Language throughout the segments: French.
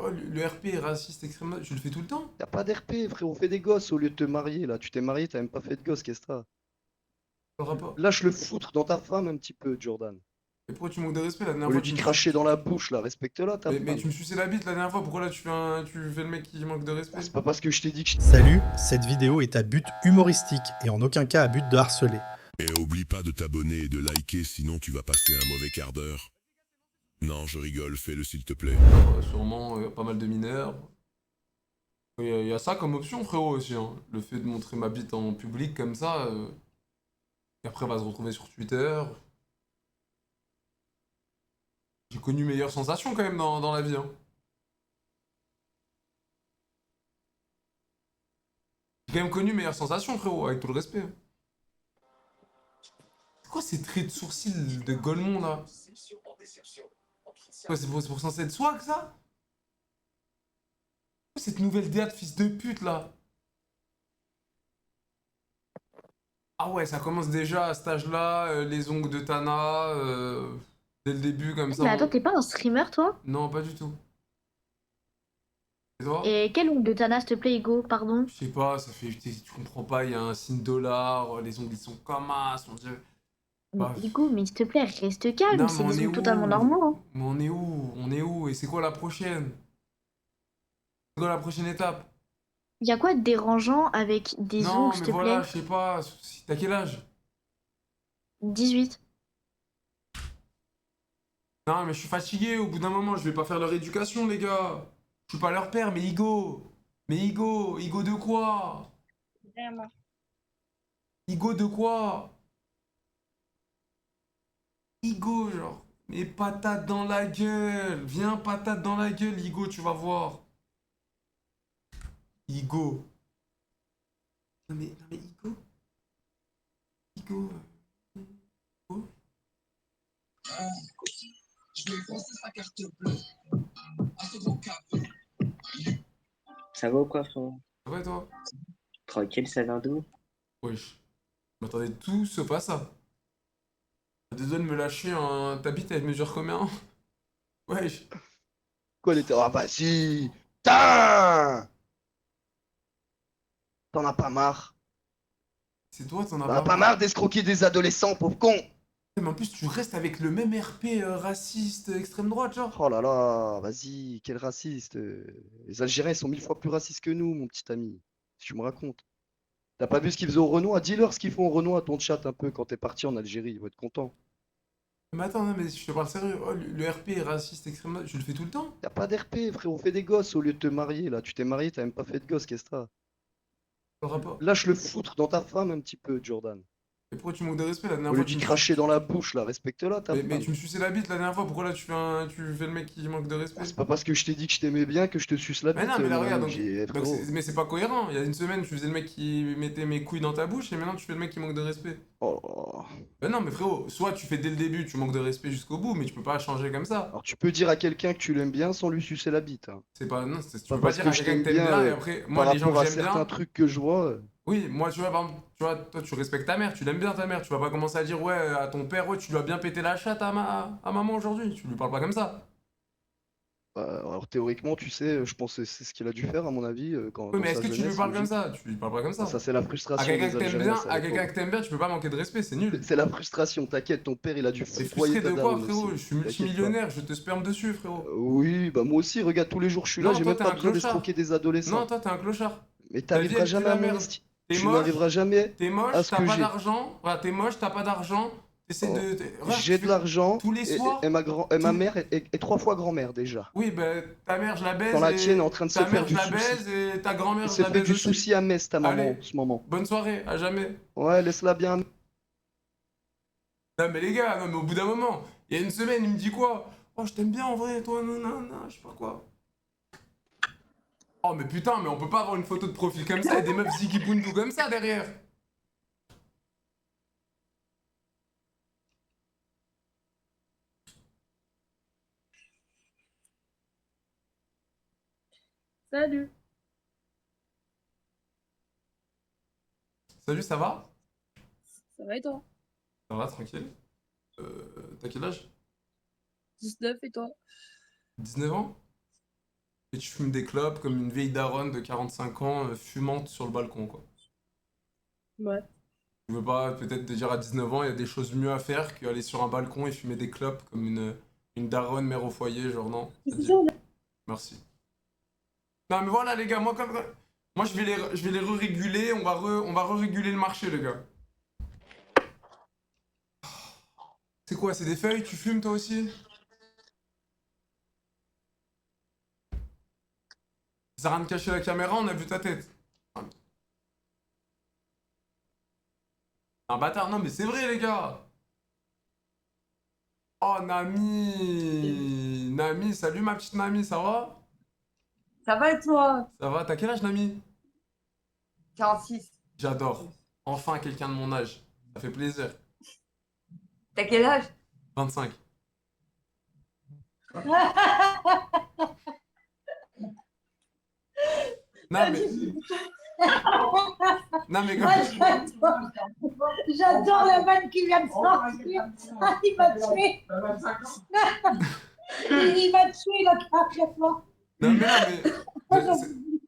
oh, le RP est raciste, extrême droite, je le fais tout le temps. Y'a pas d'RP, frérot, fais des gosses au lieu de te marier, là. Tu t'es marié, t'as même pas fait de gosse, qu'est-ce que t'as? Le rapport. Lâche le foutre dans ta femme un petit peu, Jordan. Et pourquoi tu manques de respect la dernière Au lieu fois d'y cracher dans la bouche, là, respecte-la, ta mais femme. tu me suçais la bite la dernière fois, pourquoi là tu fais le mec qui manque de Ah, respect? c'est pas parce que je t'ai dit que je... Salut, cette vidéo est à but humoristique et en aucun cas à but de harceler. Et oublie pas de t'abonner et de liker, sinon tu vas passer un mauvais quart d'heure. Non, je rigole, fais-le s'il te plaît. Sûrement pas mal de mineurs. Il y a ça comme option, frérot, aussi. Hein. Le fait de montrer ma bite en public comme ça, et après, on va se retrouver sur Twitter. J'ai connu meilleures sensations quand même dans la vie. Hein. J'ai quand même connu meilleures sensations, frérot, avec tout le respect. C'est quoi ces traits de sourcils de Golemont là? Quoi, c'est pour censé être swag ça? Quoi, cette nouvelle DA de fils de pute là? Ah ouais, ça commence déjà à cet âge-là, les ongles de Tana, dès le début comme ça. Mais attends, t'es pas un streamer, toi? Non, pas du tout. Et toi? Et quel ongle de Tana, s'il te plaît, Hugo? Pardon? Je sais pas, ça fait. Tu comprends pas, il y a un signe dollar, les ongles ils sont comme as, on dirait. Mais Bah, Hugo, mais s'il te plaît, reste calme, non, mais c'est on des est ongles totalement où? normaux, hein. Mais on est où? On est où? Et c'est quoi la prochaine? C'est quoi la prochaine étape? Y a quoi de dérangeant avec des Non, ongles, s'il mais te voilà, plaît? je sais pas. T'as quel âge? 18. Non, mais je suis fatigué, au bout d'un moment, je vais pas faire leur éducation, les gars. Je suis pas leur père, mais Igo. Mais Igo, Igo de quoi? Vraiment. Igo de quoi? Igo, genre. Mais patate dans la gueule. Viens, patate dans la gueule, Igo, tu vas voir. Igo. Non mais Igo. Igo. Igo. Ça va ou quoi, frérot? Ça va et toi? Tranquille, ça vient d'où? Wesh. Je m'attendais tout sauf à ça. Désolé de me lâcher un. Ta bite, elle mesure combien? Wesh. Quoi, elle était... Ah, vas-y. Putain. T'en as pas marre? C'est toi, t'en as T'en as pas pas marre? marre d'escroquer des adolescents, pauvre con? Mais en plus, tu restes avec le même RP raciste, extrême droite, genre. Oh là là, vas-y, quel raciste. Les Algériens, ils sont 1000 fois plus racistes que nous, mon petit ami. Si tu me racontes. T'as pas vu ce qu'ils faisaient au Renoir? Dis-leur ce qu'ils font au Renoir à ton chat un peu quand t'es parti en Algérie, ils vont être contents. Mais attends, non, mais je te parle sérieux. Oh, le RP est raciste, extrême droite, je le fais tout le temps. Y'a pas d'RP, frérot, fais des gosses au lieu de te marier, là. Tu t'es marié, t'as même pas fait de gosse, qu'est-ce que t'as? Le rapport. Lâche le foutre dans ta femme un petit peu, Jordan. Et pourquoi tu manques de respect la dernière Au lieu fois d'y cracher dans la bouche, là, respecte-la, ta mais femme. tu me suçais la bite la dernière fois, pourquoi là tu fais le mec qui manque de respect? Ah, c'est pas parce que je t'ai dit que je t'aimais bien que je te suce la Mais bite, non, mais là mon regarde, ami. Frérot. mais c'est pas cohérent. Il y a une semaine, tu faisais le mec qui mettait mes couilles dans ta bouche et maintenant tu fais le mec qui manque de respect. Oh là là. Ben non, mais frérot, soit tu fais dès le début, tu manques de respect jusqu'au bout, mais tu peux pas changer comme ça. Alors tu peux dire à quelqu'un que tu l'aimes bien sans lui sucer la bite, hein. C'est pas, non, tu Pas peux pas parce dire que à je quelqu'un que t'aime t'aimes bien bien et après, moi, par les gens rapport que à j'aime certains bien. trucs que je vois. Oui, moi, tu vois, par exemple, tu vois, toi, tu respectes ta mère, tu l'aimes bien ta mère. Tu vas pas commencer à dire, ouais, à ton père, ouais, tu lui as bien pété la chatte à maman aujourd'hui. Tu lui parles pas comme ça. Alors théoriquement, tu sais, je pense que c'est ce qu'il a dû faire, à mon avis, Oui, dans mais est-ce sa que tu lui jeunesse, parles comme logique. ça? Tu lui parles pas comme Ah, ça. ça, c'est la frustration des Algériens, ça, À les quelqu'un pauvres. que t'aimes bien, tu peux pas manquer de respect, c'est nul. C'est la frustration, t'inquiète, ton père, il a dû T'es foudroyer frustré ta de quoi, daronne frérot? aussi. Je suis T'inquiète pas. multimillionnaire, je te sperme dessus, frérot. Oui, bah moi aussi, regarde, tous les jours je suis là, Non, j'ai toi, même t'es pas un besoin clochard. d'escroquer des Non, adolescents. toi, t'es un clochard. Mais Ta vie, t'arriveras elle pue jamais la à mon merde. esti. T'es Tu n'arriveras moche, jamais t'es à moche, ce t'as que pas j'ai. d'argent. Voilà, t'es moche, t'as pas d'argent. T'essaies Oh, Regarde, tu j'ai de fais l'argent tous les soirs. et ma Tous... mère est 3 fois grand-mère déjà. Oui, ben, ta mère, je la Quand baise la tienne est en et... train de se Ta faire mère, je du la souci. baise et ta Elle grand-mère, je se la fait baise du aussi. souci à Metz, ta maman, Allez, en ce moment. bonne soirée, à jamais. Ouais, laisse-la bien. Non, mais les gars, non, mais au bout d'un moment, il y a une semaine, il me dit quoi? Oh, je t'aime bien en vrai, toi, non, non, non, je sais pas quoi. Oh, mais putain, mais on peut pas avoir une photo de profil comme ça et des meufs Ziggy Bundu comme ça derrière. Salut. Salut, ça va? Ça va et toi? Ça va, tranquille. T'as quel âge? 19 et toi? 19 ans? et tu fumes des clopes comme une vieille daronne de 45 ans fumante sur le balcon, quoi. Ouais. Tu veux pas peut-être te dire à 19 ans, il y a des choses mieux à faire qu'aller sur un balcon et fumer des clopes comme une daronne mère au foyer, genre non. Ça te dit- Merci. Non mais voilà les gars, moi je vais les re-réguler, on va re-réguler le marché les gars. C'est quoi, c'est des feuilles? Tu fumes toi aussi? Ça sert à rien de cacher la caméra, on a vu ta tête. Un bâtard, non mais c'est vrai les gars. Oh Nami, Nami, salut ma petite Nami, ça va? Ça va et toi? Ça va, t'as quel âge Nami? 46. J'adore. Enfin quelqu'un de mon âge. Ça fait plaisir. T'as quel âge? 25. Non mais... Non mais Ah, j'adore la vanne qui vient de sortir. Ah, il m'a tué. Il m'a tué là carrément. Non mais...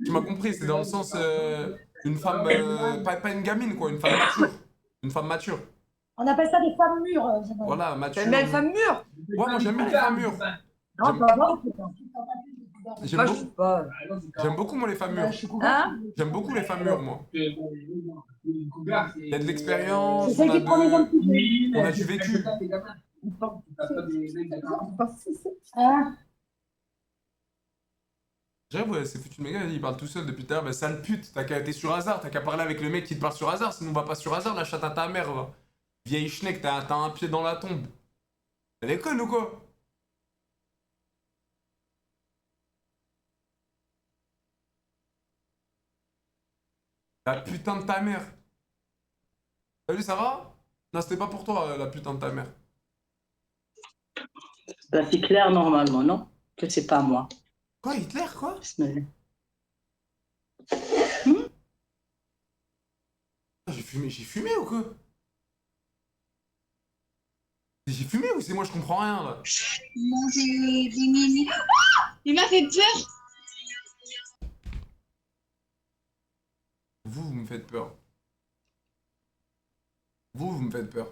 Tu m'as compris, c'est dans le sens... une femme... pas une gamine quoi, une femme mature. Une femme mature. On appelle ça des femmes mûres. Voilà, mature. T'aimes bien les femmes mûres? Ouais, moi j'aime bien les femmes mûres. Non, pas moi. J'aime beaucoup... J'aime beaucoup moi les femmes mûres. Hein? J'aime beaucoup les femmes mûres moi. Il y a de l'expérience, C'est on celle a qui prend les hommes de... On a du vécu. Hein? J'avoue, ouais, c'est foutu de mes gars, il parle tout seul depuis tout à l'heure. Bah, sale pute, t'as qu'à être sur hasard, t'as qu'à parler avec le mec qui te parle sur hasard, sinon on va pas sur hasard, la chatte à ta mère, va. Vieille schneck, t'as un pied dans la tombe. Elle est conne ou quoi? La putain de ta mère. Salut, ça va? Non, c'était pas pour toi, la putain de ta mère. Bah, c'est clair normalement, non? Que c'est pas moi. Quoi, Hitler, quoi? Bismillah. Ah, j'ai fumé ou quoi? J'ai fumé ou c'est moi, je comprends rien, là? Manger des mini. Il m'a fait peur. Vous me faites peur. Vous me faites peur.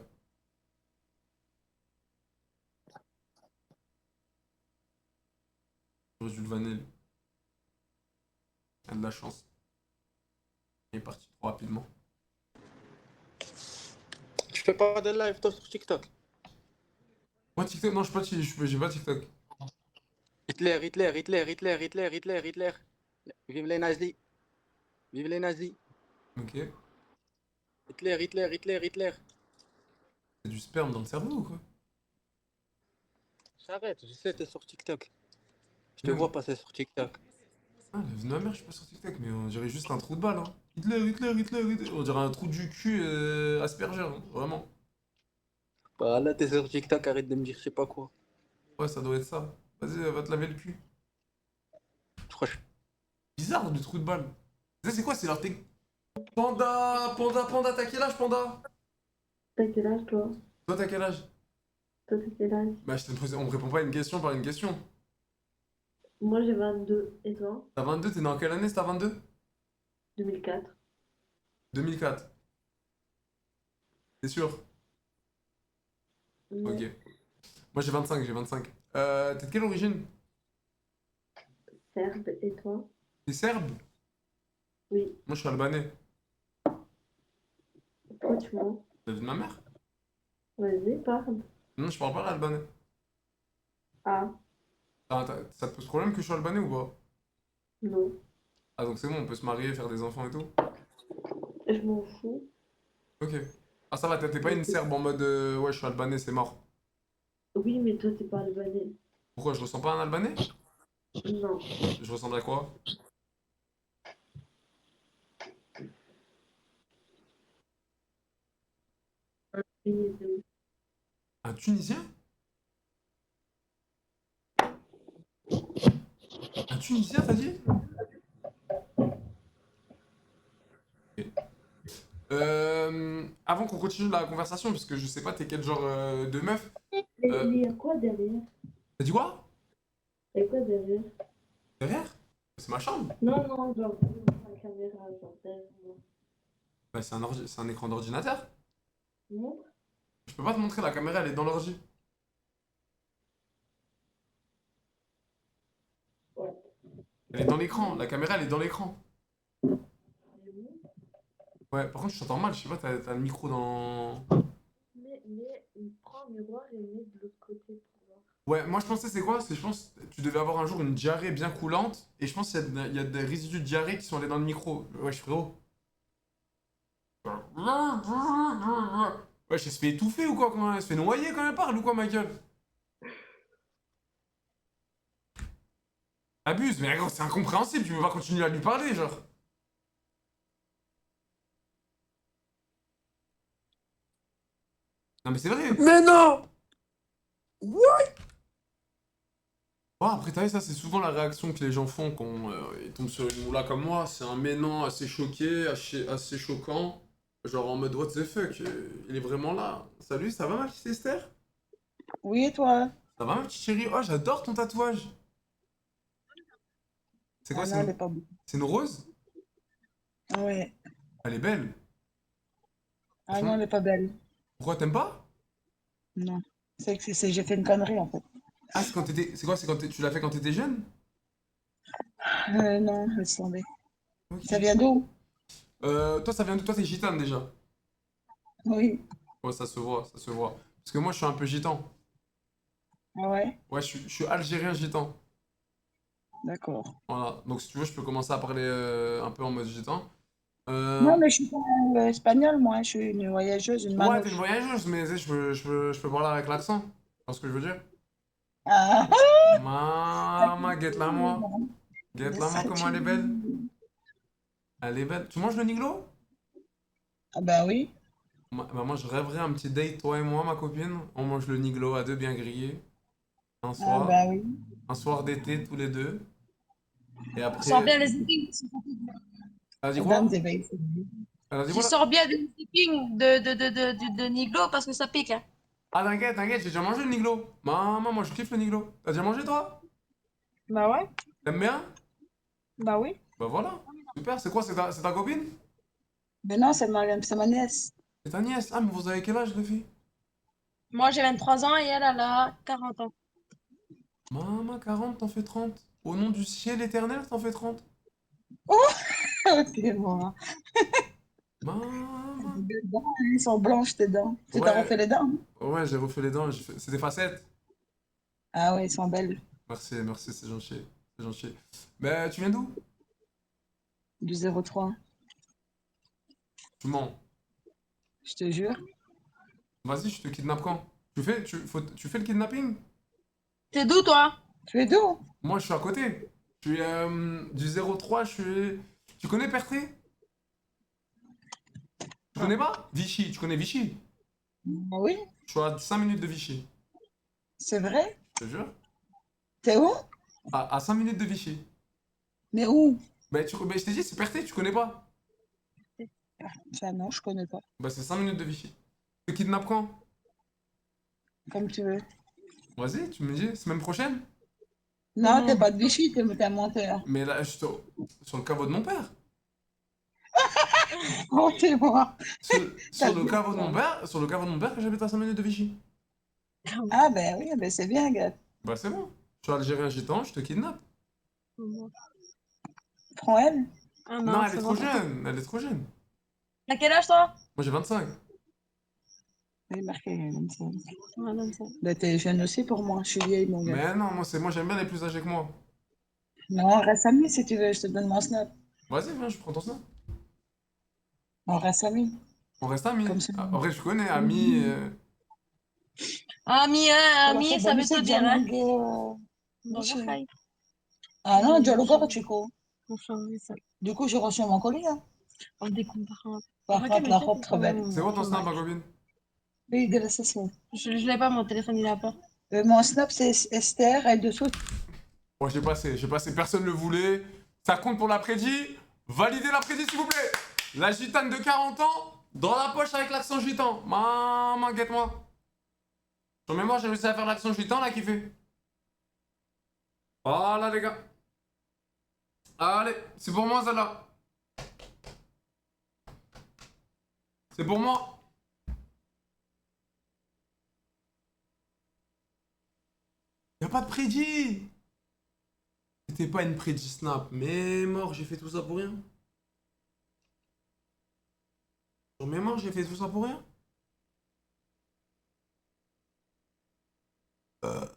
J'aurais dû le vanner, lui. Il a de la chance. Il est parti trop rapidement. Tu fais pas de live toi sur TikTok? Moi, TikTok, non, j'ai pas TikTok. Hitler, Hitler, Hitler, Hitler, Hitler, Hitler, Hitler. Vive les nazis. Vive les nazis. Ok. Hitler, Hitler, Hitler, Hitler. C'est du sperme dans le cerveau ou quoi? J'arrête, je sais, t'es sur TikTok. Je te Ouais. vois passer sur TikTok. Ah, la vie de ma mère, je suis pas sur TikTok, mais on dirait juste un trou de balle, hein. Hitler, Hitler, Hitler, Hitler. On dirait un trou du cul Asperger, hein, vraiment. Bah là, t'es sur TikTok, arrête de me dire je sais pas quoi. Ouais, ça doit être ça. Vas-y, va te laver le cul. Je crois que je... Bizarre, du trou de balle. Ça, c'est quoi? C'est leur technique. Panda, Panda, Panda, t'as quel âge, Panda? T'as quel âge, toi? Toi, t'as quel âge? Toi, t'as quel âge? Bah, on me répond pas à une question par une question. Moi, j'ai 22. Et toi? T'as 22, t'es né en quelle année, t'as 22? 2004. 2004. T'es sûr? Non. Ok. Moi, j'ai 25, j'ai 25. T'es de quelle origine? Serbe. Et toi? T'es serbe? Oui. Moi, je suis albanais. Toi, tu mens. T'as vu de ma mère? Vas-y, parle. Non, je parle pas l'albanais. Ah, Ça te pose problème que je suis albanais ou pas? non. Ah, donc c'est bon, on peut se marier, faire des enfants et tout? Je m'en fous. Ok. Ah, ça va, t'es pas une serbe en mode ouais, je suis albanais, c'est mort. Oui, mais toi, t'es pas albanais. Pourquoi, je ressemble pas à un albanais? Non. Je ressemble à quoi? Tunisien. Un Tunisien? Un Tunisien, t'as dit? Ok. Avant qu'on continue la conversation, parce que je sais pas t'es quel genre de meuf. Mais il y a quoi derrière? T'as dit quoi? Il y a quoi derrière? Derrière? c'est ma chambre. Non, non, genre, la caméra, genre, derrière moi. Bah, c'est un écran d'ordinateur. Montre. Je peux pas te montrer, la caméra, elle est dans l'ordi. Ouais. Elle est dans l'écran, la caméra, elle est dans l'écran. Ouais, par contre, je t'entends mal, je sais pas, t'as le micro dans... Mais, il prend un miroir et il met de l'autre côté pour voir. Ouais, moi je pensais c'est quoi? C'est je pense tu devais avoir un jour une diarrhée bien coulante et je pense il y a des résidus de diarrhée qui sont allés dans le micro. Wesh frérot. Wesh, elle se fait étouffer ou quoi quand elle se fait noyer quand elle parle ou quoi ma gueule? Abuse, mais gros, c'est incompréhensible, tu peux pas continuer à lui parler genre. Non mais c'est vrai. Mais non! Bon, après, t'as vu, ça, c'est souvent la réaction que les gens font quand ils tombent sur une moula comme moi. C'est un ménan assez choqué, assez choquant. Genre en mode, what the fuck, il est vraiment là. Salut, ça va ma petite Esther? Oui, et toi? Ça va ma petite chérie? Oh, j'adore ton tatouage. C'est quoi, Ah non, elle est pas beau. c'est une rose? Ouais. Elle est belle. Ah non, elle est pas belle. Pourquoi t'aimes pas? Non. J'ai fait une connerie, en fait. Ah, c'est quand t'étais. C'est quoi, tu l'as fait quand t'étais jeune? Non, laisse tomber. Ok. Ça vient d'où? Toi, ça vient d'où? Toi, t'es gitane déjà. Oui. Ouais, ça se voit, ça se voit. Parce que moi, je suis un peu gitan. Ah ouais? Ouais, je suis algérien gitan. D'accord. Voilà. Donc, si tu veux, je peux commencer à parler un peu en mode gitan. Non, mais je suis pas espagnole, moi. Je suis une voyageuse, une Ouais, t'es une manouche. voyageuse, mais tu sais, je peux parler avec l'accent. Tu vois ce que je veux dire? Ah! Maman, guette-la moi. Guette-la moi, comment elle est belle. Elle est belle. Tu manges le niglo? Ah bah oui. Bah, moi, je rêverais un petit date, toi et moi, ma copine. On mange le niglo à deux bien grillé. Un Ah soir. bah oui. Un soir d'été, tous les deux. Et Tu sors après. bien les zippings. Elle a dit Dans quoi? des veilles. Elle a dit Tu quoi là? sors bien des zippings de Niglo parce que ça pique. Hein. Ah, t'inquiète, t'inquiète, j'ai déjà mangé le niglo. Maman, moi, je kiffe le niglo. T'as déjà mangé, toi? Bah ouais, T'aimes bien? bah oui. Bah voilà. Super, c'est quoi? C'est ta copine? Mais non, c'est ma nièce. C'est ta nièce. Ah, mais vous avez quel âge, les filles? Moi, j'ai 23 ans et elle a 40 ans. Maman, 40, t'en fais 30. Au nom du ciel éternel, t'en fais 30. C'est moi. Maman. Les dents, elles sont blanches, tes dents. Tu t'as refait Ouais, les dents? ouais, j'ai refait les dents. C'est des facettes. Ah ouais, elles sont belles. Merci, merci, c'est gentil. C'est gentil. Mais tu viens d'où? Du 03. Tu mens. Je te jure. Vas-y, je te kidnappe quand? Tu fais le kidnapping? T'es d'où, toi? Tu es d'où? Moi, je suis à côté. Je suis du 03, je suis... Tu connais Pertré? Tu connais pas? Vichy, tu connais Vichy? Ah oui, Je suis à 5 minutes de Vichy. c'est vrai. Je te jure. T'es où? À 5 minutes de Vichy. Mais où? Bah, je t'ai dit, c'est Pertré, tu connais pas? Ça, non, je connais pas. Bah, c'est 5 minutes de Vichy. Tu te kidnappes quand? Comme tu veux. Vas-y, tu me dis, semaine prochaine? Non, t'es pas de Vichy, t'es un menteur. Mais là, sur le caveau de mon père. Oh, t'es moi. Sur le caveau de mon père, sur le caveau de mon père que j'habite à 5 minutes de Vichy. Ah ben oui, ben c'est bien, gars. Bah, c'est bon. Je suis algérien gitan, je te kidnappe. Prends elle. Ah Non, non, elle est c'est trop bon. jeune, elle est trop jeune. T'as quel âge, toi? Moi, j'ai 25. Oui, marqué comme ça. Ouais, 25. Ben t'es jeune aussi pour moi, je suis vieille, mon gars. Mais non, moi j'aime bien les plus âgés que moi. Non, reste amis si tu veux, je te donne mon snap. Vas-y, viens, je prends ton snap. On reste amis. On reste amis. Comme ça. Après, je connais, amis. Ami, hein, ami, ça veut tout dire, hein. Bonjour, Bonjour, Faye. Ah non, già lo guardo, chico. Bonjour, ça. Du coup, j'ai reçu mon colis, hein. On décompare. Par contre, la robe trop belle. C'est quoi ton snap, ma copine? Oui, de la session. Je l'ai pas, mon téléphone, il a pas. Mon snap, c'est Esther, et dessous. Bon, j'ai passé, personne le voulait. Ça compte pour l'après-midi. Validez l'après-midi, s'il vous plaît. La gitane de 40 ans, dans la poche avec l'accent gitan. Maman, guette-moi. Sur mémoire, j'ai réussi à faire l'accent gitan, là, qui fait. Voilà, les gars. Allez, c'est pour moi, celle-là. C'est pour moi. Y'a pas de prédit. C'était pas une prédit snap. Mais mort, j'ai fait tout ça pour rien. Mais mort, j'ai fait tout ça pour rien. Quoi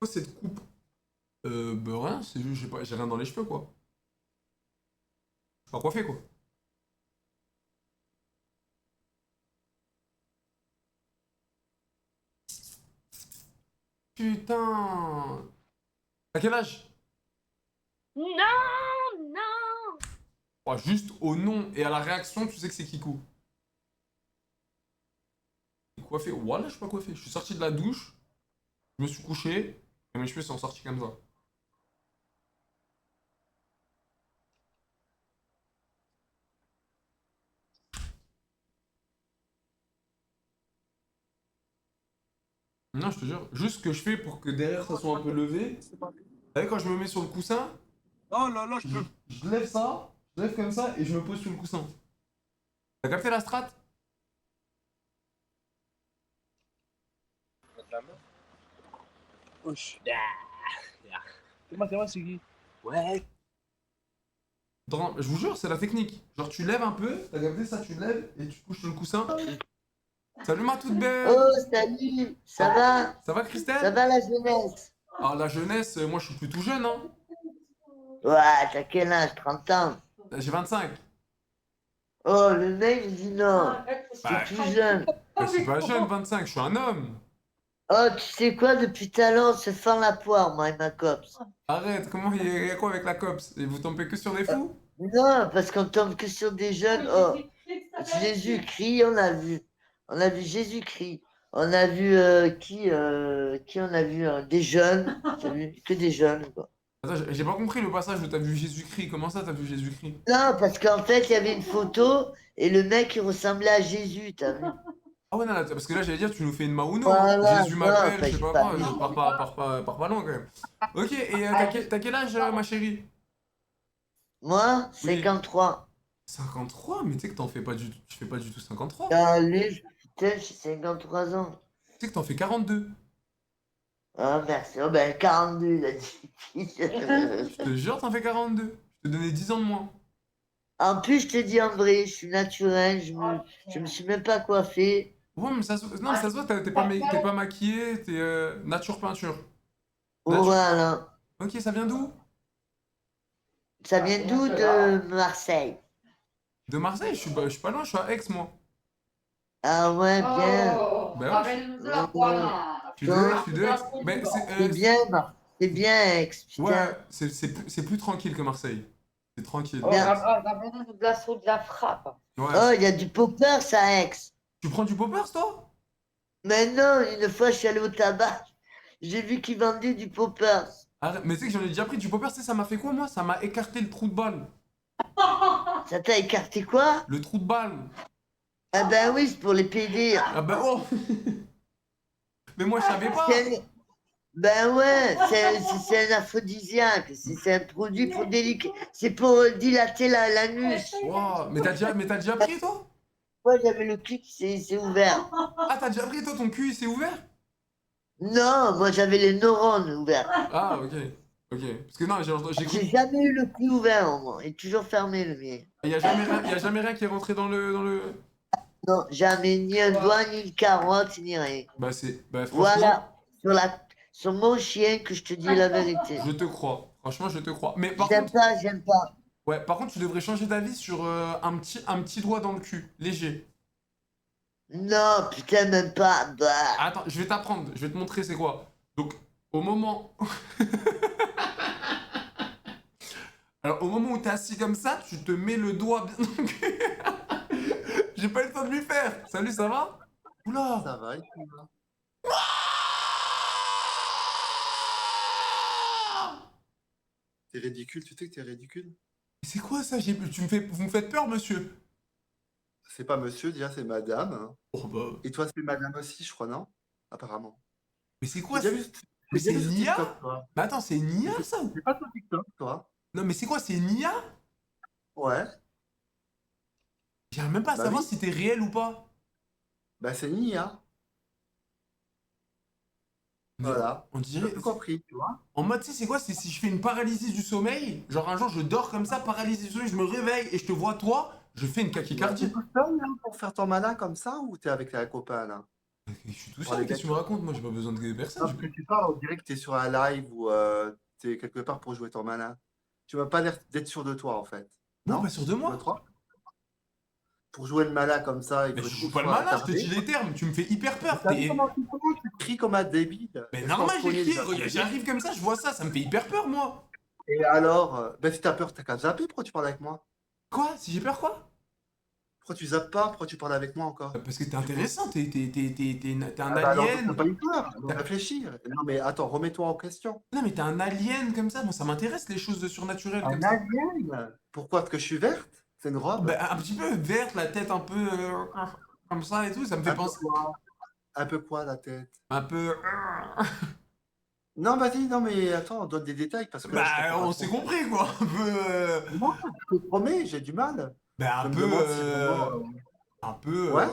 cette coupe? Bah rien, c'est juste, j'ai rien dans les cheveux, quoi. Je suis pas coiffé, quoi. Putain. À quel âge? Non, non. Oh, juste au nom et à la réaction, tu sais que c'est Kikou. Coiffé? Voilà, je suis pas coiffé. Je suis sorti de la douche, je me suis couché, et mes cheveux sont sortis comme ça. Non, je te jure. Juste ce que je fais pour que derrière ça soit un peu levé. Vous savez, quand je me mets sur le coussin, Oh là là, je lève ça, je lève comme ça et je me pose sur le coussin. T'as capté la strat? Wesh. C'est moi, c'est qui? Ouais. Je vous jure, c'est la technique. Genre, tu lèves un peu, t'as capté ça, tu lèves et tu te couches sur le coussin. Salut ma toute belle! Oh, salut, ça va? Ça va, Christelle? Ça va la jeunesse? Ah, la jeunesse, moi je suis plus tout jeune, hein. Ouais, t'as quel âge? 30 ans? J'ai 25. Oh, le mec il dit non, Bah, c'est tout jeune. je suis pas jeune, 25, je suis un homme. Oh, tu sais quoi, depuis tout à l'heure, on se fend la poire, moi et ma copse. Arrête, comment il y a quoi avec la COPS? Et vous tombez que sur des fous? Non, parce qu'on tombe que sur des jeunes. Oh, Jésus-Christ, on a vu. On a vu Jésus-Christ. On a vu qui on a vu? Des jeunes. T'as vu? Que des jeunes, quoi. Attends, j'ai pas compris le passage où t'as vu Jésus-Christ. Comment ça, t'as vu Jésus-Christ? Non, parce qu'en fait, il y avait une photo et le mec, il ressemblait à Jésus, t'as vu? Ah ouais, non, là, parce que là, j'allais dire, tu nous fais une Mauno. Voilà, Jésus non, m'appelle, pas- je sais pas pas- quoi. Je pars pas loin quand même. Ok, et t'as quel âge, ma chérie? Moi, Oui. 53. 53? Mais tu sais que t'en fais pas du tout. Tu fais pas du tout 53. Allez, putain, j'ai 53 ans. Tu sais que t'en fais 42. Ah, merci. Oh, ben, 42, il a dit. Je te jure, t'en fais 42. Je te donnais 10 ans de moins. En plus, je te dis en vrai, je suis naturel, je me suis même pas coiffé. Ouais, mais ça se non, mais ça se voit, t'es pas maquillé, t'es nature peinture. Voilà. Ok, ça vient d'où? Ça vient d'où? De Marseille. De Marseille, je suis pas loin, je suis à Aix, moi. Ah ouais, bien. Bah ouais, je suis de Aix. Mais C'est bien, c'est bien, Aix, putain. ouais, c'est plus tranquille que Marseille. C'est tranquille. Oh, Bien. De l'assaut de la frappe. Ouais. Oh, il y a du popper, ça, Aix. Tu prends du poppers, toi? Mais non, une fois, je suis allé au tabac, j'ai vu qu'ils vendaient du popper. Arrête, mais tu sais que j'en ai déjà pris du poppers, tu sais, ça m'a fait quoi, moi? Ça m'a écarté le trou de balle. Ça t'a écarté quoi? Le trou de balle. Ah ben oui, c'est pour les PD. Ah bah oh! Mais moi, je savais pas. Ben ouais, c'est un aphrodisiaque, c'est un produit pour c'est pour dilater l'anus. Wow, mais t'as déjà pris, toi? Moi, j'avais le cul qui s'est ouvert. Ah, t'as déjà pris, toi, ton cul, il s'est ouvert? Non, moi, j'avais les neurones ouverts. Ah, ok. Ok. Parce que non, j'ai cru. J'ai jamais eu le cul ouvert, au moins. Il est toujours fermé, le mien. Il y a jamais rien qui est rentré dans le... Non, jamais, ni un doigt, ni une carotte, ni rien. Bah, franchement... Voilà, sur mon chien que je te dis la vérité. Je te crois. Franchement, je te crois. Mais par J'aime contre... pas, j'aime pas. Ouais, par contre, tu devrais changer d'avis sur un petit doigt dans le cul. Léger. Non, putain, même pas. Bah. Attends, je vais t'apprendre. Je vais te montrer c'est quoi. Donc, au moment... Alors, au moment où t'es assis comme ça, tu te mets le doigt bien dans le cul. J'ai pas eu le temps de lui faire. Salut, ça va? Oula. Ça va, et toi? T'es ridicule, tu sais que t'es ridicule? C'est quoi ça? Vous me faites peur, monsieur. C'est pas monsieur, déjà, c'est madame. Oh bah... Et toi, c'est madame aussi, je crois, non? Apparemment. Mais c'est quoi T'as ça? déjà vu Mais c'est bien une sur IA? TikTok, toi. Mais attends, c'est une IA ça ou... C'est pas sur TikTok, toi. Non, mais c'est quoi, c'est une IA? Ouais. J'arrive même pas à Bah savoir oui. si t'es réel ou pas. Bah c'est une IA. Mais Voilà. on T'as dirait... tout compris, tu vois. En mode, tu sais, c'est quoi? C'est si je fais une paralysie du sommeil, genre un jour je dors comme ça, paralysie du sommeil, je me réveille et je te vois toi, je fais une T'es tachycardie. tout seul là, pour faire ton mana comme ça ou t'es avec un copain là? Je suis tout Pour seul, les qu'est-ce que tu me racontes? Moi j'ai pas besoin de personne. Non, parce que tu parles, on dirait que t'es sur un live ou t'es quelque part pour jouer ton mana. Tu m'as pas l'air d'être sûr de toi en fait. Non, Non? pas sûr de Je me moi. trompe? Pour jouer le mana comme ça, il Mais faut je une joue pas le fois malin, je te attarder. dis les termes, tu me fais hyper peur. T'as vu T'es... comment tu cries comme un débile? Mais Est-ce normal, qu'on se connaît j'écris, déjà? regarde, j'arrive comme ça, je vois ça, ça me fait hyper peur moi. Et alors, ben si t'as peur, t'as qu'à zapper, pourquoi tu parles avec moi? Quoi? Si j'ai peur quoi? Pourquoi tu zappes pas? Pourquoi tu parles avec moi encore? Parce que t'es intéressant, t'es un Ah bah alors, t'as alien. pas eu peur, donc réfléchir. Non mais attends, remets-toi en question. Non mais t'es un alien comme ça, moi ça m'intéresse les choses surnaturelles comme Un ça. alien? Pourquoi? Parce que je suis verte? C'est une robe? Bah, un petit peu verte, la tête un peu comme ça et tout, ça me fait Un peu penser. quoi? Un peu quoi la tête? Un peu. Non, vas-y, non mais attends, on donne des détails parce que là, je Bah, comprends pas on trop. s'est compris quoi, un peu. Non, je te promets, j'ai du mal. Bah, Je un me peu. demande si vraiment. Un peu. Ouais?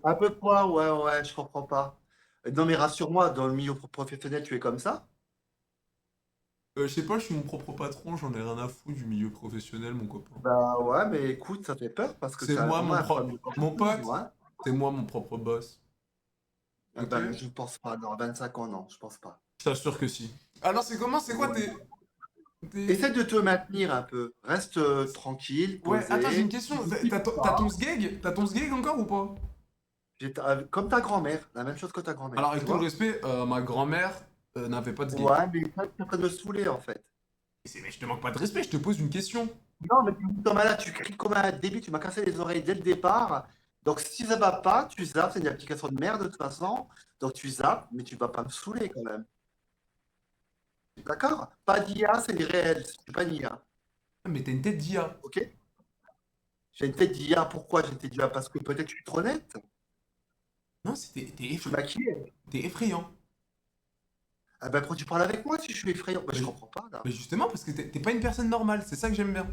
Un peu quoi? Ouais, ouais, je comprends pas. Non mais rassure-moi, dans le milieu professionnel, tu es comme ça? Je sais pas, je suis mon propre patron, j'en ai rien à foutre du milieu professionnel, mon copain. Bah ouais, mais écoute, ça fait peur parce que C'est t'as moi vraiment mon un problème de Mon pote, confiance, ouais. c'est moi mon propre boss. Ah Ok? bah, je pense pas, dans 25 ans, non, je pense pas. Je t'assure que si. Alors, c'est comment? C'est quoi tes. Essaie de te maintenir un peu. Reste tranquille, Ouais, posé. attends, j'ai une question. T'as ton sgeg? T'as ton sgeg encore ou pas? Comme ta grand-mère, la même chose que ta grand-mère. Alors, tu avec tout le vois. respect, ma grand-mère n'avait pas de sgeg. Ouais, mais ça, t'es en train de me saouler en fait. Mais je te manque pas de respect, je te pose une question. Non, mais tu me dis, Thomas, là, tu cries comme un débile, tu m'as cassé les oreilles dès le départ. Donc, si ça va pas, tu zappes, c'est une application de merde de toute façon. Donc, tu zappes, mais tu vas pas me saouler quand même. D'accord? Pas d'IA, c'est des réels, c'est pas d'IA. Mais t'as une tête d'IA. Ok? J'ai une tête d'IA, pourquoi j'ai une tête d'IA? Parce que peut-être que je suis trop nette. Non, t'es Je suis maquillé. effrayant. Ah ben, pourquoi tu parles avec moi si je suis effrayant? Ben, je comprends pas là. Mais justement, parce que t'es pas une personne normale, c'est ça que j'aime bien.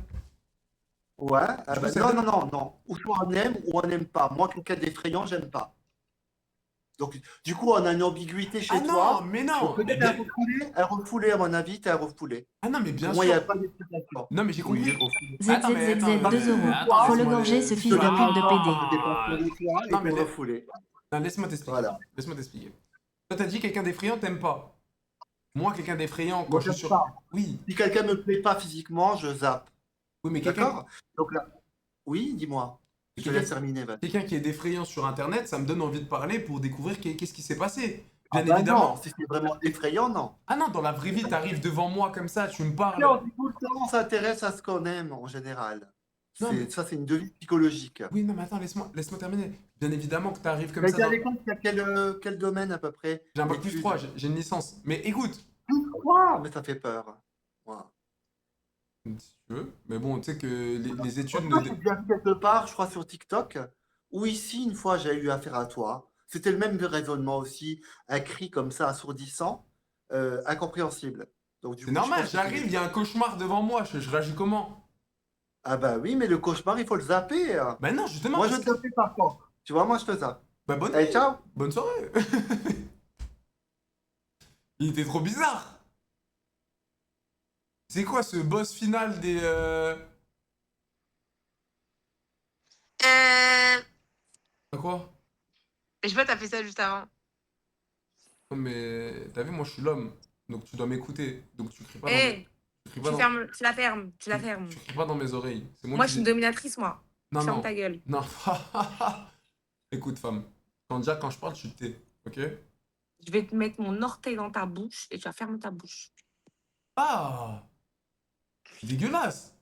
Ouais, ah Du coup, ben, ça non, donne- non, non, non. Ou soit on aime ou on n'aime pas. Moi, quelqu'un d'effrayant, j'aime pas. Donc, du coup, on a une ambiguïté chez Ah toi. non, mais non. Donc, peut-être un refoulé, à mon avis, t'es un refoulé. Ah non, mais bien Pour moi, il n'y a sûr. pas d'explication. Non, mais j'ai compris. refoulé. Attends, mais attends, 2 euros. attends, Faut le laisse-moi gorger, ce fils de pute de PD. Non, mais refoulé. Non, laisse-moi t'expliquer. Voilà. Laisse-moi t'expliquer. Toi, t'as dit quelqu'un d'effrayant, t'aimes pas. Moi, quelqu'un d'effrayant, quand Moi, je suis j'aime sur. pas. Oui. Si quelqu'un me plaît pas physiquement, je zappe. Oui, mais quelqu'un. D'accord? Donc là, oui, dis-moi. Je te laisse terminer, vas-y. Quelqu'un qui est d'effrayant sur internet, ça me donne envie de parler pour découvrir qu'est-ce qui s'est passé. Bien Ah bah évidemment. non, si c'est vraiment effrayant, non. Ah non, dans la vraie vie, t'arrives devant moi comme ça, tu me parles. Non, du coup, on s'intéresse à ce qu'on aime en général. Non, mais- Ça, c'est une devise psychologique. Oui, non, mais attends, laisse-moi terminer. Bien évidemment que t'arrives comme Mais ça. t'es à l'école, t'as quel domaine à peu près? J'ai un bac plus d'études? 3, j'ai une licence. Mais écoute, Plus 3, mais ça fait peur. Voilà. si tu veux, mais bon, tu sais que les études Moi, ne. j'ai déjà vu quelque part, je crois sur TikTok, où ici, une fois, j'ai eu affaire à toi. C'était le même raisonnement aussi, un cri comme ça, assourdissant, incompréhensible. Donc, du C'est coup, je normal, pense que j'arrive, il y a un cauchemar devant moi, je réagis comment? Ah bah oui, mais le cauchemar, il faut le zapper. Bah non, justement. Moi, je parce te que- zappe par contre. Tu vois, moi, je te zappe. Bah bonne Allez, nuit. ciao. Bonne soirée. Il était trop bizarre. C'est quoi ce boss final des... Ah, quoi? Je sais pas, t'as fait ça juste avant. Non mais... T'as vu, moi je suis l'homme. Donc tu dois m'écouter. Donc tu cries pas Eh, tu cries tu pas dans... fermes, tu la fermes, tu la fermes. Tu cries pas dans mes oreilles. C'est moi Moi, qui je suis une dis- dominatrice, moi. Non, Ferme non. ta gueule. Non. Écoute, femme. Quand je parle, tu te tais. Ok? Je vais te mettre mon orteil dans ta bouche et tu vas fermer ta bouche. Ah! Dégueulasse!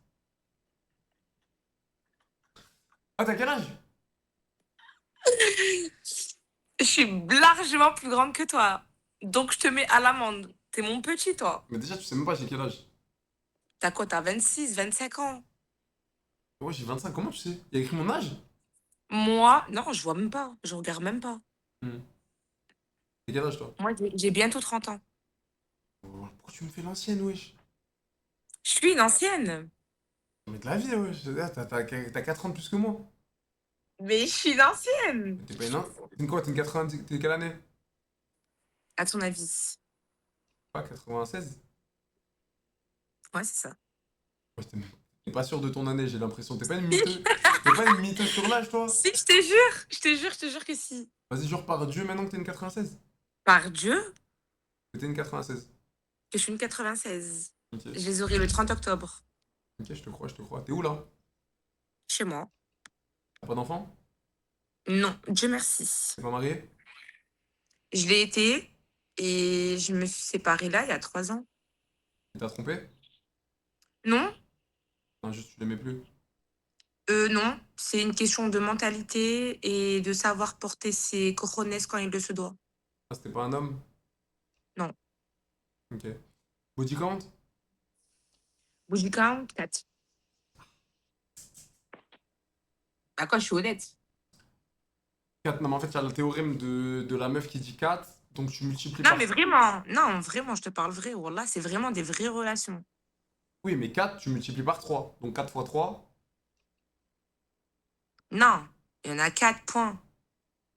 Ah, t'as quel âge? Je suis largement plus grande que toi. Donc, je te mets à l'amende. T'es mon petit, toi. Mais déjà, tu sais même pas j'ai quel âge. T'as quoi? T'as 26, 25 ans. Ouais, j'ai 25. Comment tu sais? Il y a écrit mon âge? Moi, non, je vois même pas. Je regarde même pas. Hmm. T'as quel âge, toi? Moi, j'ai bientôt 30 ans. Pourquoi tu me fais l'ancienne, wesh? Je suis une ancienne. Mais de la vie, wesh. T'as 4 ans de plus que moi. Mais je suis une ancienne. T'es pas une... T'es une quoi? T'es une 90... T'es quelle année? À ton avis? Pas 96? Ouais, c'est ça. Ouais, t'es pas sûr de ton année, j'ai l'impression. T'es pas une mytheuse. T'es pas une mytheuse sur l'âge, toi? Si, je te jure. Je te jure que si. Vas-y, jure par Dieu maintenant que t'es une 96. Par Dieu Que t'es une 96. que je suis une 96. Ok. Je les aurai le 30 octobre. Ok, je te crois, je te crois. T'es où, là? Chez moi. T'as pas d'enfant? Non, Dieu merci. T'es pas marié? Je l'ai été et je me suis séparée là il y a 3 ans. Et t'as trompé? Non, Non, juste tu l'aimais plus. non. C'est une question de mentalité et de savoir porter ses cojones quand il le se doit. Ah, c'était pas un homme? Non. Ok. Body count? Bougie count, 4. À quoi je suis honnête? 4, non mais en fait il y a le théorème de la meuf qui dit 4, donc tu multiplies Non, par... mais vraiment. Non, vraiment, je te parle vrai. Wallah, c'est vraiment des vraies relations. Oui, mais 4, tu multiplies par 3. Donc 4 fois 3, Non, il y en a 4 points.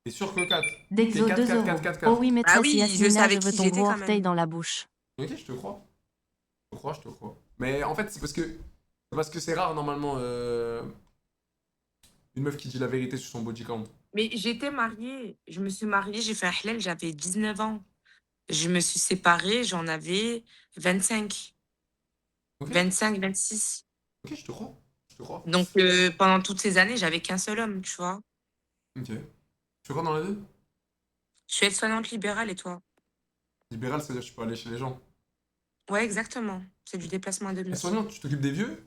t'es sûr que 4? Dexo, Ok, 4, 2 4, euros. 4, 4, Oh 4. oui, Ah maîtresse oui, je Yasmina, savais je veux qui ton j'étais gros quand orteil même. dans la bouche. Ok, je te crois. Je te crois, je te crois. Mais en fait, c'est parce que c'est rare normalement une meuf qui dit la vérité sur son body count. Mais j'étais mariée. Je me suis mariée, j'ai fait un halal, j'avais 19 ans. Je me suis séparée, j'en avais 25. Ok, 25, 26. ok, je te crois. Je te crois. Donc pendant toutes ces années, j'avais qu'un seul homme, tu vois. Ok. Tu fais quoi dans la vie? Je suis aide-soignante libérale et toi? Libéral, c'est-à-dire que tu peux aller chez les gens. Ouais, exactement. C'est du déplacement à Eh, domicile. soignante, tu t'occupes des vieux?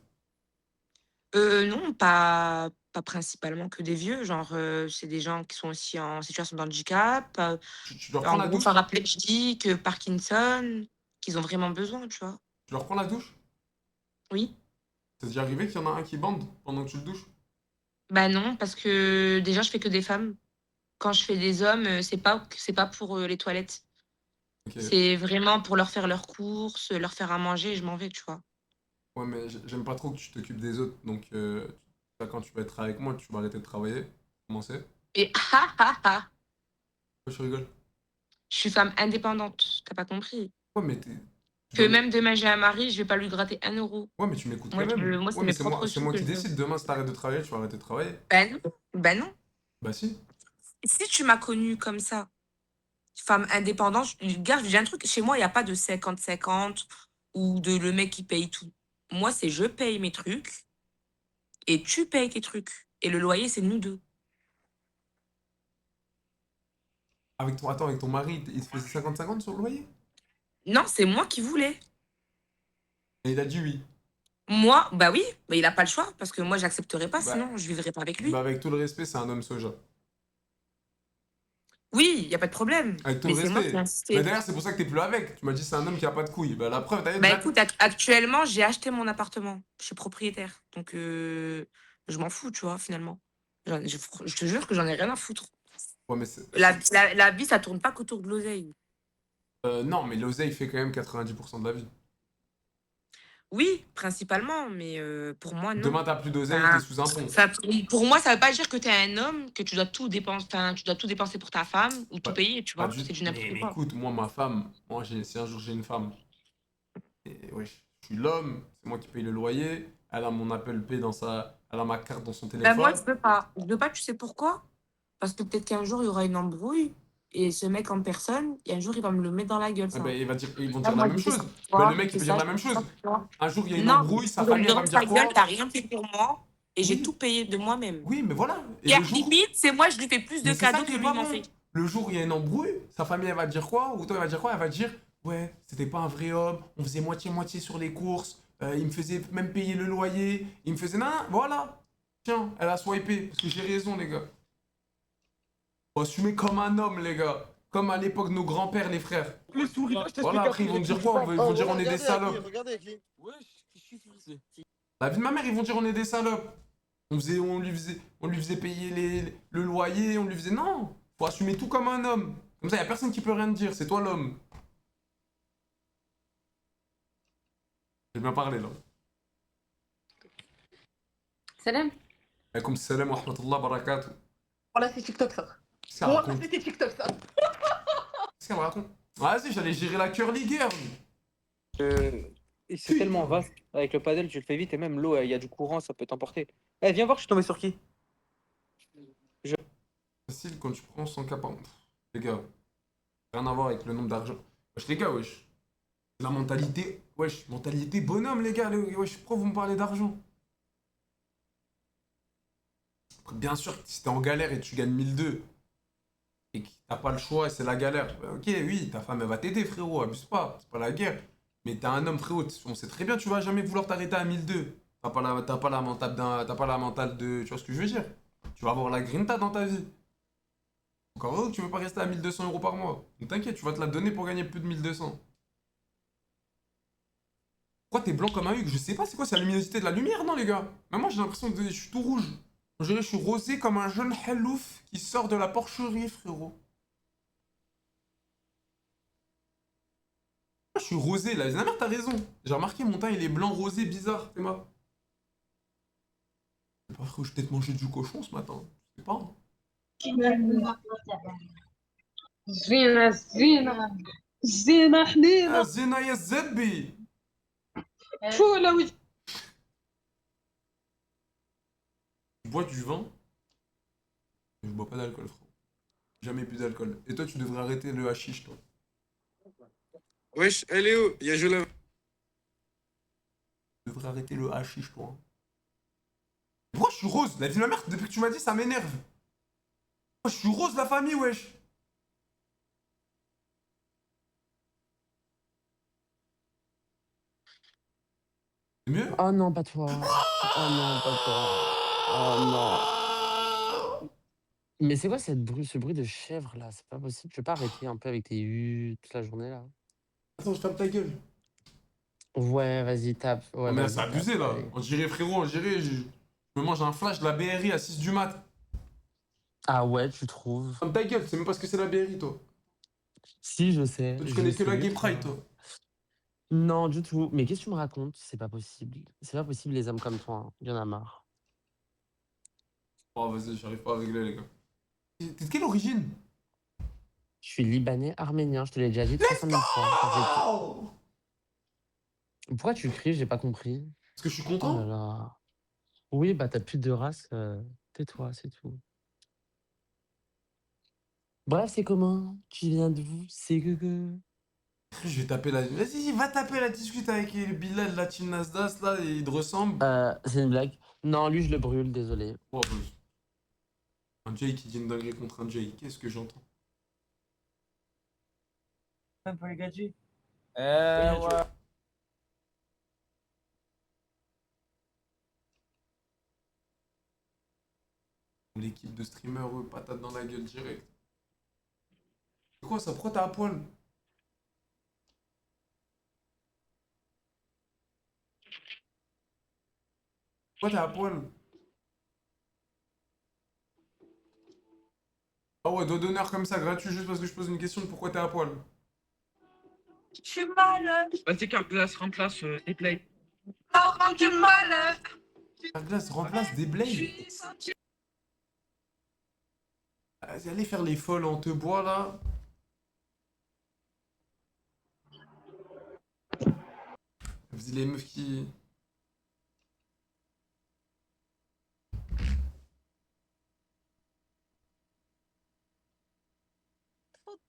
Non, pas principalement que des vieux. Genre, c'est des gens qui sont aussi en situation de handicap, Tu leur prends en la gros douche? paraplégique, Parkinson, qu'ils ont vraiment besoin, tu vois. Tu leur prends la douche? Oui. C'est déjà arrivé qu'il y en a un qui bande pendant que tu le douches? Bah non, parce que déjà, je fais que des femmes. Quand je fais des hommes, c'est pas pour les toilettes. Ok. C'est vraiment pour leur faire leurs courses, leur faire à manger et je m'en vais, tu vois. Ouais, mais j'aime pas trop que tu t'occupes des autres, donc là, quand tu vas être avec moi, tu vas arrêter de travailler. Commencer. Et ah ah ah, Pourquoi tu rigoles? je suis femme indépendante, t'as pas compris. Ouais, mais Que même demain j'ai un mari, je vais pas lui gratter 1 euro. ouais, mais tu m'écoutes Moi, quand même. moi c'est Ouais, mais mes c'est propres c'est sous moi que qui je veux. décide. Demain, si t'arrêtes de travailler, tu vas arrêter de travailler. Ben non, ben non. Bah si. Si tu m'as connue comme ça, femme indépendante, gars, j'ai un truc, chez moi, il n'y a pas de 50-50 ou de le mec qui paye tout. Moi, c'est je paye mes trucs et tu payes tes trucs. Et le loyer, c'est nous deux. Attends, avec ton mari, il te faisait 50-50 sur le loyer? Non, c'est moi qui voulais. Et il a dit oui. Moi, bah oui, bah il a pas le choix parce que moi, j'accepterais pas, Bah, sinon je vivrais pas avec lui. bah avec tout le respect, c'est un homme soja. Oui, il y a pas de problème. Avec tout Mais le c'est moi qui ai respect. insisté. Mais d'ailleurs, c'est pour ça que t'es plus avec. Tu m'as dit c'est un homme qui a pas de couilles. Bah la preuve, d'ailleurs, Bah déjà... écoute, actuellement, j'ai acheté mon appartement. Je suis propriétaire. Donc, je m'en fous, tu vois, finalement. Je te jure que j'en ai rien à foutre. Ouais, mais La vie, ça tourne pas qu'autour de l'oseille. non, mais l'oseille fait quand même 90% de la vie. Oui, principalement, mais pour moi, non. Demain, t'as plus d'oseille, Enfin, t'es sous un pont. pour moi, ça veut pas dire que t'es un homme, que tu dois tout dépenser, tu dois tout dépenser pour ta femme ou tout payer, tu Pas vois. du C'est du Mais n'importe quoi. écoute, moi, ma femme, si un jour j'ai une femme, et ouais, je suis l'homme, c'est moi qui paye le loyer, elle a mon Apple Pay elle a ma carte dans son Ben téléphone. moi, je veux pas. Je veux pas, tu sais pourquoi? Parce que peut-être qu'un jour, il y aura une embrouille, et ce mec en personne, et un jour, il va me le mettre dans la gueule, Eh ça. ben, ils vont Ah, dire la moi, même je fais chose. ça pour Ben, toi, le mec, je il fais va ça, dire la je même fais chose. ça pour toi. Un jour, il y a une Non, embrouille, sa je famille, me elle va me dans ta dire quoi? gueule, t'as rien fait pour moi, et j'ai tout payé de moi-même. Oui, mais voilà. Et à limite, c'est moi, je lui fais plus de Mais c'est ça cadeaux qui que est lui pas m'en bon. fait. Le jour où il y a une embrouille, sa famille, elle va dire quoi? Ou toi, elle va dire quoi? Elle va dire, ouais, c'était pas un vrai homme, on faisait moitié-moitié sur les courses, il me faisait même payer le loyer, il me faisait... Non, voilà. Tiens, elle a swipé, parce que j'ai raison, les gars. Faut assumer comme un homme, les gars. Comme à l'époque de nos grands-pères, les frères. Voilà, après, ils vont dire quoi? Ils vont dire on est des salopes. La vie de ma mère, ils vont dire on est des salopes. On lui faisait payer le loyer, on lui faisait... Non, faut assumer tout comme un homme. Comme ça, y a personne qui peut rien te dire, c'est toi l'homme. J'ai bien parlé là. Salam. Alaykoum salam wa rahmatullah barakatuh. Voilà, c'est TikTok ça. Qu'est-ce qu'elle Voilà, raconte? c'était TikTok ça. Qu'est-ce qu'elle raconte? Vas-y, j'allais gérer la curly girl. Et c'est tellement vaste. Avec le paddle, tu le fais vite et même l'eau, il y a du courant, ça peut t'emporter. Eh, viens voir, je suis tombé sur qui? Facile quand tu prends 100 K par mois. Les gars, rien à voir avec le nombre d'argent. Wesh, les gars, wesh. La mentalité, wesh, mentalité bonhomme, les gars. Wesh, pourquoi vous me parlez d'argent? Bien sûr, si t'es en galère et tu gagnes 1002 et que t'as pas le choix et c'est la galère, bah, ok, oui, ta femme elle va t'aider, frérot, abuse pas, c'est pas la guerre. Mais t'es un homme, frérot, on sait très bien, tu vas jamais vouloir t'arrêter à 1002. T'as pas la mentale de. Tu vois ce que je veux dire? Tu vas avoir la grinta dans ta vie. Encore heureux que tu veux pas rester à 1200 euros par mois. Donc t'inquiète, tu vas te la donner pour gagner plus de 1200. Pourquoi t'es blanc comme un hugue? Je sais pas, c'est quoi, c'est la luminosité de la lumière, non, les gars? Mais moi, j'ai l'impression que je suis tout rouge. On dirait que je suis rosé comme un jeune hellouf qui sort de la porcherie, frérot. Je suis rosé, là. La mère, t'as raison. J'ai remarqué, mon teint, il est blanc rosé, bizarre. C'est moi. Je sais pas, frérot, j'ai peut-être mangé du cochon ce matin. Je sais pas. Hein. زينة زينة زينة حنينة زينة يا زبي. فولة وجه. Tu bois du vin? Je bois pas d'alcool, frérot. Jamais bu d'alcool. Et toi, tu devrais arrêter le hashish, toi. Wesh, elle est où? Y'a Jola. Tu devrais arrêter le hashish, toi. Pourquoi je suis rose? La vie de ma mère, depuis que tu m'as dit, ça m'énerve. Pourquoi je suis rose, la famille, wesh? C'est mieux? Oh non, pas toi. Oh non, pas toi. Oh non. Mais c'est quoi ce bruit de chèvre là? C'est pas possible. Tu peux pas arrêter un peu avec tes toute la journée là? Attends, je tape ta gueule. Ouais, vas-y, tape. Ouais, Oh, mais vas-y, c'est abusé, tape, là. allez. On dirait, frérot, on dirait, je me mange un flash de la BRI à 6 du mat. Ah ouais, tu trouves? Comme ta gueule, tu sais même pas ce que c'est la BRI, toi. Si, je sais. Toi, tu je connais que la sais, Gay Pride, frère. toi. Non, du tout. Mais qu'est-ce que tu me racontes? C'est pas possible. C'est pas possible, les hommes comme toi. Hein. Il y en a marre. Oh, vas-y, j'arrive pas à régler, les gars. T'es de quelle origine? Je suis libanais arménien, je te l'ai déjà dit 300 000 fois. Pourquoi tu cries? J'ai pas compris. Parce que je suis Oh content. là là. Oui, bah t'as plus de race. Tais-toi, c'est tout. Bref, c'est comment? Tu viens d'où? C'est que. Je vais taper la... Vas-y, va taper la discute avec Bilal, la team Nasdaq, là, il te ressemble. C'est une blague. Non, lui, je le brûle, désolé. Oh, bah, un Jay qui dit une dinguerie contre un Jay, qu'est-ce que j'entends? Pour les gadgets. Ouais. L'équipe de streamers, eux, patate dans la gueule direct. C'est quoi ça? Pourquoi t'as à poil? Pourquoi t'as à poil? Ah ouais, doigt d'honneur comme ça, gratuit, juste parce que je pose une question de pourquoi t'es à poil. Je suis mal. Vas-y, Carglass, remplace des plays. Oh, du mal. Carglass remplace des blades. Vas-y, allez faire les folles en te bois là. Vas-y, les meufs qui.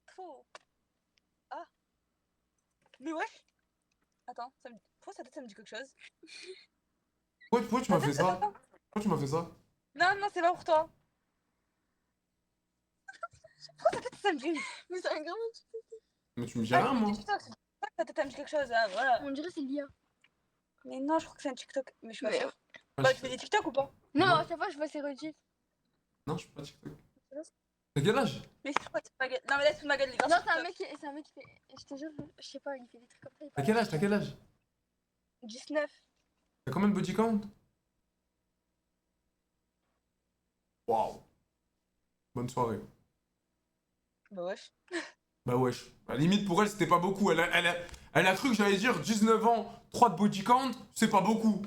Trop. Ah. Mais wesh. Attends, pourquoi ça me dit quelque chose? Pourquoi tu m'as fait ça? Pourquoi tu m'as fait ça? Non, non, c'est pas pour toi. Pourquoi ça me dit... Mais c'est un grand... Mais tu me dis rien, moi. Ta tête, ça me dit quelque chose, hein, voilà. On dirait c'est l'IA. Mais non, je crois que c'est un TikTok. Mais je suis pas Mais- sûre. Bah, tu fais des TikTok ou pas? Non, à chaque fois je vois ces rediffs. Non, je suis pas TikTok. T'as quel âge? Mais c'est quoi cette baguette? Non, mais laisse ma gueule, les gars. Non, c'est un mec qui fait. Je te jure, je sais pas, il fait des trucs comme ça. T'as quel âge? T'as quel âge? 19. T'as combien de body count? Waouh. Bonne soirée. Bah wesh. Bah wesh. Bah, limite pour elle, c'était pas beaucoup. Elle a cru que j'allais dire 19 ans, 3 de body count, c'est pas beaucoup.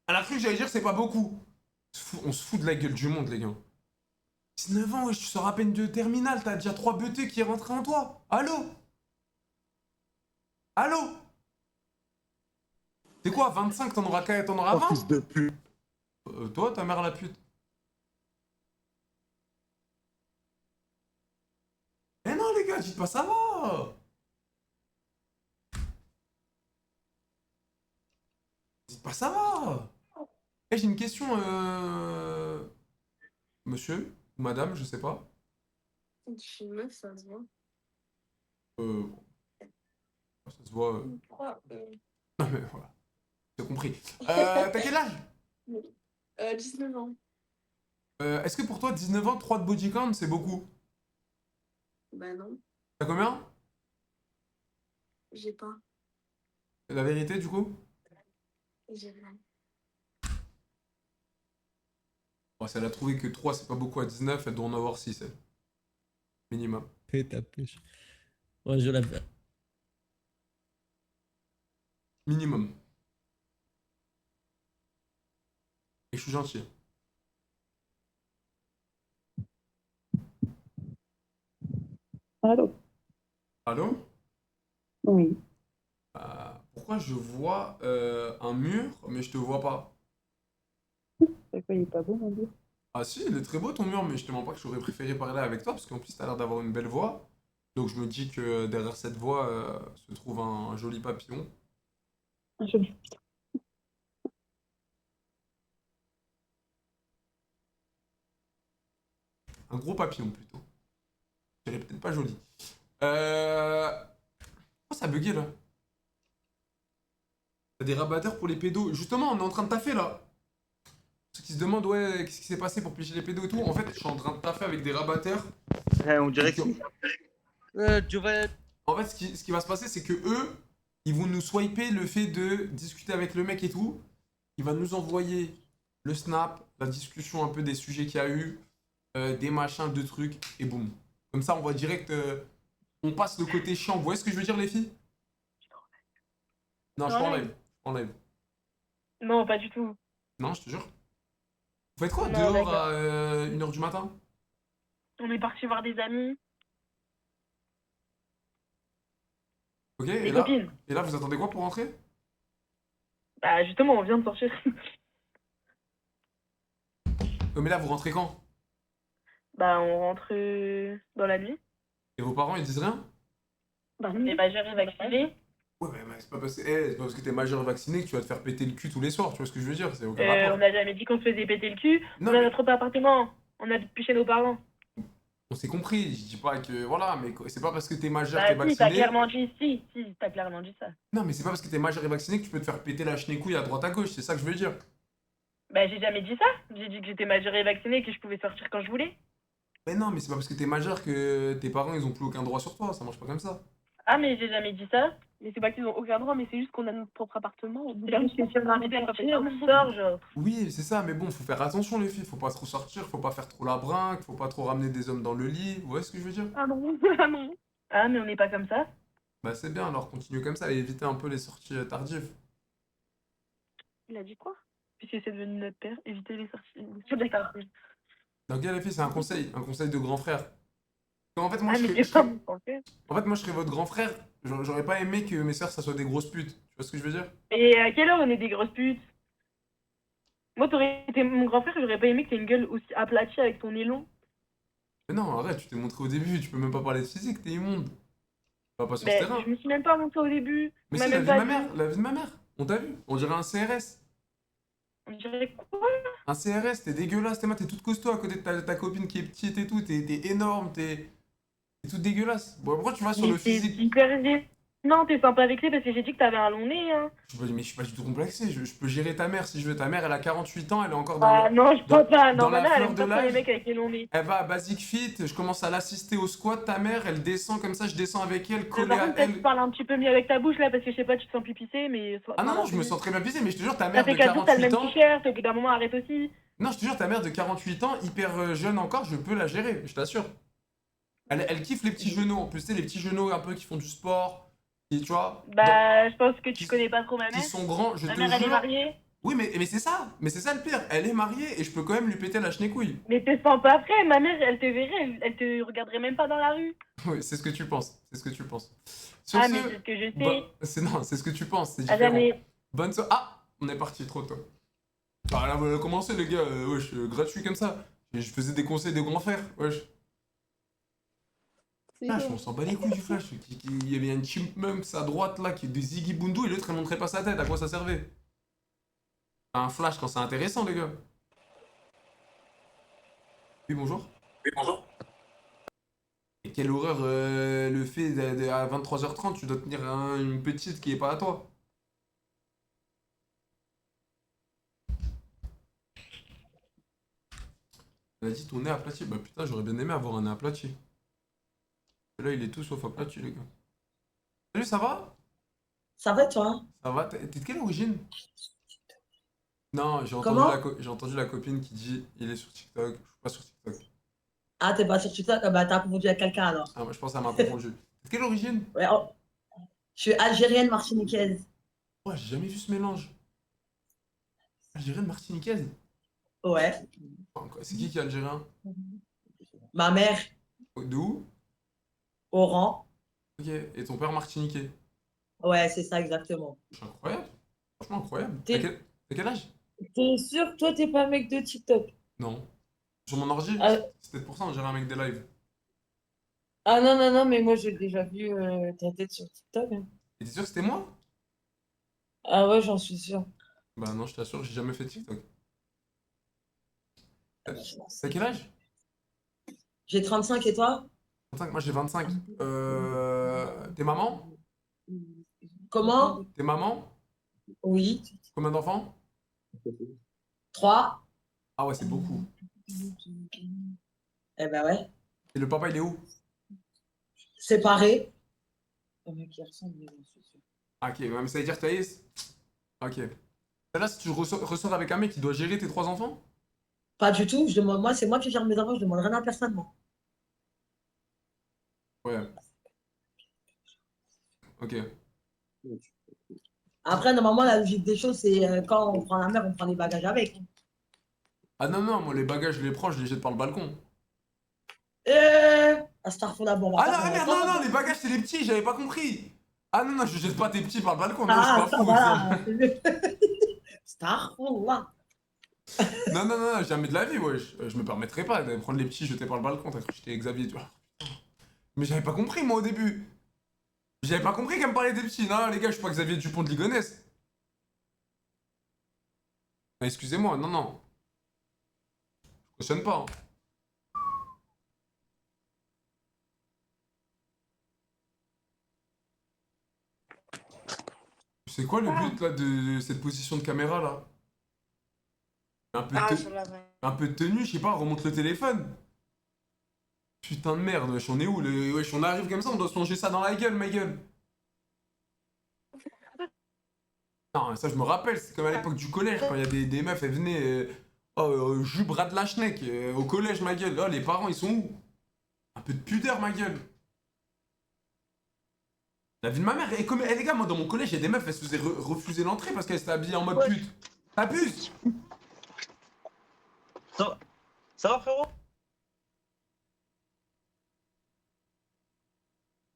Elle a cru que j'allais dire c'est pas beaucoup. On se fout de la gueule du monde, les gars. 19 ans, wesh, tu sors à peine de terminale, t'as déjà 3 BT qui est rentré en toi. Allô? Allô? C'est quoi, 25, t'en auras 20? Fils de pute. Toi, ta mère la pute. Eh non, les gars, dites pas ça va. Dites pas ça va. Eh, j'ai une question, monsieur ou madame, je sais pas. Je suis une meuf, ça se voit. Ça se voit. Pourquoi Non, mais voilà. J'ai compris. T'as quel âge? 19 ans. Est-ce que pour toi, 19 ans, 3 de body count, c'est beaucoup? Bah non, T'as combien? j'ai pas. La vérité, du coup? J'ai rien. Bon, si elle a trouvé que 3, c'est pas beaucoup à 19, elle doit en avoir 6, elle. Minimum. Et ta pêche. Ouais, je la fais. Minimum. Et je suis gentil. Allô? Allô? Oui. Pourquoi je vois un mur, mais je te vois pas? C'est quoi, il est pas beau, mon Dieu? Ah si, il est très beau ton mur, mais je te mens pas que j'aurais préféré parler avec toi, parce qu'en plus t'as l'air d'avoir une belle voix. Donc je me dis que derrière cette voix se trouve un joli papillon. Un joli. Un gros papillon plutôt. Je dirais peut-être pas joli. Oh, ça a bugué là. T'as des rabatteurs pour les pédos. Justement, on est en train de taffer là. Ceux qui se demandent, ouais, qu'est-ce qui s'est passé pour piéger les pédos et tout. En fait, je suis en train de taffer avec des rabatteurs. On dirait que. En fait, ce qui va se passer, c'est que eux, ils vont nous swiper le fait de discuter avec le mec et tout. Il va nous envoyer le snap, la discussion un peu des sujets qu'il y a eu, des machins, de trucs, et boum. Comme ça, on voit direct. On passe le côté chiant. Vous voyez ce que je veux dire, les filles? Non, je suis en live. En live. Non, pas du tout. Non, je te jure. Vous faites quoi Non, dehors d'accord. à 1h du matin? On est parti voir des amis. Ok, Des et là, copines. et là, vous attendez quoi pour rentrer? Bah justement, on vient de sortir. Mais là, vous rentrez quand? Bah on rentre dans la nuit. Et vos parents, ils disent rien? Bah on est majeur et vacciné. Ouais, mais c'est pas parce que t'es majeur et vacciné que tu vas te faire péter le cul tous les soirs, tu vois ce que je veux dire? C'est aucun rapport. On n'a jamais dit qu'on se faisait péter le cul. Non, On a mais- notre propre appartement. On habite plus chez nos parents. On s'est compris, je dis pas que. Voilà, mais c'est pas parce que t'es majeur, Bah t'es si, t'as vacciné. clairement dit si, t'as clairement dit ça. Non, mais c'est pas parce que t'es majeur et vacciné que tu peux te faire péter la chenille à droite à gauche, c'est ça que je veux dire. Bah j'ai jamais dit ça. J'ai dit que j'étais majeur et vacciné et que je pouvais sortir quand je voulais. Mais non, mais c'est pas parce que t'es majeur que tes parents ils ont plus aucun droit sur toi, ça marche pas comme ça. Ah mais j'ai jamais dit ça. Mais c'est pas qu'ils ont aucun droit, mais c'est juste qu'on a notre propre appartement. C'est juste que si on a envie on sort, genre. Oui, c'est ça, mais bon, faut faire attention les filles, faut pas trop sortir, faut pas faire trop la brinque, faut pas trop ramener des hommes dans le lit, vous voyez ce que je veux dire? Ah non, ah non. Ah mais on n'est pas comme ça. Bah c'est bien, alors continue comme ça et évitez un peu les sorties tardives. Il a dit quoi? Puisque c'est devenu notre père, éviter les sorties. Donc les filles, c'est un conseil de grand frère. En fait, moi, Ah mais je c'est pas mon conseil. En fait, moi, je serais votre grand frère. J'aurais pas aimé que mes sœurs, ça soit des grosses putes. Tu vois ce que je veux dire? Et à quelle heure on est des grosses putes? Moi, t'aurais été mon grand frère, j'aurais pas aimé que t'aies une gueule aussi aplatie avec ton nez long. Mais non, arrête, tu t'es montré au début, tu peux même pas parler de physique, t'es immonde. Tu vas pas sur ce Mais terrain. je me suis même pas montré au début. Mais On si, m'a la même vie de pas ma dit. mère, la vie de ma mère. On t'a vu? On dirait un CRS. On dirait quoi? Un CRS, t'es dégueulasse, t'es toute costaud à côté de ta copine qui est petite et tout, t'es énorme, t'es toute dégueulasse. Bon, pourquoi tu vas sur Mais le c'est physique? hyper gay. Non, t'es sympa avec lui parce que j'ai dit que t'avais un long nez, hein. Mais je suis pas du tout complexé, je peux gérer ta mère si je veux. Ta mère, elle a 48 ans, elle est encore dans Ah non, je peux pas. dans Non, la maintenant, elle fleur aime de pas trop les l'âge. mecs avec les longs nez. Elle va à Basic Fit, je commence à l'assister au squat, ta mère, elle descend comme ça, je descends avec elle, collée Par à contre, peut-être elle. tu parles un petit peu mieux avec ta bouche là parce que je sais pas, tu te sens plus pissé, mais. Ah non, non, je me sens très bien pisé, mais je te jure, ta Ça mère de fait 4 jours, t'as le 48 même ans. t-shirt, au bout d'un moment, arrête aussi. Non, je te jure, ta mère de 48 ans, hyper jeune encore, je peux la gérer, je t'assure. Elle kiffe les petits genoux. En plus, tu sais, les petits genoux un peu qui font du sport. Et, tu vois, Bah, je pense que tu connais pas trop ma mère. qui sont grands, je Ma te mère, elle est jure. mariée. Oui, mais c'est ça. Mais c'est ça le pire. Elle est mariée et je peux quand même lui péter la chenecouille. Mais te sens pas après, ma mère, elle te verrait, elle te regarderait même pas dans la rue. Oui, c'est ce que tu penses. C'est ce que tu penses. Sur Ah, ce, mais c'est ce que je sais. non, c'est ce que tu penses. C'est Ah, différent. jamais. Bonne soirée. Ah, on est parti trop tôt. Bah là, on a commencé, les gars. Wesh, gratuit comme ça. Et je faisais des conseils de grand frère. Wesh. Flash, on s'en bat les couilles du Flash. Il y avait un chipmunks à droite là qui est de Ziggy Bundu et l'autre elle montrait pas sa tête. À quoi ça servait? Un Flash quand c'est intéressant, les gars. Oui, bonjour. Oui, bonjour. Et quelle horreur le fait à 23h30, tu dois tenir une petite qui est pas à toi. Elle a dit ton nez aplati. Bah putain, j'aurais bien aimé avoir un nez aplati. Et là, il est tout sauf aplati, les gars. Salut, ça va? Ça va, toi? Ça va? T'es de quelle origine? Non, Comment? j'ai entendu la copine qui dit il est sur TikTok. Je suis pas sur TikTok. Ah, t'es pas sur TikTok? Ah bah, t'as confondu avec quelqu'un alors. Ah, moi, je pense qu'elle m'a confondu. T'es de quelle origine? Ouais, je suis algérienne martiniquaise. Oh, j'ai jamais vu ce mélange. Algérienne martiniquaise? Ouais. C'est qui est algérien? Ma mère, D'où? Oran. Ok, et ton père martiniquais? Ouais, c'est ça exactement. C'est incroyable. Franchement incroyable. T'es T'as quel âge? sûr que toi, t'es pas un mec de TikTok? Non. Sur mon ordi, Ah, c'est peut-être pour ça on dirait un mec des lives. ah non, non, non, mais moi j'ai déjà vu ta tête sur TikTok. Hein. Et t'es sûr que c'était moi? Ah ouais, j'en suis sûre. Bah non, je t'assure, j'ai jamais fait TikTok. T'as quel âge? J'ai 35 et toi? 25, moi j'ai 25. T'es maman? Comment? T'es maman? Oui. Combien d'enfants? 3. Ah ouais, c'est beaucoup. Eh ben ouais. Et le papa, il est où? Séparé. Un mec qui ressemble, mais j'en suis sûre. Ah, ok, ouais, mais ça veut dire que Thaïs. Ok. Là, si tu ressors avec un mec qui doit gérer tes 3 enfants? Pas du tout. Je demande, moi, c'est moi qui gère mes enfants, je demande rien à personne, moi. Ouais. Ok. Après, normalement, la logique des choses, c'est quand on prend la mer, on prend les bagages avec. Ah non, non, moi les bagages, je les prends, je les jette par le balcon. Astaghfirullah, bon, on Ah va pas non, faire merde, longtemps. non, non, les bagages, c'est les petits, j'avais pas compris. Ah non, non, je jette pas tes petits par le balcon, non, Ah, je suis ça pas fou. va, c'est mieux. Astaghfirullah. Non, non, non, jamais de la vie, wesh. Je me permettrais pas de prendre les petits jetés par le balcon, t'as cru que j'étais Xavier, tu vois. Mais j'avais pas compris, moi, au début. J'avais pas compris qu'elle me parlait des petits. Non, les gars, je suis pas Xavier Dupont de Ligonnès. Excusez-moi, non, non. Je cautionne pas. Hein. C'est quoi le but, là, de cette position de caméra, là? Un peu de tenue, je sais pas, remonte le téléphone. Putain de merde, wesh, on est où? Wesh, on arrive comme ça, on doit se manger ça dans la gueule, ma gueule. Non, ça je me rappelle, c'est comme à l'époque du collège, quand il y a des meufs, elles venaient, jus bras de la schneck, au collège, ma gueule. Oh, les parents, ils sont où? Un peu de pudeur, ma gueule. La vie de ma mère, et comme, les gars, moi dans mon collège, il y a des meufs, elles se faisaient refuser l'entrée parce qu'elles s'étaient habillées en mode pute. T'abuses! Ça va, frérot?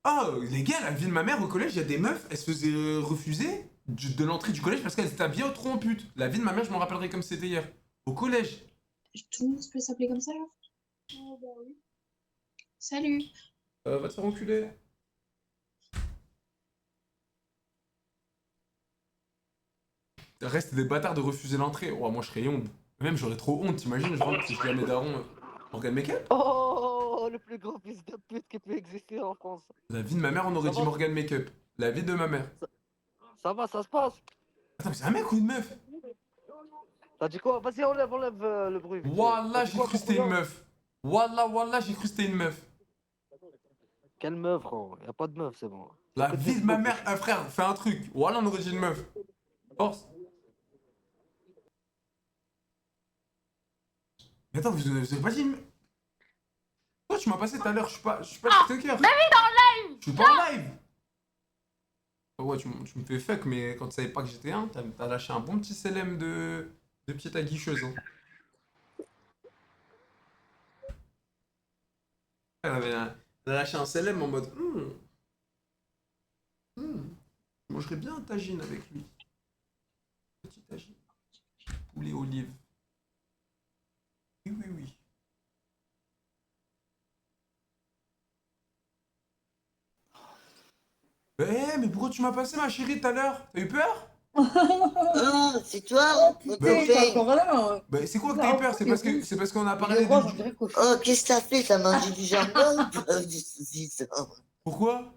Oh, les gars, la vie de ma mère au collège, il y a des meufs, elles se faisaient refuser de l'entrée du collège parce qu'elles étaient habillées trop en pute. La vie de ma mère, je m'en rappellerai comme c'était hier. Au collège. Tout le monde peut s'appeler comme ça, là? Oh, bah oui. Salut. Va te faire enculer. Reste des bâtards de refuser l'entrée. Oh, moi je serais honte. Même j'aurais trop honte, t'imagines, je rentre si je dis à mes darons Morgan Make-up? Oh, le plus gros fils de pute qui peut exister en France. La vie de ma mère, on aurait dit Morgan Make-up. La vie de ma mère. Ça va, ça se passe. Attends, mais c'est un mec ou une meuf? T'as dit quoi? Vas-y, enlève le bruit. Wallah, j'ai cru que c'était une meuf. Wallah, j'ai cru que c'était une meuf. Quelle meuf, gros? Y'a pas de meuf, c'est bon. La vie de ma mère, frère, fais un truc. Wallah, on aurait dit une meuf. Force. Mais attends, vous avez pas dit une meuf? Toi, tu m'as passé tout à l'heure? Je suis pas TikToker. Mais oui, dans le live. Je suis pas en live. Ah ouais, tu me fais fuck, mais quand tu savais pas que j'étais un, t'as lâché un bon petit CLM de petite aguicheuse. Hein. Elle a lâché un CLM en mode je mangerais bien un tagine avec lui. Petit tagine. Poulet olive. Oui, oui, oui. Mais pourquoi tu m'as passé ma chérie tout à l'heure? T'as eu peur? Ah, c'est toi? Bah, c'est quoi que t'as eu peur? C'est parce qu'on a parlé de... Oh, qu'est-ce que t'as fait? T'as mangé du jambon ou pas du saucisson? Pourquoi?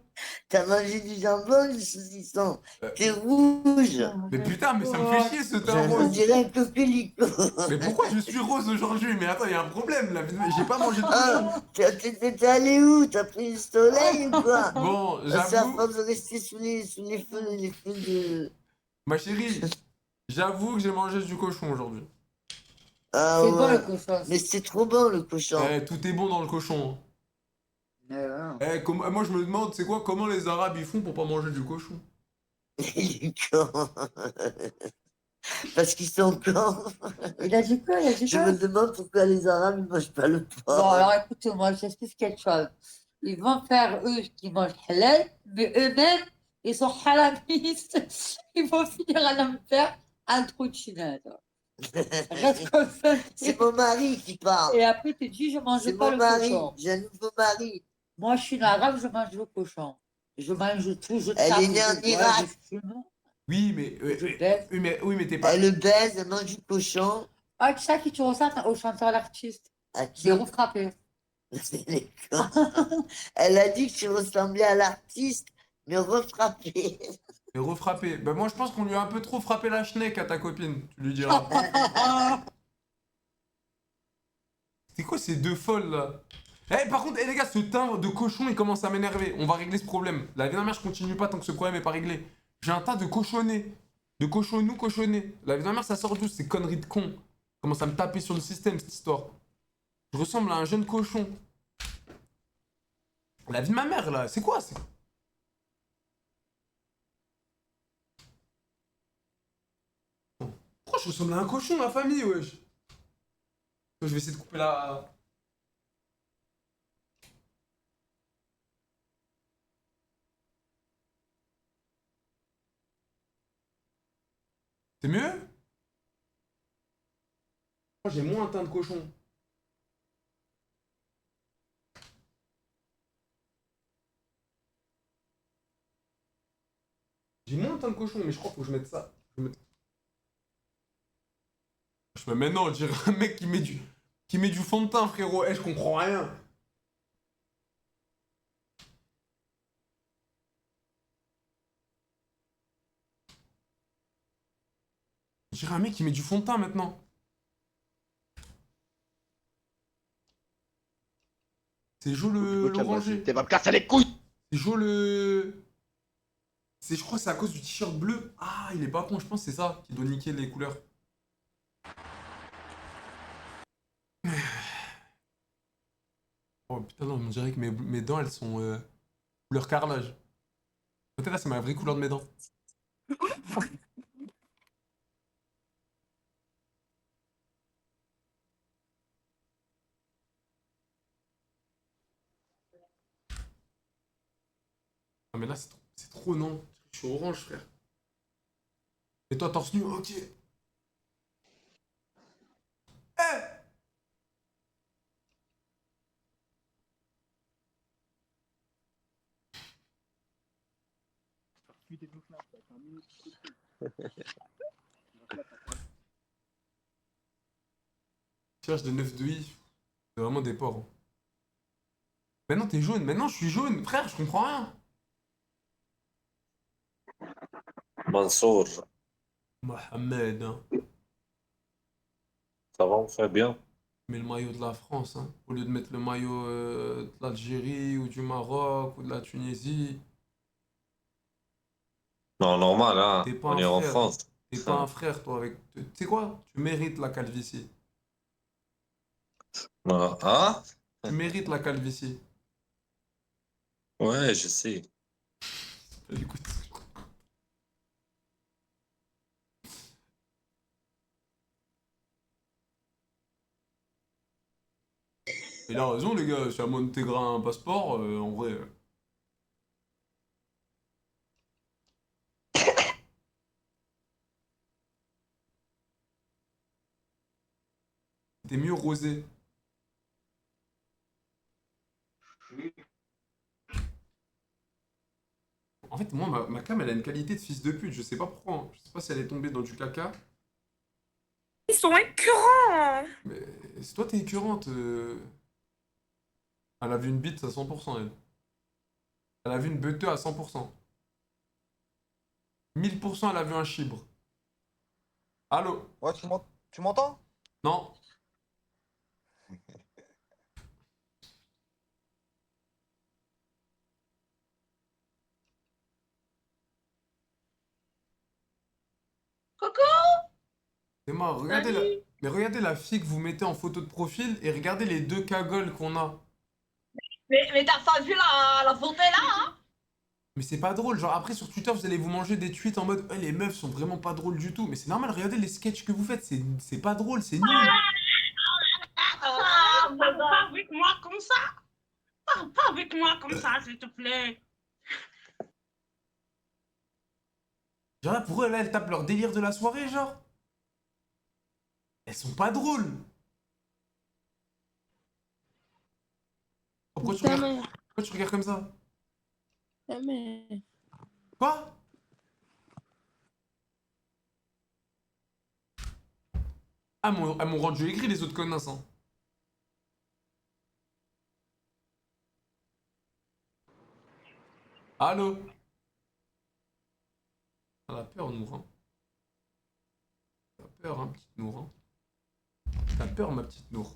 T'as mangé du jambon ou du saucisson? T'es rouge. Mais putain, mais ça me fait chier ce teint On rose. dirait un coquelicot. Mais pourquoi je suis rose aujourd'hui? Mais attends, il y a un problème là. J'ai pas mangé de Ah, t'es allé où? T'as pris le soleil ou quoi? Bon, C'est à j'avoue... force de rester sous les feux de... Ma chérie, j'avoue que j'ai mangé du cochon aujourd'hui. Ah C'est ouais. bon le cochon. Mais c'est trop bon le cochon. Tout est bon dans le cochon. Moi je me demande, c'est quoi, comment les Arabes ils font pour pas manger du cochon? Il est con. Parce qu'ils sont cons. Il a dit quoi? Je me demande pourquoi les Arabes ne mangent pas le porc. Bon, alors écoutez-moi, je t'explique quelque chose. Ils vont faire eux qui mangent halal, mais eux-mêmes, ils sont halalistes. Ils vont finir à me faire un trou de chinette. Reste comme ça. C'est mon mari qui parle. Et après, tu dis, je mange C'est pas mon le mari. cochon. J'ai un nouveau mari. Moi, je suis une arabe, je mange le cochon. Je mange tout, je Elle tape, est née en je bois, Irak. je fume. Oui, mais t'es pas... Elle baise, elle mange du cochon. Ah, tu sais qui tu ressembles au chanteur l'artiste? À qui? J'ai refrappé. Les cons. Elle a dit que tu ressemblais à l'artiste, mais refrappé. Et refrappé. Bah moi je pense qu'on lui a un peu trop frappé la schneck à ta copine, tu lui diras. C'est quoi ces deux folles là? Par contre, les gars, ce teint de cochon il commence à m'énerver. On va régler ce problème. La vie de ma mère, je continue pas tant que ce problème est pas réglé. J'ai un teint de cochonné. De cochonou cochonné. La vie de ma mère, ça sort d'où ces conneries de con? Commence à me taper sur le système cette histoire. Je ressemble à un jeune cochon. La vie de ma mère là, c'est quoi? Pourquoi je ressemble à un cochon, ma famille, wesh? Je vais essayer de couper la... C'est mieux? Moi, j'ai moins un teint de cochon. J'ai moins un teint de cochon, mais je crois qu'il faut que je mette ça. Mais non, on dirait un mec qui met du fond de teint, frérot. Je comprends rien. On dirait un mec qui met du fond de teint maintenant. C'est chaud l'oranger. T'es va me casser les couilles. C'est chaud le... Je crois que c'est à cause du t-shirt bleu. Ah, il est pas con, je pense que c'est ça qui doit niquer les couleurs. Oh putain, non, on dirait que mes dents, elles sont couleur carrelage. Peut-être là, c'est ma vraie couleur de mes dents. Ah, mais là, c'est trop, non. Je suis orange, frère. Et toi, torse nu, ok. Tirage de 9 de I. C'est vraiment des porcs. Hein. Maintenant, t'es jaune. Maintenant, je suis jaune. Frère, je comprends rien. Mansour, Mohamed, hein. ça va, on fait bien. Mets le maillot de la France, hein. Au lieu de mettre le maillot de l'Algérie ou du Maroc ou de la Tunisie. Non, normal, hein. T'es pas On un est en frère. France. T'es pas un frère, toi. Avec... Tu sais quoi? Tu mérites la calvitie. Ah, Tu mérites la calvitie. Ouais, je sais. Écoute. Il a raison, les gars. Si à Montégra a un passeport, en vrai. T'es mieux rosé. En fait, moi, ma cam, elle a une qualité de fils de pute. Je sais pas pourquoi. Hein. Je sais pas si elle est tombée dans du caca. Ils sont écœurants. Mais c'est toi, t'es écœurante. Elle a vu une bite à 100%, elle. Elle a vu une beuteux à 100%. 1000%, elle a vu un chibre. Allô? Ouais, tu m'entends? Non. Coco! C'est mort, regardez la... Mais regardez la fille que vous mettez en photo de profil et regardez les deux cagoles qu'on a. Mais t'as pas vu la photo là, hein? Mais c'est pas drôle, genre après sur Twitter vous allez vous manger des tweets en mode les meufs sont vraiment pas drôles du tout. Mais c'est normal, regardez les sketchs que vous faites, c'est pas drôle, c'est nul. Parle pas avec moi comme ça! Parle pas avec moi comme ça, s'il te plaît! Genre là pour eux, là elles tapent leur délire de la soirée, genre. Elles sont pas drôles. Pourquoi tu regardes comme ça? Quoi? Ah, elles m'ont rendu aigri les autres connasses, hein. Allô? T'as peur, Nour, hein? T'as peur, hein, petite Nour, hein? T'as peur, ma petite Nour?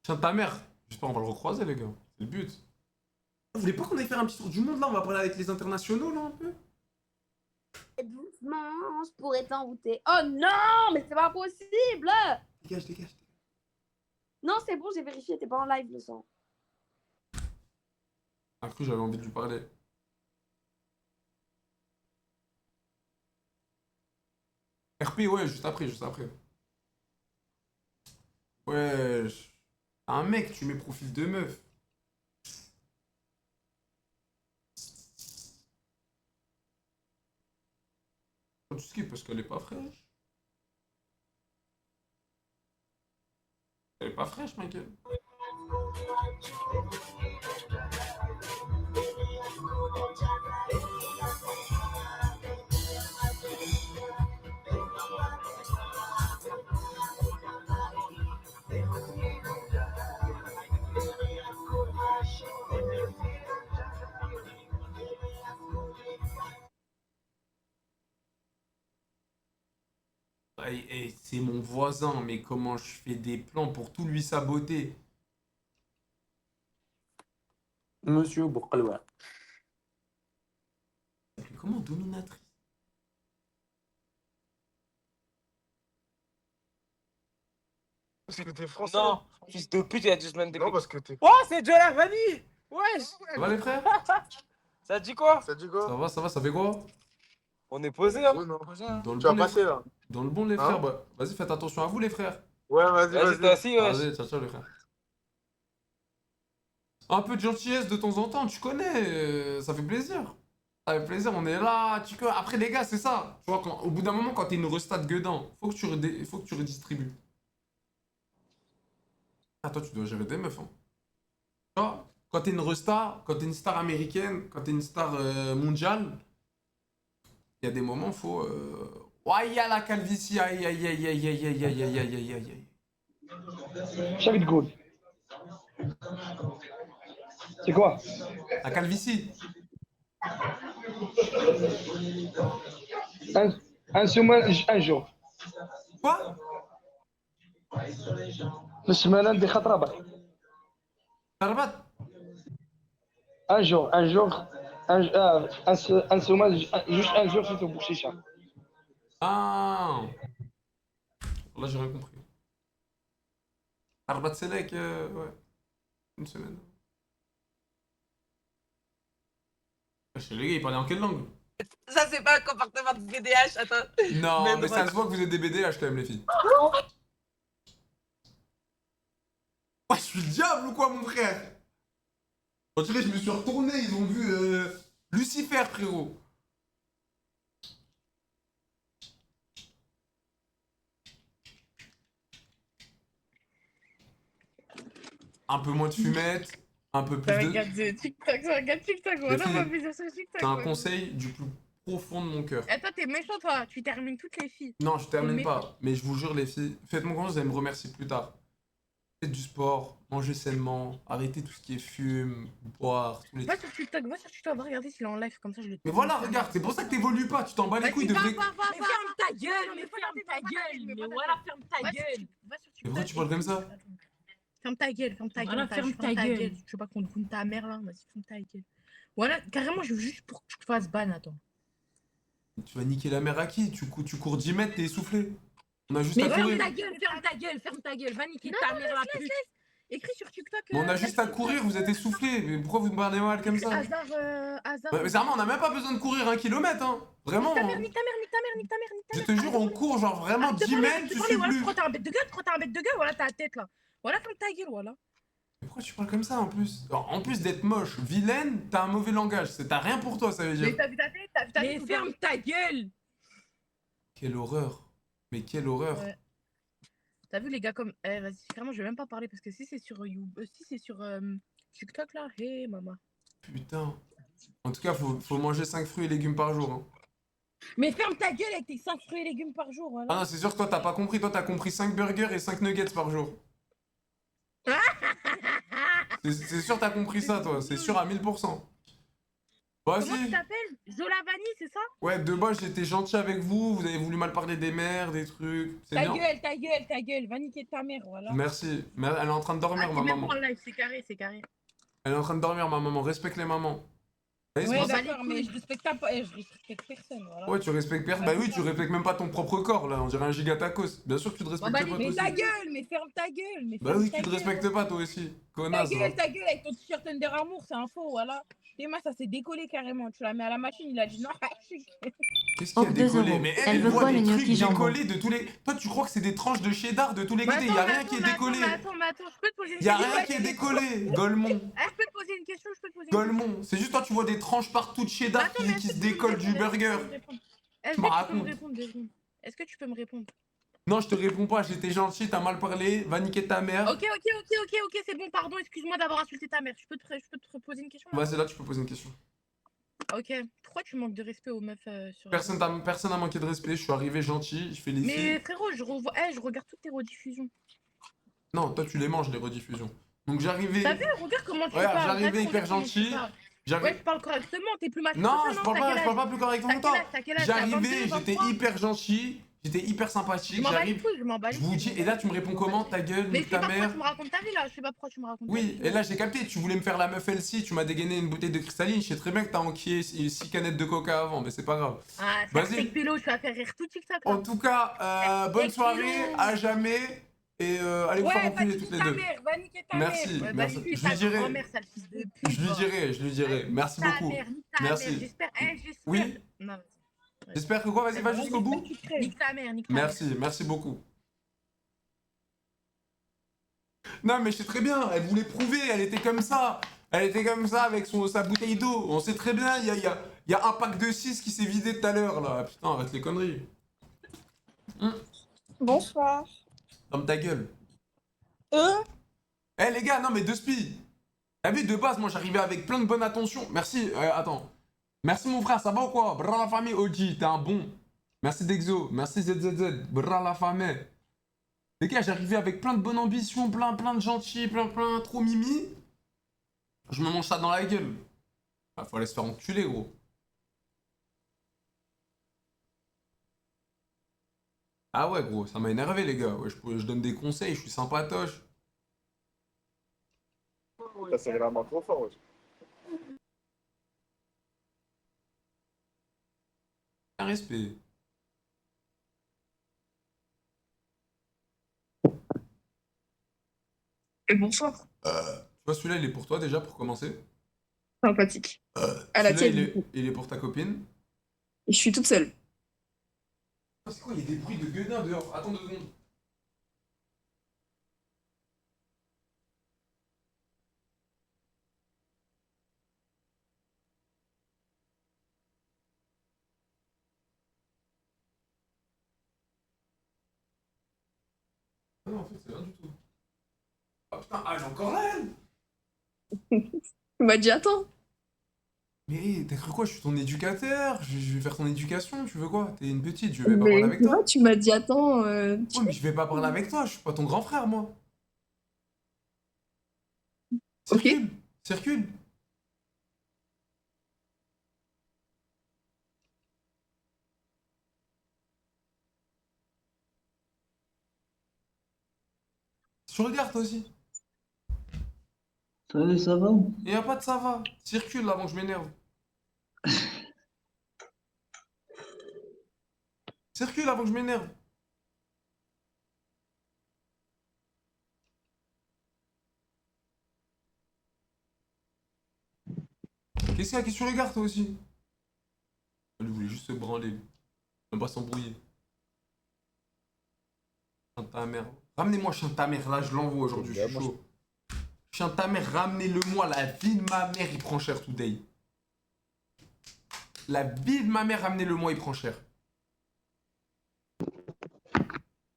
Tiens, ta mère! J'espère qu'on va le recroiser, les gars. C'est le but. Vous voulez pas qu'on aille faire un petit tour du monde, là? On va parler avec les internationaux, là, un peu? Doucement, je pourrais t'envoûter. Oh non, mais c'est pas possible! Dégage, dégage. Non, c'est bon, j'ai vérifié, t'es pas en live le son. Ah, cru, j'avais envie de lui parler. RP, ouais, juste après, juste après. Ouais, un mec, tu mets profil de meuf. Tu skip parce qu'elle est pas fraîche. Elle est pas fraîche, Michael. Et c'est mon voisin, mais comment je fais des plans pour tout lui saboter? Monsieur Bourqaloua. Comment dominatrice? Parce que t'es français. Non, fils de pute, il y a 2 semaines de. Non, parce que t'es. Oh, c'est Joe la vanille. Wesh. Ça va les frères? Ça dit quoi? Ça dit quoi? Ça fait quoi? On est posé, hein? Oui, non. Dans le Tu vas bon, passer là. Dans le bon, les Hein? frères, bah, vas-y, faites attention à vous, les frères. Ouais, vas-y, Vas-y, t'es assis, wesh. Vas-y, ciao, ciao, les frères. Un peu de gentillesse de temps en temps, tu connais, ça fait plaisir. Ça fait plaisir, on est là, tu connais. Après, les gars, c'est ça. Tu vois, au bout d'un moment, quand t'es une resta de gueudin, faut que tu redistribues. Ah, toi, tu dois gérer des meufs, hein. Tu vois, quand t'es une resta, quand t'es une star américaine, quand t'es une star mondiale, il y a des moments, faut... Ouais, il y a la calvitie, aïe, aïe, aïe, aïe, aïe, aïe, aïe, aïe, aïe, aïe, aïe. J'avais de Gaulle. C'est quoi? La calvitie. Un semaine, un jour. Quoi? السمانة ندي خطرة برك. Rabat. Un jour, un semaine, juste un jour, c'est tout, chicha. Ah. Là, j'ai rien compris. Arbat Selek, ouais. Une semaine. Chez les gars, ils parlaient en quelle langue? Ça, c'est pas un comportement de BDH, attends. Non, mais ça se voit que vous êtes des BDH quand même, les filles. Ouais, je suis le diable ou quoi, mon frère? On dirait que je me suis retourné, ils ont vu Lucifer, frérot. Un peu moins de fumette, un peu plus Ça de... regarde TikTok, ça regarde TikTok, voilà, filles, on va appuyer sur TikTok. C'est un ouais. conseil du plus profond de mon cœur. Eh, toi, t'es méchant, toi, tu termines toutes les filles. Non, je termine Mais- pas, mais je vous jure, les filles, faites-moi confiance, vous allez me remercier plus tard. Faites du sport, mangez sainement, arrêtez tout ce qui est fume, boire, tous les Va sur TikTok, va regarder s'il est en live, comme ça je le Mais voilà, regarde, c'est pour ça que t'évolues pas, tu t'en bats les couilles de va, vrai. va, va, Mais va, ferme va. ta gueule, Non, mais faut ferme regarder, ta va, gueule, mais mais va, voilà, va. ferme ta Va sur gueule. Tik- va sur Mais TikTok pourquoi tu parles et comme écoute. ça? Attends. Ferme ta gueule, ferme ta gueule. Voilà, ferme ta gueule. Je veux pas qu'on te foute ta mère là, vas-y, ferme ta gueule. Voilà, carrément, je veux juste pour que je te fasse ban, attends. Tu vas niquer la mer à qui? Tu cours 10 mètres, t'es essoufflé. On a juste Mais à ferme courir. ta gueule, ferme ta gueule, ferme ta gueule, va niquer Non, ta non, mère la laisse, pute. Écris sur TikTok. Mais on a juste à courir, vous êtes essoufflé. Mais pourquoi vous me parlez mal comme ça? Hasard. Mais sérieusement, on a même pas besoin de courir 1 kilomètre, hein. Vraiment. Nique ta mère, nique ta mère, nique ta mère, nique ta mère, nique ta Je mère. te jure, on court genre vraiment 10 mètres, tu suis Voilà, plus. je crois que t'as un bête de gueule, voilà ta tête là. Voilà, ferme ta gueule, voilà. Mais pourquoi tu parles comme ça en plus? Alors, en plus d'être moche, vilaine, t'as un mauvais langage. T'as rien pour toi, ça veut Mais dire. t'as vu ta tête, t'as vu ta tête. Mais ferme ta gueule. Quelle horreur. Mais quelle horreur. Ouais. T'as vu les gars comme. Eh, vas-y, carrément, je vais même pas parler parce que si c'est sur TikTok là, hé maman. Putain. En tout cas, faut manger 5 fruits et légumes par jour. Hein. Mais ferme ta gueule avec tes 5 fruits et légumes par jour, voilà. Ah non, c'est sûr que toi, t'as pas compris. Toi, t'as compris 5 burgers et 5 nuggets par jour. C'est sûr, t'as compris ça, toi. C'est sûr à 1000%. Comment Vas-y. tu t'appelles? Zolavani, c'est ça? Ouais, de base, j'étais gentil avec vous. Vous avez voulu mal parler des mères, des trucs. C'est bien. Ta gueule, va niquer ta mère, voilà. Merci. Mais elle est en train de dormir, ma C'est même maman. pas en live, c'est carré, c'est carré. Elle est en train de dormir, ma maman. Respecte les mamans. Allez, c'est Ouais, pour ça- d'accord, mais je respecte pas, je respecte personne, voilà. Ouais, tu respectes personne. Bah oui, tu respectes même pas ton propre corps, là. On dirait un gigatacos. Bien sûr que tu te respectes pas, toi Mais aussi. ta gueule, mais ferme ta gueule, mais Bah ferme oui, ta tu te gueule. respectes pas, toi aussi. Connasse. va. Ta gueule avec ton t-shirt Under Armour, c'est un faux, voilà. Tes mains, ça s'est décollé carrément. Tu la mets à la machine, il a dit non, Qu'est-ce qu'il y a Oh, 2 décollé? euros. Mais Elle elle veut voit quoi, des le trucs gnocchi jambon? décollés de tous les... Toi, tu crois que c'est des tranches de cheddar de tous les côtés. Y a rien qui est décollé. Mais attends, je peux te poser une Y a question? rien qui est décollé. Golemon. Je peux te poser une question, je peux te poser une question. Golemon. C'est juste toi, tu vois des tranches partout de cheddar qui se décollent du burger. Est-ce Tu me que tu peux me racontes. répondre 2 secondes? Est-ce que tu peux me répondre? Non, je te réponds pas. J'étais gentil, t'as mal parlé. Va niquer ta mère. Ok, c'est bon, pardon, excuse-moi d'avoir insulté ta mère. Je peux te poser une question? Vas-y, là, tu peux poser une question. Ok, pourquoi tu manques de respect aux meufs sur... Personne n'a manqué de respect. Je suis arrivé gentil. Je fais les Mais filles. frérot, je regarde toutes tes rediffusions. Non, toi, tu les manges, les rediffusions. Donc, j'arrivais. T'as vu? Regarde comment tu Regarde, parles. j'arrivais T'as vu, hyper regarde comment tu gentil. parles. J'arrive- Ouais, tu parles correctement, t'es plus mature. Non, je parle pas plus correctement que toi. T'as quel âge? T'as 22, J'arrivais, 23? j'étais hyper gentil, j'étais hyper Je sympathique. m'en bats les J'arrive, couilles, je m'en bats les je vous couilles. dis, et là, tu me réponds comment? Ta gueule, Mais nique je sais ta pas pourquoi mère. tu me racontes ta vie là, je sais pas pourquoi tu me racontes ta Oui, vie. et là, j'ai capté, tu voulais me faire la meuf Elsie, tu m'as dégainé une bouteille de cristalline. Je sais très bien que t'as enquillé 6 canettes de coca avant, mais c'est pas grave. Ah, Vas-y. c'est pélo, tu vas faire rire tout TikTok là. En tout cas, bonne soirée, à jamais. Et allez vous faire enculer toutes les deux. va niquer ta Merci, mère. Ouais, merci. bah, Je lui dirai. grand-mère, sale fils de pute. Je lui dirai. Merci Ta beaucoup. mère, nique ta Merci. mère. J'espère. Oui. Non, vas-y. J'espère que quoi? Vas-y, va jusqu'au bout. Nique ta mère, nique ta mère. Merci beaucoup. Non, mais je sais très bien, elle voulait prouver, elle était comme ça. Elle était comme ça avec sa bouteille d'eau. On sait très bien, il y a un pack de 6 qui s'est vidé tout à l'heure là. Putain, arrête les conneries. Bonsoir. Ferme ta gueule. Eh les gars, non mais 2 spi. T'as vu, de base, moi j'arrivais avec plein de bonne attention. Merci, attends. Merci mon frère, ça va ou quoi? Bra la famille, OG, t'es un bon. Merci Dexo, merci ZZZ, bra la famille. Les gars, j'arrivais avec plein de bonne ambition, plein de gentils, plein, trop mimi. Je me mange ça dans la gueule. Ah, faut aller se faire enculer, gros. Ah ouais, gros, ça m'a énervé, les gars. Ouais, je donne des conseils, je suis sympatoche. Ça, c'est vraiment trop fort. respect. Et bonsoir. Tu vois, celui-là, il est pour toi déjà, pour commencer. Sympathique. À la Celui-là, tienne. il est pour ta copine. Je suis toute seule. Ah, c'est quoi, il y a des bruits de gueudin dehors. Attends 2 secondes. Ah non, en fait, c'est rien du tout. Ah putain, ah, elle est encore là, elle! Tu m'as dit attends. Mais t'as cru quoi? Je suis ton éducateur, je vais faire ton éducation, tu veux quoi? T'es une petite, je vais pas parler Mais avec tu toi. vois, tu m'as dit attends. Ouais, mais je vais pas parler avec toi, je suis pas ton grand frère, moi. Circule, circule. Tu regardes toi aussi. Salut, ça va? Y a pas de ça va. Circule avant que je m'énerve. Circule avant que je m'énerve. Qu'est-ce qu'il y a? Qu'est-ce que tu regardes toi aussi? Elle voulait juste se branler. Même pas s'embrouiller. Chien de ta mère. Ramenez-moi chien de ta mère, là je l'envoie aujourd'hui, je suis chaud. Chien de ta mère, ramenez-le-moi, la vie de ma mère, il prend cher today. La vie de ma mère, ramenez-le-moi, il prend cher.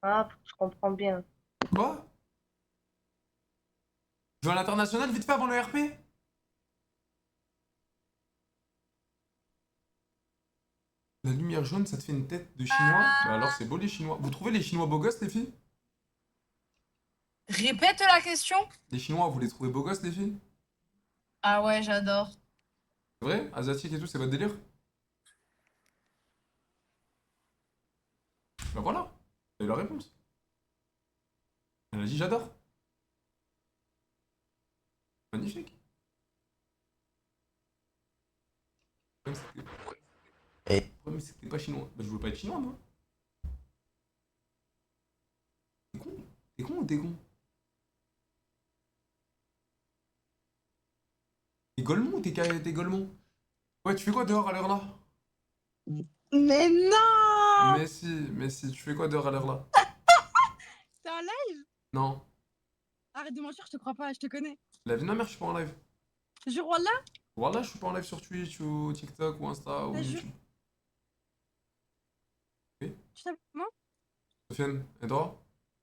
Ah, je comprends bien. Quoi? Tu veux à l'international vite fait avant le RP? La lumière jaune, ça te fait une tête de chinois? Bah alors c'est beau les chinois. Vous trouvez les chinois beaux gosses les filles? Répète la question. Les chinois, vous les trouvez beaux gosses les filles? Ah ouais, j'adore. C'est vrai? Asiatique et tout, c'est votre délire? Bah voilà, c'est la réponse. Elle a dit j'adore. Magnifique. Le problème, c'est que t'es pas chinois. Bah, je veux pas être chinois, moi. T'es con? T'es con ou t'es con? T'es golemon ou t'es golemon? Ouais, tu fais quoi dehors à l'heure là? Mais non! Mais si, tu fais quoi dehors à l'heure là? T'es en live? Non. Arrête de mentir, je te crois pas, je te connais. La vie de ma mère, je suis pas en live. Jure Wallah? Voilà, je suis pas en live sur Twitch ou TikTok ou Insta ou T'as jure? YouTube. Oui. Tu t'appelles comment? Sofiane, et toi?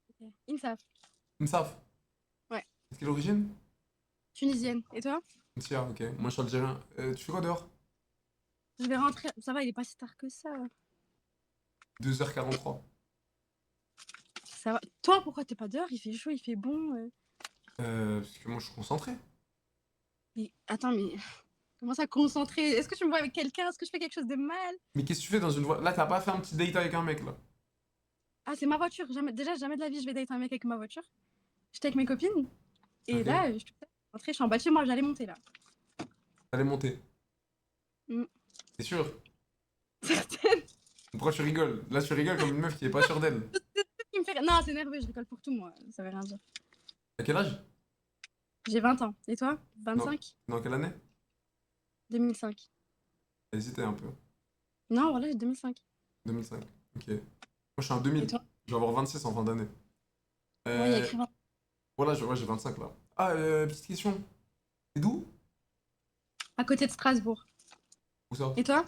Ok. Insaf. Msaf. Ouais. C'est quelle origine? Tunisienne. Et toi? Tia, ok. Moi, je suis algérien. Tu fais quoi dehors? Je vais rentrer. Ça va, il est pas si tard que ça. 2h43. Ça va. Toi, pourquoi t'es pas dehors? Il fait chaud, il fait bon. Parce que moi, je suis concentré. Mais attends, mais comment ça concentrer? Est-ce que tu me vois avec quelqu'un? Est-ce que je fais quelque chose de mal? Mais qu'est-ce que tu fais dans une voiture? Là, t'as pas fait un petit date avec un mec, là? Ah, c'est ma voiture. Déjà, jamais de la vie, je vais date un mec avec ma voiture. J'étais avec mes copines. Et Ok. là, je suis rentrée, je suis en bas de chez moi, j'allais monter là. T'allais monter. Mm. T'es sûr? Certaine. Pourquoi tu rigoles? Là, tu rigoles comme une meuf qui est pas sûre d'elle. Qui me fait... Non, c'est nerveux, je rigole pour tout, moi. Ça veut rien dire. À quel âge? J'ai 20 ans. Et toi? 25? Dans quelle année? 2005. T'as hésité un peu. Non, voilà, j'ai 2005. 2005. Ok. Moi, je suis en 2000. Et toi? Je vais avoir 26 en fin d'année. Ouais, il y a écrit 20. Voilà, ouais, j'ai 25 là. Ah, petite question. C'est d'où? À côté de Strasbourg. Où ça? Et toi?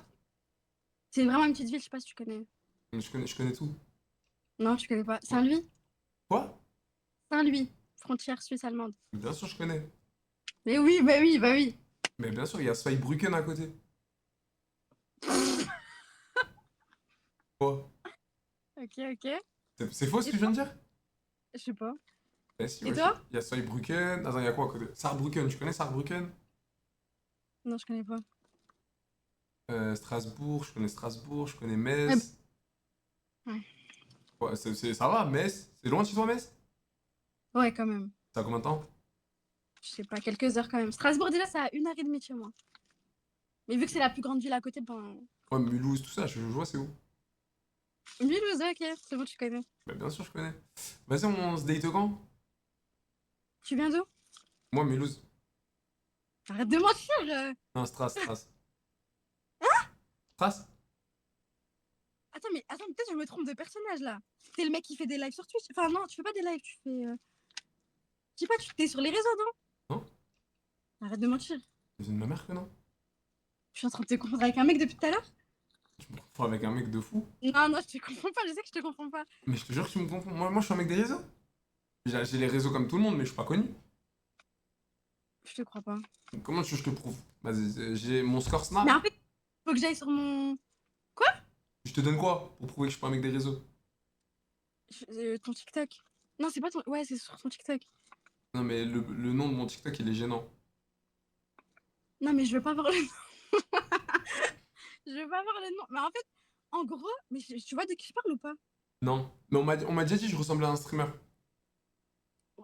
C'est vraiment une petite ville, je sais pas si tu connais. Je connais tout. Non, tu connais pas. Saint-Louis? Quoi? Saint-Louis, frontière suisse-allemande. Bien sûr, je connais. Mais oui, bah oui, bah oui. Mais bien sûr, il y a Zweibrücken à côté. Quoi? Ok, ok. C'est faux ce que je viens de dire? Je sais pas. Eh si, Et ouais, toi? il y a Zweibrücken. Attends, il y a quoi à côté? Saarbrücken, tu connais Saarbrücken? Non, je connais pas. Strasbourg, je connais Strasbourg, je connais Metz. Ouais. Ouais, ça va, Metz. C'est loin de chez toi, Metz? Ouais, quand même. Ça a combien de temps? Je sais pas, quelques heures quand même. Strasbourg, déjà, c'est à 1h30 de chez moi. Mais vu que c'est la plus grande ville à côté, ben. Ouais, Mulhouse, tout ça, je vois c'est où. Mulhouse, ok, c'est bon, tu connais. Bah, bien sûr, je connais. Vas-y, on se date quand? Tu viens d'où? Moi, Mulhouse. Arrête de mentir! Non, Stras. Hein? Stras? Attends, peut-être que je me trompe de personnage là. T'es le mec qui fait des lives sur Twitch. Enfin, non, tu fais pas des lives, tu fais. Je sais pas, tu t'es sur les réseaux, non? Non. Arrête de mentir. Tu viens de ma mère que non? Je suis en train de te confondre avec un mec depuis tout à l'heure? Tu me confonds avec un mec de fou. Non, je te confonds pas, je sais que je te confonds pas. Mais je te jure que tu me confonds. Moi, je suis un mec des réseaux. J'ai les réseaux comme tout le monde, mais je suis pas connu. Je te crois pas. Comment tu veux que je te prouve? Vas-y, j'ai mon score Snap. Mais en fait, faut que j'aille sur mon. Quoi? Je te donne quoi pour prouver que je suis pas un mec des réseaux? Ton TikTok. Non, c'est pas ton. Ouais, c'est sur ton TikTok. Non, mais le nom de mon TikTok, il est gênant. Non, mais je veux pas voir le nom. Je veux pas voir le nom. Mais en fait, en gros, mais tu vois de qui je parle ou pas? Non. Mais on m'a déjà dit que je ressemblais à un streamer.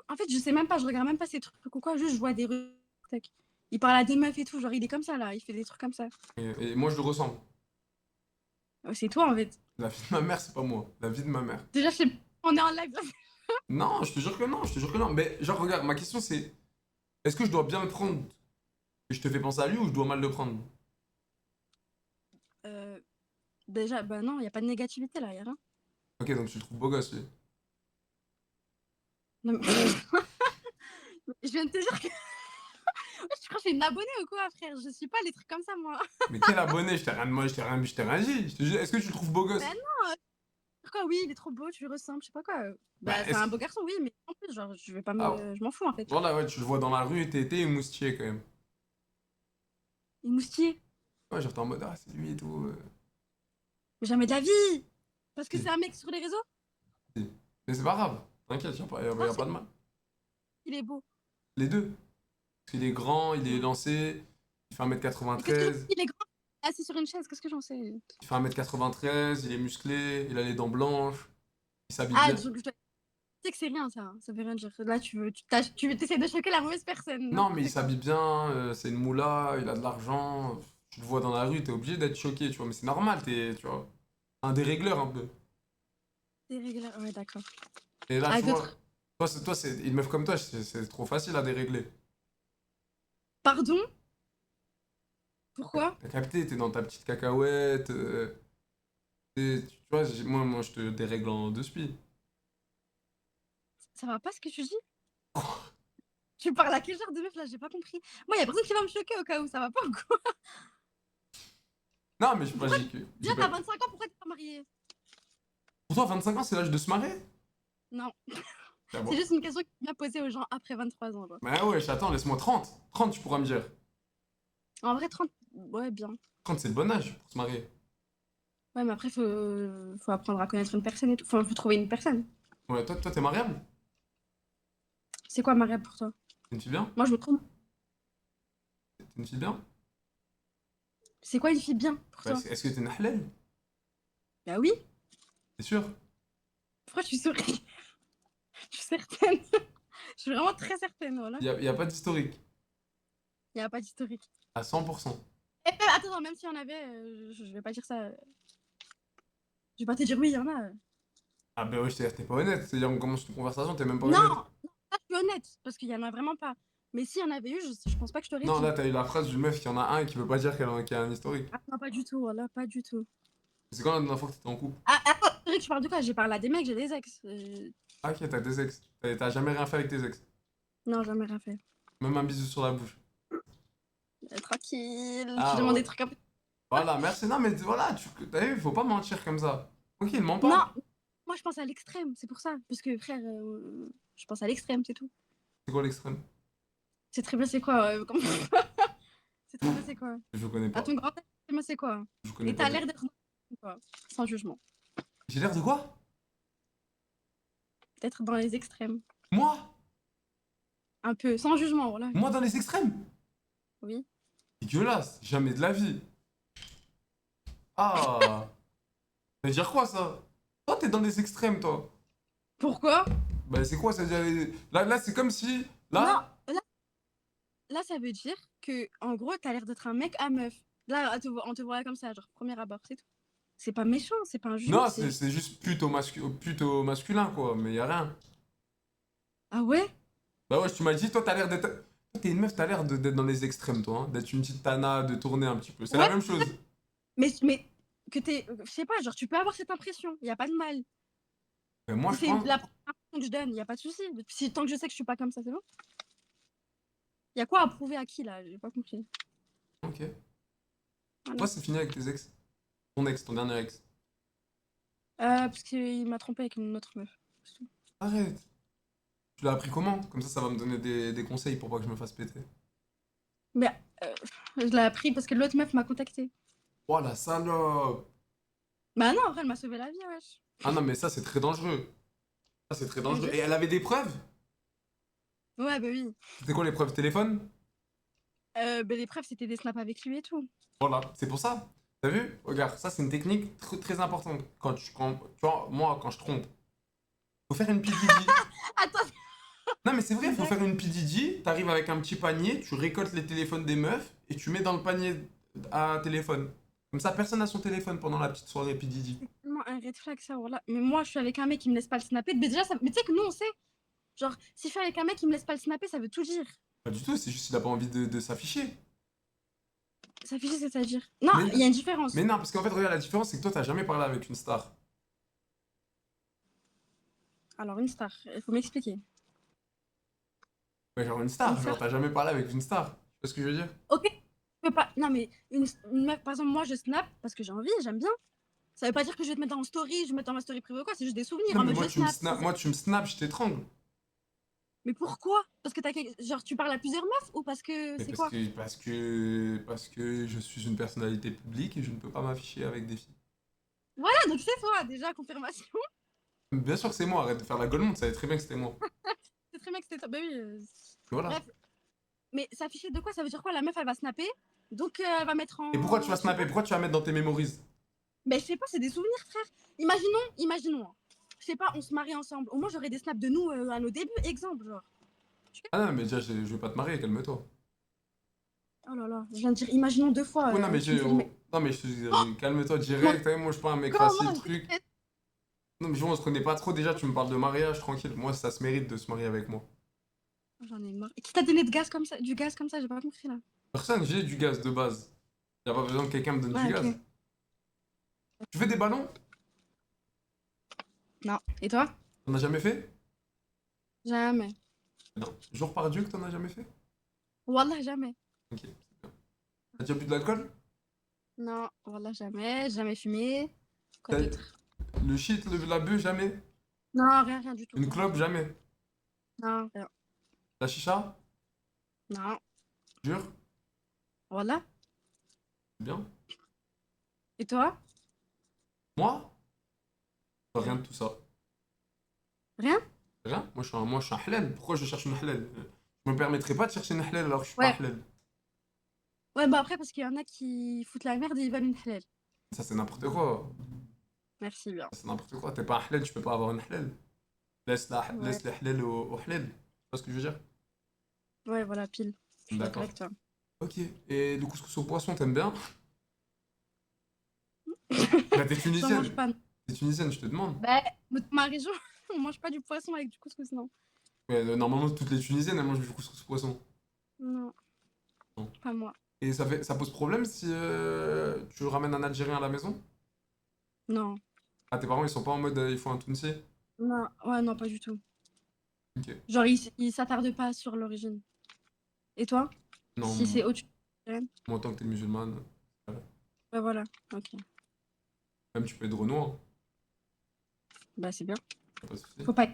En fait, je sais même pas, je regarde même pas ces trucs ou quoi, juste je vois des TikTok. Il parle à des meufs et tout, genre il est comme ça là, il fait des trucs comme ça. Et moi, je le ressemble. C'est toi en fait. La vie de ma mère, c'est pas moi. La vie de ma mère. Déjà, on est en live. Non, je te jure que non, Mais genre, regarde, ma question c'est... Est-ce que je dois bien le prendre? Que je te fais penser à lui ou je dois mal le prendre? Déjà, bah non, y a pas de négativité là, y a rien. Ok, donc tu le trouves beau gosse, lui. Non, mais... Je viens de te dire que... Tu crois que je suis une abonnée ou quoi, frère? Je suis pas les trucs comme ça, moi. Mais quel abonné? Je t'ai rien dit. Je te dis, est-ce que tu le trouves beau gosse? Bah non, pourquoi oui, il est trop beau, tu lui ressembles, je sais pas quoi. Bah, c'est un beau garçon, oui, mais en plus, genre, je vais pas me... Je m'en fous, en fait. Voilà, ouais, tu le vois dans la rue et t'es émoustillé, quand même. Émoustillé? Ouais, genre t'es en mode, ah, c'est lui et tout. Mais jamais de la vie! Parce que c'est un mec sur les réseaux? Mais c'est pas grave, t'inquiète, y'a pas de mal. Il est beau. Les deux. Parce qu'il est grand, il est lancé, il fait 1m93. Il est grand, assis sur une chaise, qu'est-ce que j'en sais? Il fait 1m93, il est musclé, il a les dents blanches, il s'habille Ah, bien. tu sais que c'est rien, ça veut rien dire. Là, tu essaies de choquer la mauvaise personne. Non, mais il s'habille bien, c'est une moula, il a de l'argent. Tu le vois dans la rue, t'es obligé d'être choqué, tu vois. Mais c'est normal, tu vois. Un dérégleur un peu. Dérégleur, ouais, d'accord. Et là, Ah, tu vois, toi, une meuf comme toi, c'est trop facile à dérégler. Pardon? Pourquoi? T'as capté, t'es dans ta petite cacahuète. Tu vois, moi, je te dérègle en deux spies. Ça va pas ce que tu dis? Tu parles à quel genre de meuf là? J'ai pas compris. Moi, y'a personne qui va me choquer au cas où, ça va pas ou quoi? Non, mais je suis pas dit que. Déjà, t'as 25 ans, pourquoi t'es pas marié? Pour toi, 25 ans, c'est l'âge de se marier? Non. Ah bon. C'est juste une question qui vient poser aux gens après 23 ans. Genre. Bah ouais, attends, laisse-moi 30. 30, tu pourras me dire. En vrai, 30, ouais, bien. 30, c'est le bon âge pour se marier. Ouais, mais après, faut apprendre à connaître une personne et tout. Enfin, faut trouver une personne. Ouais, toi, t'es mariable? C'est quoi mariable pour toi? T'es une fille bien? Moi, je me trompe. T'es une fille bien? C'est quoi une fille bien pour Bah, toi? est-ce que t'es une halal? Bah oui. T'es sûr? Pourquoi tu souris? Je suis certaine. Je suis vraiment très certaine, voilà. Y a pas d'historique. Y a pas d'historique. À 100%. Et même, attends, même s'il y en avait, je vais pas dire ça. Je vais pas te dire oui, il y en a. Ah bah ouais, t'es pas honnête. C'est-à-dire, on commence une conversation, t'es même pas Non, honnête. non, là, je suis honnête, parce qu'il y en a vraiment pas. Mais s'il y en avait eu, je pense pas que je t'aurais Non, dit. là, t'as eu la phrase d'une meuf qui en a un et qui veut pas dire qu'il y a un historique. Ah, non, pas du tout, voilà, pas du tout. C'est quand la dernière fois que t'étais en couple? Ah, attends, c'est vrai que tu parles de quoi? J'ai parlé à des mecs, j'ai des ex. Ah, ok, t'as des ex. T'as jamais rien fait avec tes ex. Non, jamais rien fait. Même un bisou sur la bouche. Tranquille, Ah, tu demandes ouais. des trucs un peu. Voilà, merci. Non, mais voilà, t'as vu, faut pas mentir comme ça. Ok, il ment pas. Non, moi je pense à l'extrême, c'est pour ça. Parce que frère, je pense à l'extrême, c'est tout. C'est quoi l'extrême? C'est très bien, c'est quoi C'est très bien, c'est quoi Je connais pas. À ton grand âge, c'est bien, c'est quoi Je connais Et pas. t'as l'air d'être quoi, sans jugement. J'ai l'air de quoi? D'être dans les extrêmes. Moi? Un peu, sans jugement, voilà. Moi dans les extrêmes? Oui. Dégueulasse, jamais de la vie. Ah. Ça veut dire quoi ça? Toi, t'es dans les extrêmes, toi. Pourquoi? Bah, c'est quoi ça veut dire? Là c'est comme si. Là. Non, là, ça veut dire que, en gros, t'as l'air d'être un mec à meuf. Là, on te voit comme ça, genre premier abord, c'est tout. C'est pas méchant, c'est pas un jugement. Non, c'est juste plutôt masculin, quoi, mais y a rien. Ah ouais? Bah ouais, tu m'as dit, toi, t'as l'air d'être. Toi, t'es une meuf, t'as l'air d'être dans les extrêmes, toi, hein, d'être une petite Tana, de tourner un petit peu. C'est la Ouais. même chose. Mais que t'es. Je sais pas, genre, tu peux avoir cette impression, y a pas de mal. Mais moi, je C'est pense. la première impression que je donne, y a pas de souci. Tant que je sais que je suis pas comme ça, c'est bon? Y a quoi à prouver à qui, là? J'ai pas compris. Ok. Voilà. Toi, c'est fini avec tes ex. Ton dernier ex. Parce qu'il m'a trompé avec une autre meuf. c'est tout. Arrête. Tu l'as appris comment? Comme ça va me donner des conseils pour pas que je me fasse péter. Mais je l'ai appris parce que l'autre meuf m'a contacté. Oh la salope! Bah non, en vrai, elle m'a sauvé la vie, wesh. Ah non, mais ça, c'est très dangereux. Ça, c'est très dangereux. je Et elle avait des preuves? Ouais, bah oui. C'était quoi les preuves? Téléphone? Bah, les preuves, c'était des snaps avec lui et tout. Voilà, c'est pour ça. T'as vu? Regarde, ça, c'est une technique très importante. Tu vois, moi, quand je trompe, faut faire une PDD. Attends, Non, mais c'est vrai, faut faire une PDD. T'arrives avec un petit panier, tu récoltes les téléphones des meufs et tu mets dans le panier à téléphone. Comme ça, personne n'a son téléphone pendant la petite soirée PDD. c'est tellement un red flag, ça, voilà. Mais moi, je suis avec un mec qui me laisse pas le snapper. Mais déjà, mais tu sais que nous, on sait. Genre, si je suis avec un mec qui me laisse pas le snapper, ça veut tout dire. Pas du tout, c'est juste qu'il a pas envie de s'afficher. S'afficher, c'est-à-dire. Non, Mais- il y a une différence. Mais non, parce qu'en fait, regarde, la différence, c'est que toi, t'as jamais parlé avec une star. Alors, une star, il faut m'expliquer. Ouais, genre une star, Une star. genre t'as jamais parlé avec une star. Tu vois ce que je veux dire? Ok, je peux pas. Non, mais une meuf, par exemple, moi, je snap parce que j'ai envie, j'aime bien. Ça veut pas dire que je vais te mettre en story, je vais te mettre dans ma story privée ou quoi, c'est juste des souvenirs. Non, en mais mode moi, je tu me snap. snaps, moi, tu me snaps, je t'étrangle. Mais pourquoi? Parce que genre, tu parles à plusieurs meufs ou parce que Mais c'est quoi? parce que je suis une personnalité publique et je ne peux pas m'afficher avec des filles. Voilà, donc c'est toi, déjà, confirmation. Bien sûr que c'est moi, arrête de faire la gueule, tu savais très bien que c'était moi. C'est très bien que c'était toi. Bah oui. Voilà. Bref. Mais s'afficher de quoi? Ça veut dire quoi? La meuf, elle va snapper, donc elle va mettre en. Et pourquoi tu vas snapper? Pourquoi tu vas mettre dans tes memories? Ben, je sais pas, c'est des souvenirs, frère. Imaginons. Hein. Je sais pas, on se marie ensemble. Au moins, j'aurais des snaps de nous à nos débuts, exemple, genre. Ah non, mais déjà, je vais pas te marier, calme-toi. Oh là là, je viens de dire, imaginons 2 fois. Oui, non, mais tu me dis, non, mais je te dis, calme-toi direct, moi, je suis pas un mec facile, Comment truc. Non, mais on se connaît pas trop déjà, tu me parles de mariage, tranquille. Moi, ça se mérite de se marier avec moi. J'en ai marre. Et qui t'a donné du gaz comme ça? J'ai pas compris là. Personne, j'ai du gaz de base. Y'a pas besoin que quelqu'un me donne Ouais, du ok. gaz. Tu fais des ballons? Non. Et toi? T'en as jamais fait? Jamais. Non. Jour par Dieu que t'en as jamais fait? Wallah, jamais. Ok, c'est bien. T'as déjà bu de l'alcool? Non, wallah, jamais. Jamais fumé. Quoi T'as- d'autre? Le shit, la bœuf, jamais? Non, rien du tout. Une clope, jamais? Non, rien. La chicha? Non. Jure? Wallah. C'est bien. Et toi? Moi? Rien de tout ça. Rien? Rien? Moi, je suis un halal. Pourquoi je cherche une halal? Je me permettrais pas de chercher une halal alors que je suis pas Ouais. halal. Ouais, bah après, parce qu'il y en a qui foutent la merde et ils veulent une halal. Ça, c'est n'importe quoi. Merci bien. C'est n'importe quoi. T'es pas un halal, tu peux pas avoir une halal. Laisse les halal au halal. Tu vois ce que je veux dire? Ouais, voilà, pile. Je suis d'accord D'accord. avec toi. Ok. Et le couscous au poisson, t'aimes bien? Bah, t'es J'en tunisienne. mange pas. T'es tunisienne, je te demande. Bah, ma région, on mange pas du poisson avec du couscous, non. Ouais, normalement, toutes les tunisiennes, elles mangent du couscous au poisson. Non. Non. Pas moi. Et ça pose problème si tu ramènes un Algérien à la maison? Non. Ah, tes parents, ils sont pas en mode il faut un Tunisien? Non, ouais, non, pas du tout. Ok. Genre, ils s'attardent pas sur l'origine. Et toi? Non, Si c'est autre chose. moi, tant que t'es musulmane, Bah voilà, ok. même tu peux être renois, Bah c'est bien. y'a pas de souci. Faut pas.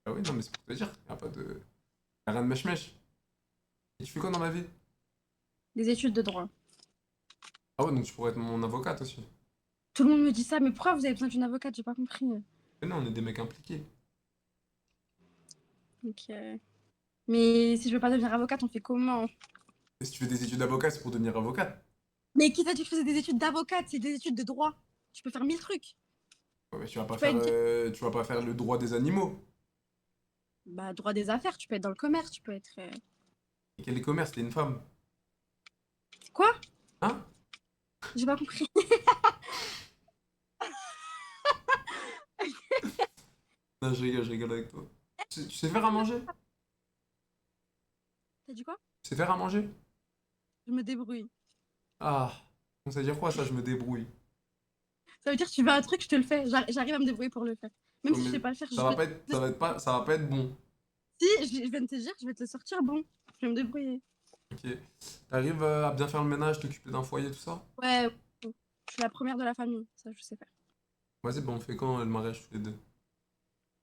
Ah oui, non, mais c'est pour te dire, y'a pas de. Y'a rien de mèche-mèche. Et tu fais quoi dans la vie? Des études de droit. Ah ouais, donc tu pourrais être mon avocate aussi. Tout le monde me dit ça, mais pourquoi vous avez besoin d'une avocate? J'ai pas compris. Mais non, on est des mecs impliqués. Ok. Mais si je veux pas devenir avocate, on fait comment? Et si tu fais des études d'avocat, c'est pour devenir avocate. Mais qui t'a dit que je faisais des études d'avocate? C'est des études de droit. Tu peux faire 1000 trucs. Ouais, mais tu vas pas Tu peux être- tu vas pas faire le droit des animaux. Bah, droit des affaires, tu peux être dans le commerce, tu peux être. Et quel est commerce? T'es une femme. Quoi? Hein? J'ai pas compris. Non, je rigole avec toi. Tu sais faire à manger? T'as dit quoi? Tu sais faire à manger? Je me débrouille. Ah, donc ça veut dire quoi ça, je me débrouille? Ça veut dire que tu veux un truc, je te le fais. J'arrive à me débrouiller pour le faire. Même Oh, si je mais sais pas le faire, je ça va vais... pas être, ça va pas être bon. Si, je viens de te dire, je vais te le sortir bon. Je vais me débrouiller. Ok. T'arrives à bien faire le ménage, t'occuper d'un foyer, tout ça? Ouais, je suis la première de la famille. Ça, je sais faire. Vas-y, bah on fait quand le mariage tous les deux?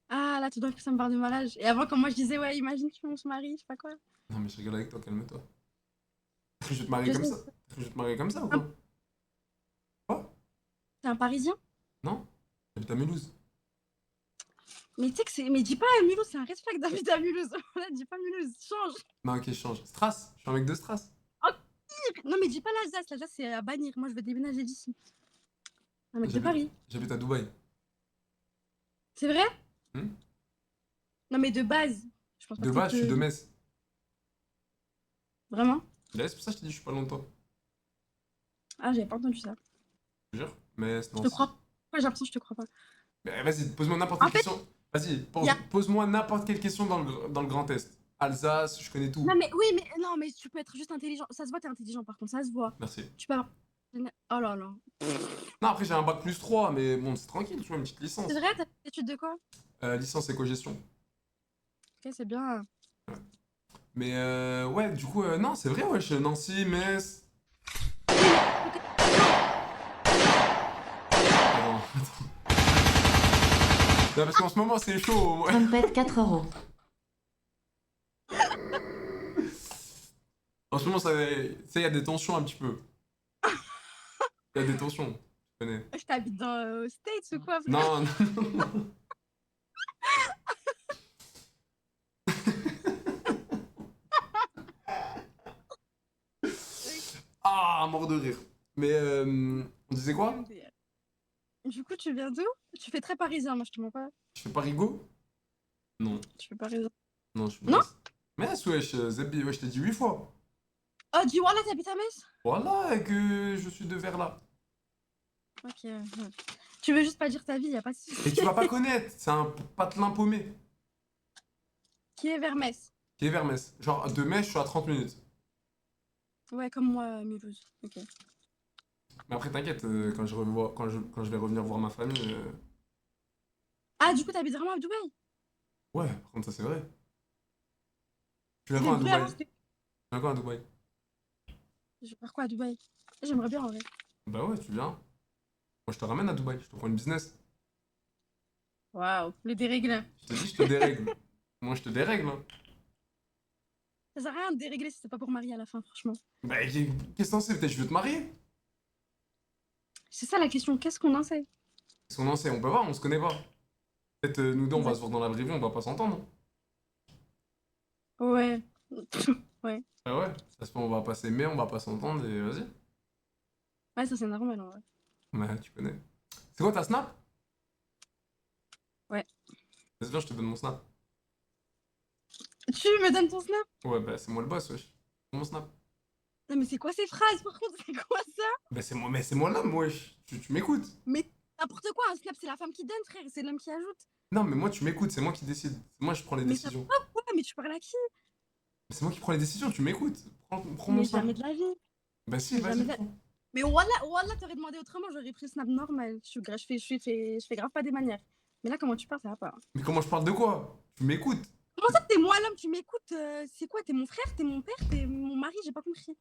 Ah, là, tout d'un coup, ça me parle de mariage. Et avant, quand moi, je disais, ouais, imagine qu'on se marie, je sais pas quoi. Non, mais je rigole avec toi, calme-toi. T'as cru que je vais te marier Je comme sais. ça? T'as cru que je vais te marier comme ça ou quoi? T'es un Parisien? Non? J'habite à Mulhouse. Mais tu sais que c'est... Mais dis pas Mulhouse, c'est un red flag d'habiter à Mulhouse. Voilà, dis pas Mulhouse, change. Non, ok, je change. Strass? Je suis un mec de Strass. Oh, pire. Non, mais dis pas l'Alsace. L'Alsace, c'est à bannir. Moi, je veux déménager d'ici. Un mec de Paris. J'habite à Dubaï. C'est vrai? Hmm. Non, mais de base. Je pense pas De que base, t'es je suis de Metz. Vraiment? Là, c'est pour ça que je t'ai dit, je suis pas loin de toi. Ah, j'avais pas entendu ça. Je te jure. Metz, Je non. te crois pas. J'ai l'impression que je te crois pas. Mais vas-y, pose-moi n'importe En quelle fait, question. Vas-y, y a- pose-moi n'importe quelle question dans le Grand Est. Alsace, je connais tout. Non, mais oui, mais non, mais tu peux être juste intelligent. Ça se voit, t'es intelligent par contre, ça se voit. Merci. Tu peux avoir... Oh là là. Non, après, j'ai un bac plus 3, mais bon, c'est tranquille, tu vois, une petite licence. C'est vrai, t'as fait études de quoi? Licence éco-gestion. Ok, c'est bien. Mais ouais, du coup, non, c'est vrai, ouais, chez Nancy, Metz. Attends. Non, parce qu'en ce moment, c'est chaud. Ouais. Trompette 4 €. En ce moment, ça, tu sais, il y a des tensions un petit peu. Il y a des tensions, tu connais. Je t'habite dans aux States ou quoi, frère? Non, non. Ah, mort de rire. Mais on disait quoi? Du coup, tu viens d'où? Tu fais très parisien, moi, je te mens pas. Je fais Parigo? Non. Tu fais parisien. Non, je suis Non? Metz, wesh, Zebbi, ouais, je t'ai dit 8 fois. Oh, dis voilà, t'habites à Metz? Voilà, et que je suis de Verla. Ok. Ouais. Tu veux juste pas dire ta vie, y a pas de souci. Et tu vas pas connaître, c'est un patelin paumé. Qui est vers Metz? Qui est vers Metz. Genre, de Metz, je suis à 30 minutes. Ouais, comme moi, Mulhouse. Ok. Mais après, t'inquiète, quand je vais revenir voir ma famille. Ah, du coup, t'habites vraiment à Dubaï? Ouais, par contre, ça c'est vrai. Tu viens Mais quand à vrai, avant, Dubaï? c'était- Tu viens quand à Dubaï? Je vais faire quoi à Dubaï? J'aimerais bien en vrai. Bah ouais, tu viens. Moi, je te ramène à Dubaï, je te prends une business. Waouh, les déréglés. Je te dis, je te dérègle. Moi, je te dérègle. Hein. Ça sert à rien de dérégler si c'est pas pour marier à la fin, franchement. Bah, qu'est-ce que t'en sais? Peut-être je veux te marier? C'est ça la question, qu'est-ce qu'on en sait? Qu'est-ce qu'on en sait? On peut voir, on se connaît pas. Peut-être nous deux, on va se voir dans la vraie vie, on va pas s'entendre. Ouais. Ouais. Ah ouais, ça se peut, on va pas s'aimer, on va pas s'entendre et vas-y. Ouais, ça c'est normal en vrai. Ouais, tu connais. C'est quoi ta snap? Ouais. Vas-y, viens, je te donne mon snap. Tu me donnes ton snap? Ouais, bah c'est moi le boss, wesh. Mon snap. Non mais c'est quoi ces phrases par contre? C'est quoi ça? Bah c'est moi, mais c'est moi l'homme, wesh. Tu m'écoutes. Mais n'importe quoi, un snap c'est la femme qui donne frère, c'est l'homme qui ajoute. Non, mais moi tu m'écoutes, c'est moi qui décide. C'est moi je prends les Mais ça décisions. va quoi? Mais tu parles à qui? Mais c'est moi qui prends les décisions, tu m'écoutes. Prends mon Mais snap. jamais de la vie. Bah si, Mais vas-y. jamais de la- prends. Mais Wallah, t'aurais demandé autrement, j'aurais pris le snap normal. Je fais grave pas des manières. Mais là, comment tu parles, ça va pas. Mais comment je parle de quoi? Tu m'écoutes. Comment ça, t'es moi l'homme, tu m'écoutes? C'est quoi? T'es mon frère, t'es mon père, t'es mon mari, j'ai pas compris.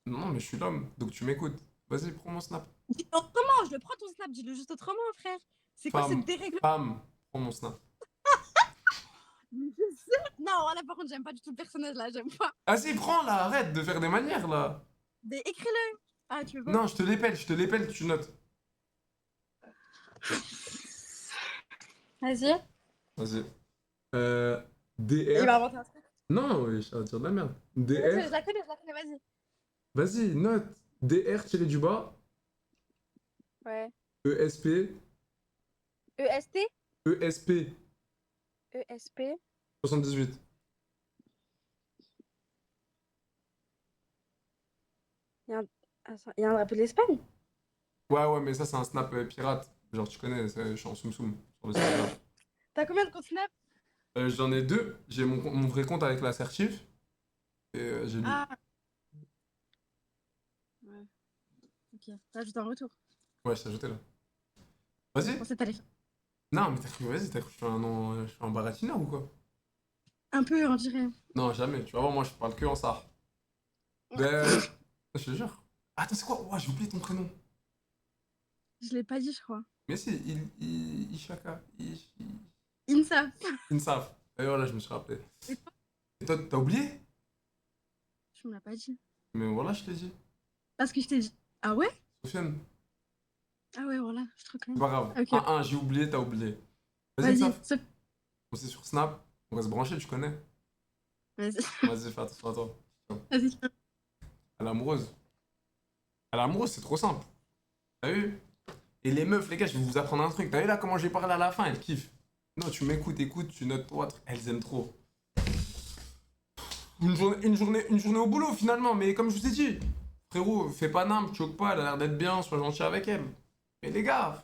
Non, mais je suis l'homme, donc tu m'écoutes. Vas-y, prends mon snap. Dis autrement, je le prends ton snap, dis-le juste autrement, frère. C'est quoi cette dérèglement? Femme, prends mon snap. Je sais. Non, là par contre, j'aime pas du tout le personnage là, j'aime pas. Vas-y, prends là, arrête de faire des manières là. Écris-le. Ah, tu veux pas? Non, je te l'épelle, tu notes. Vas-y. Vas-y. Il DR. va inventer un truc. Non, oui, ça va dire de la merde. Je DR. la connais, vas-y. Vas-y, note. DR tiré du bas. Ouais. ESP. EST? ESP. ESP? 78. Il y a un drapeau de l'Espagne? Ouais, mais ça, c'est un snap pirate. Genre, tu connais, je suis en soum soum sur le Snap. T'as combien de comptes Snap? J'en ai deux. J'ai mon vrai compte avec l'assertif. Et j'ai lui. Ah. Ouais. Ok. T'ajoutes un retour. Ouais, je t'ai ajouté là. Vas-y. Je pensais que t'allais faire. Non, mais vas-y, t'as cru que je suis un baratineur ou quoi? Un peu, on dirait. Non, jamais. Tu vas voir, moi, je parle que en ça. Ben, je te jure. Attends, c'est quoi? Ouais, j'ai oublié ton prénom. Je l'ai pas dit, je crois. Mais si, Ishaka. Insaf. Insaf. Et voilà, je me suis rappelé. Et toi, t'as oublié? Tu me l'as pas dit. Mais voilà, je t'ai dit. Parce que je t'ai dit. Ah ouais? Sofiane, Ah ouais, voilà, je te reconnais. c'est pas grave. Ok. 1-1, j'ai oublié, t'as oublié. Vas-y, Vas-y, Insaf. On s'est sur Snap. On va se brancher, tu connais. vas-y. Vas-y, fais attention à toi. Ciao. Vas-y. Elle est amoureuse. Elle est amoureuse, c'est trop simple. T'as vu? Et les meufs, les gars, je vais vous apprendre un truc. T'as vu là comment j'ai parlé à la fin? Elles kiffent. Non, tu m'écoutes, écoute, tu notes toi. Elles aiment trop. Une journée au boulot finalement, mais comme je vous ai dit, frérot, fais pas nimble, choque pas, elle a l'air d'être bien, sois gentil avec elle. Mais les gars.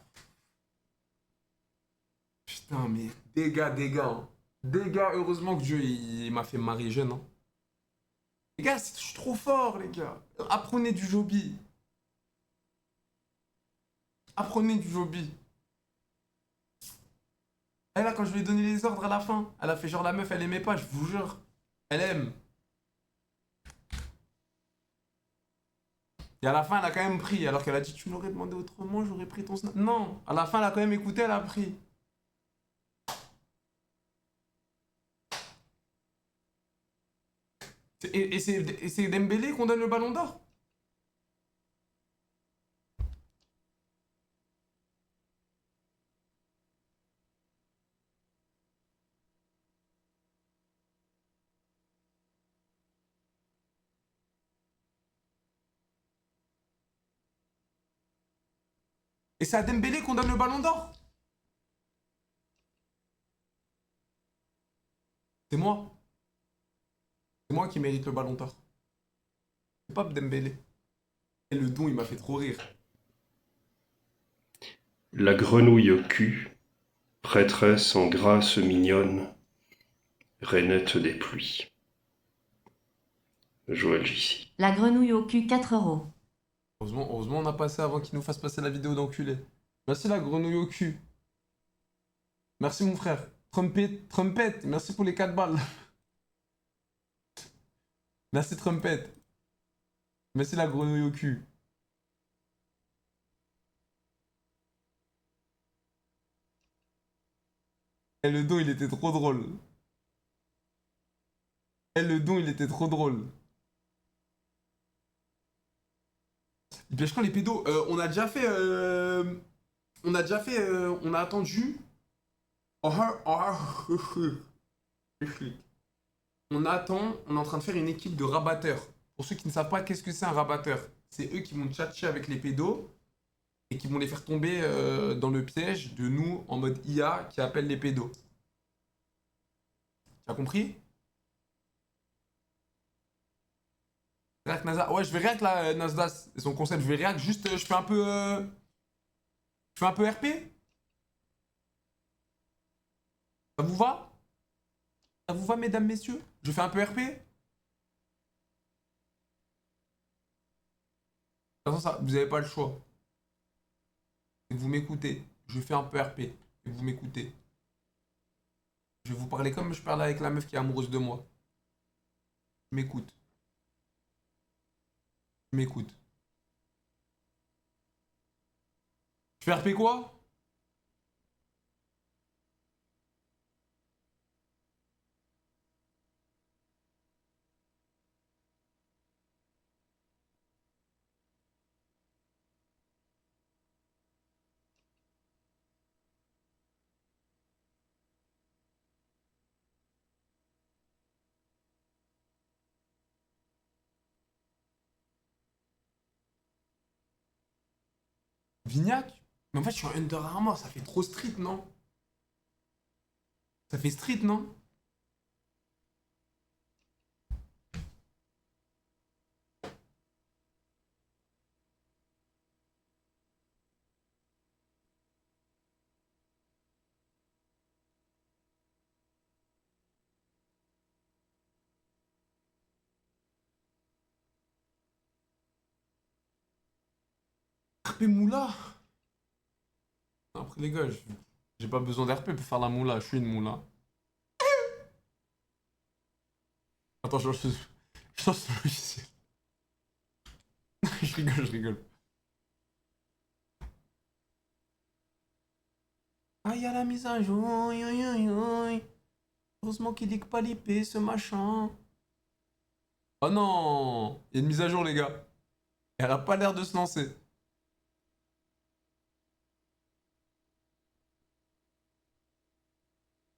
Putain, mais des gars, hein. Des gars, heureusement que Dieu il m'a fait me marier jeune. Hein. Les gars, je suis trop fort, les gars. Apprenez du Joby. Apprenez du Joby. Et là, quand je lui ai donné les ordres à la fin, elle a fait genre la meuf, elle aimait pas, je vous jure. Elle aime. Et à la fin, elle a quand même pris, alors qu'elle a dit tu m'aurais demandé autrement, j'aurais pris ton snap. Non, à la fin, elle a quand même écouté, elle a pris. Et c'est Dembélé qu'on donne le ballon d'or? Et c'est à Dembélé qu'on donne le ballon d'or? C'est moi. C'est moi qui mérite le ballon d'or. C'est pas Dembélé. Et le don, il m'a fait trop rire. La grenouille au cul, prêtresse en grâce mignonne, rainette des pluies. Joël J.C. La grenouille au cul, 4 €. Heureusement, on a passé avant qu'il nous fasse passer la vidéo d'enculé. Merci la grenouille au cul. Merci mon frère. Trumpet, merci pour les 4 balles. Merci Trumpet. Merci la grenouille au cul. Et le don, il était trop drôle. Et le don, il était trop drôle. Il pêche quand les pédos? On a déjà fait... On a attendu... On attend, on est en train de faire une équipe de rabatteurs. Pour ceux qui ne savent pas qu'est-ce que c'est un rabatteur, c'est eux qui vont tchatcher avec les pédos et qui vont les faire tomber dans le piège de nous en mode IA qui appelle les pédos. Tu as compris? React Nasa. Ouais, je vais react là, Nasdaq et son concept. Je vais react juste, je fais un peu RP? Ça vous va? Ça vous va, mesdames, messieurs? Je fais un peu RP? De toute façon, ça, vous n'avez pas le choix. Et vous m'écoutez. Je fais un peu RP. Et vous m'écoutez. Je vais vous parler comme je parle avec la meuf qui est amoureuse de moi. Je m'écoute. Je m'écoute. Je fais RP quoi? Vignac? Mais en fait, je suis un Under Armour, ça fait trop street, non? Ça fait street, non? RP moula. Après les gars, j'ai pas besoin d'RP pour faire la moula, je suis une moula. Attends, je change de logiciel. Je rigole, je rigole. Ah, y'a la mise à jour, aïe, aïe, aïe, aïe. Heureusement qu'il dit que pas l'IP, ce machin. Oh non, il y a une mise à jour, les gars. Elle a pas l'air de se lancer.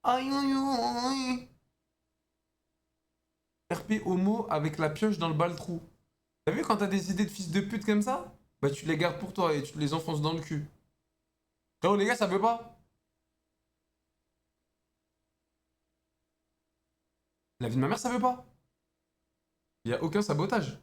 Aïe, aïe, aïe. RP homo avec la pioche dans le bal-trou. T'as vu quand t'as des idées de fils de pute comme ça? Bah tu les gardes pour toi et tu les enfonces dans le cul. Frérot les gars, ça veut pas? La vie de ma mère, ça veut pas? Y a aucun sabotage.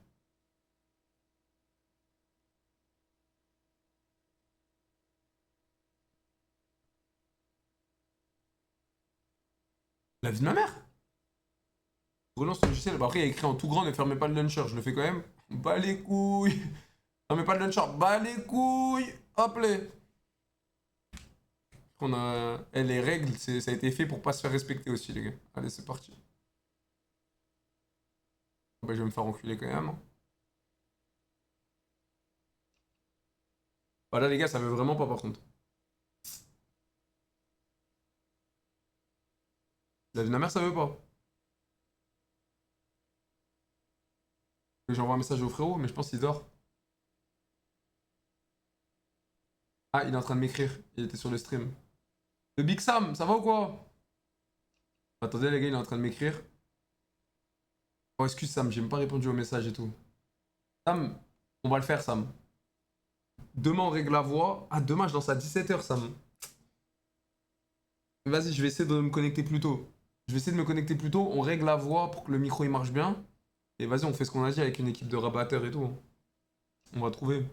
La vie de ma mère? Relance le logiciel. Bah après, il y a écrit en tout grand, ne fermez pas le launcher. Je le fais quand même. Bah les couilles. Fermez pas le launcher. Bah les couilles. Hop là. On a... les règles, ça a été fait pour pas se faire respecter aussi, les gars. Allez, c'est parti. Bah, je vais me faire enculer quand même. Voilà, les gars, ça veut vraiment pas, par contre. La vie de ma mère, ça veut pas. J'envoie un message au frérot, mais je pense qu'il dort. Ah, il est en train de m'écrire. Il était sur le stream. Le Big Sam, ça va ou quoi? Attendez, les gars, il est en train de m'écrire. Oh, excuse Sam, j'ai même pas répondu au message et tout. Sam, on va le faire, Sam. Demain, on règle la voix. Ah, demain, je lance à 17h, Sam. Vas-y, je vais essayer de me connecter plus tôt. Je vais essayer de me connecter plus tôt. On règle la voix pour que le micro il marche bien. Et vas-y, on fait ce qu'on a dit avec une équipe de rabatteurs et tout. On va trouver.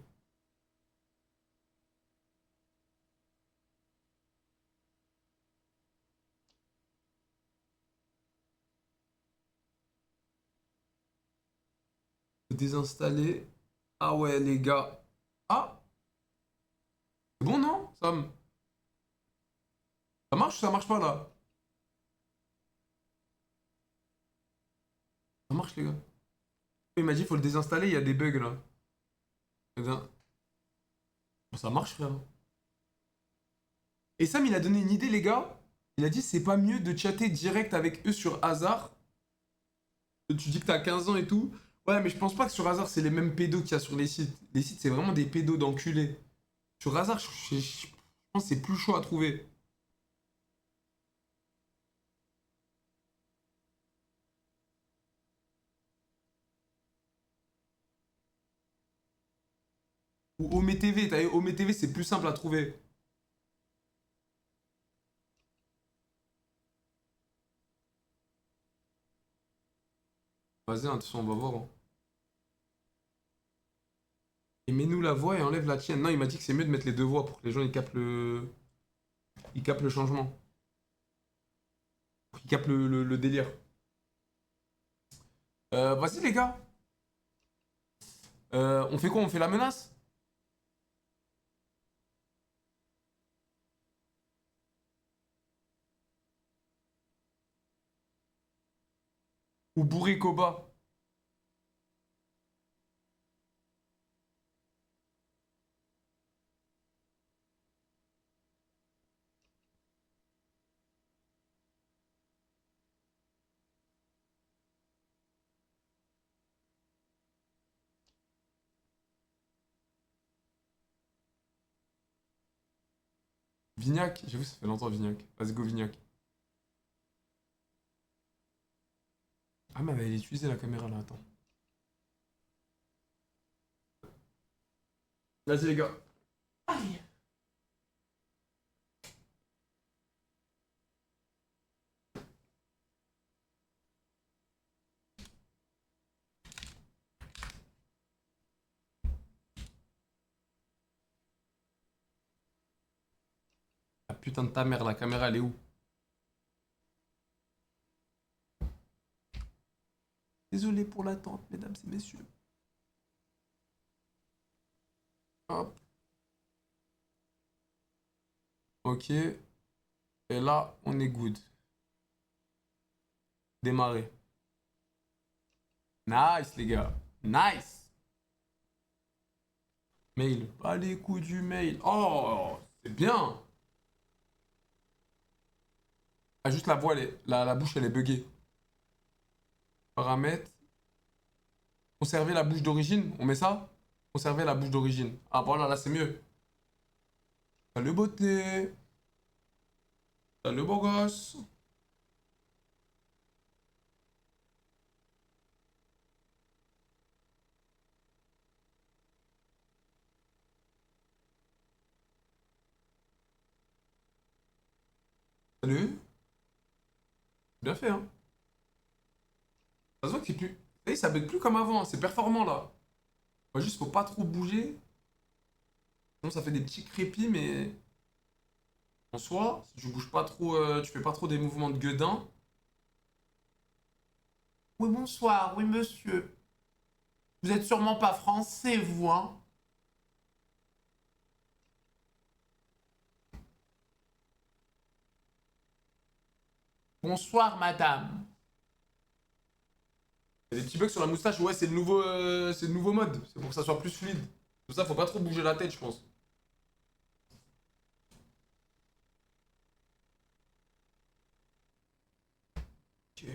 Désinstaller. Ah ouais, les gars. Ah! C'est bon, non, Sam? Ça marche ou ça marche pas, là? Ça marche, les gars. Il m'a dit, faut le désinstaller, il y a des bugs, là. Eh bien... Ça marche, frère. Et Sam, il a donné une idée, les gars. Il a dit, c'est pas mieux de chatter direct avec eux sur Hasard. Tu dis que t'as 15 ans et tout. Ouais, mais je pense pas que sur Hasard, c'est les mêmes pédos qu'il y a sur les sites. Les sites, c'est vraiment des pédos d'enculés. Sur Hasard, je pense que c'est plus chaud à trouver. Ou Ome TV, t'as vu, Ome TV, c'est plus simple à trouver. Vas-y, attention, on va voir. Hein. Et mets-nous la voix et enlève la tienne. Non, il m'a dit que c'est mieux de mettre les deux voix pour que les gens ils capent le... Ils capent le changement. Pour qu'ils capent le délire. Vas-y les gars. On fait quoi? On fait la menace? Ou bourré Koba? Vignac? J'avoue, ça fait longtemps Vignac. Let's go Vignac. Ah mais elle est utilisée la caméra là, attends. Vas-y les gars. Aïe. Ah putain de ta mère, la caméra elle est où? Désolé pour l'attente, mesdames et messieurs. Hop. Ok. Et là, on est good. Démarrer. Nice, les gars. Nice. Mail. Pas les coups du mail. Oh, c'est bien. Ah, juste la voix, la bouche, elle est buggée. Paramètres. Conserver la bouche d'origine. On met ça? Conserver la bouche d'origine. Ah, voilà, là, c'est mieux. Salut, beauté. Salut, beau gosse. Salut. Bien fait, hein. Ça se voit que c'est plus... Vous voyez, ça bug plus comme avant. C'est performant, là. Bah, juste, faut pas trop bouger. Sinon, ça fait des petits crépis, mais... En soi, si tu bouges pas trop... tu fais pas trop des mouvements de gueudin. Oui, bonsoir. Oui, monsieur. Vous êtes sûrement pas français, vous, hein? Bonsoir, madame. Il y a des petits bugs sur la moustache. Ouais, c'est le nouveau mode. C'est pour que ça soit plus fluide. Pour ça, faut pas trop bouger la tête, je pense. Ok.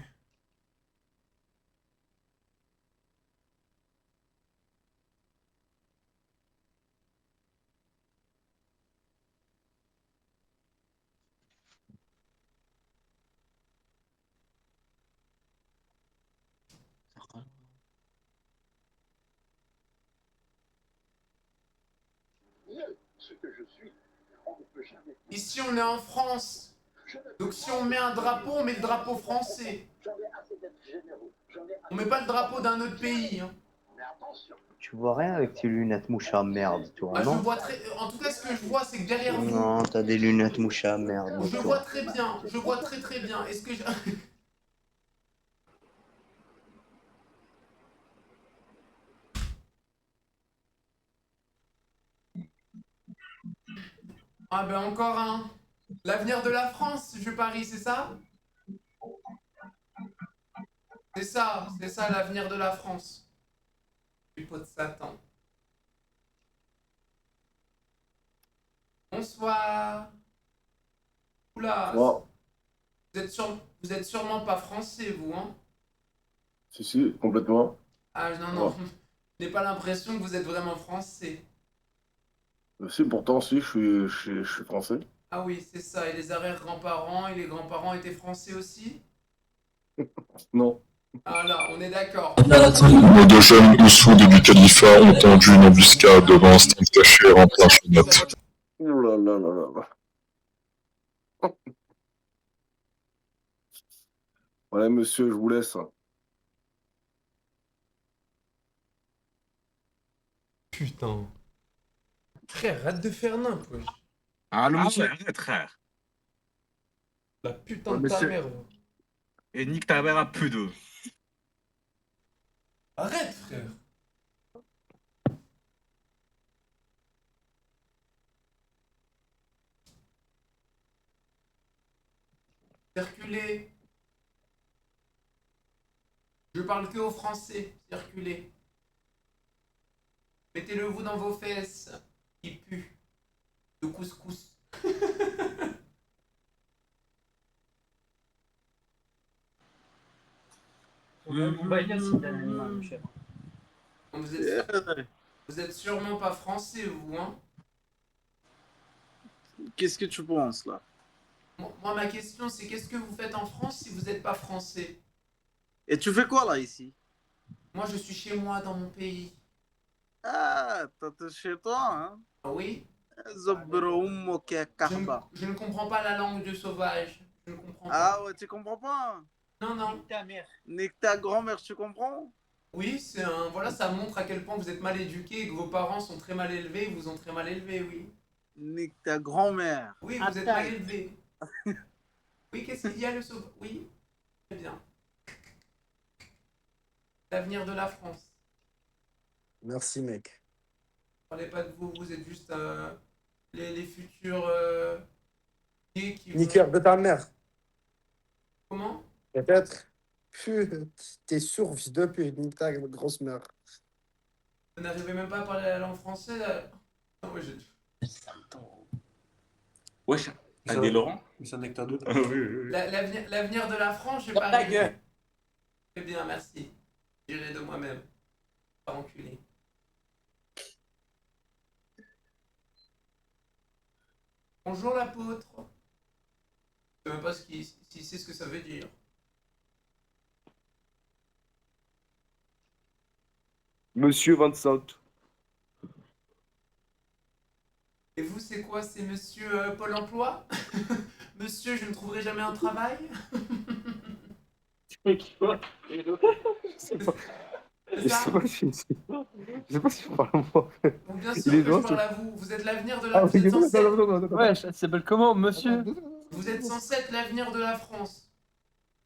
Ici, on est en France. Donc, si on met un drapeau, on met le drapeau français. On met pas le drapeau d'un autre pays. Hein. Tu vois rien avec tes lunettes moucha, merde, tu vois, Ah, je non? vois très... En tout cas, ce que je vois, c'est que derrière vous... Non, t'as des lunettes moucha, merde. Je vois très bien. Je vois très très bien. Est-ce que je... Ah ben encore un. L'avenir de la France, je parie, c'est ça? C'est ça l'avenir de la France. Pipeau de Satan. Bonsoir. Oula. Oh. Vous êtes sûrement pas français, vous, hein? Si, complètement. Ah non, Ouais. je n'ai pas l'impression que vous êtes vraiment français. Si, pourtant, si, je suis français. Ah oui, c'est ça. Et les arrière-grands-parents et les grands-parents étaient français aussi? Non. Ah là, on est d'accord. De jeunes Oussou du califat ont tendu une embuscade devant un stand caché en plein fenêtre. Oh là là là là là. Ouais, monsieur, je vous laisse. Putain. Frère, arrête de faire nimp, wesh. Ah, le monsieur, arrête, frère. La putain de ta mère. Ouais. Et nique ta mère à peu d'eux. Arrête, frère. Circulez. Je parle que aux Français. Circulez. Mettez-le vous dans vos fesses. Il pue. De couscous. Vous êtes sûrement pas français, vous, hein? Qu'est-ce que tu penses là? Moi, ma question, c'est qu'est-ce que vous faites en France si vous n'êtes pas français? Et tu fais quoi là ici? Moi, je suis chez moi, dans mon pays. Ah, t'es chez toi, hein? Ah oui? Je ne comprends pas la langue de sauvage. Je ne comprends pas. Ah ouais, tu comprends pas? Non, non. Nique ta mère. Nique ta grand-mère, tu comprends? Oui, c'est un... Voilà, ça montre à quel point vous êtes mal éduqué et que vos parents sont très mal élevés et vous ont très mal élevé, oui. Nique ta grand-mère. Oui, vous êtes mal élevé. Oui, qu'est-ce qu'il y a le sauvage? Oui, très bien. L'avenir de la France. Merci, mec. Parlez pas de vous, vous êtes juste les futurs Qui veut... Niqueur de ta mère. Comment? Peut-être. Putain, t'es sourd, fils de pute. Nique ta grosse mère. Vous n'arrivez même pas à parler la langue française Non, moi j'ai... Wesh, un des Laurent. C'est un nectar de. Ah oui, oui, oui. L'avenir de la France, je vais pas Ta arriver. gueule. Très bien, merci. J'irai de moi-même. Pas enculé. Bonjour l'apôtre. Je sais même pas si c'est ce que ça veut dire. Monsieur 25. Et vous, c'est quoi? C'est monsieur Pôle emploi? Monsieur, je ne trouverai jamais un travail? C'est quoi? C'est Je ça? sais pas si je parle à moi. Donc bien Il sûr est que je loin, parle à vous. Vous êtes l'avenir de la... Ah, Vous êtes censé... Ouais, ça s'appelle comment, monsieur? Vous êtes censé être l'avenir de la France.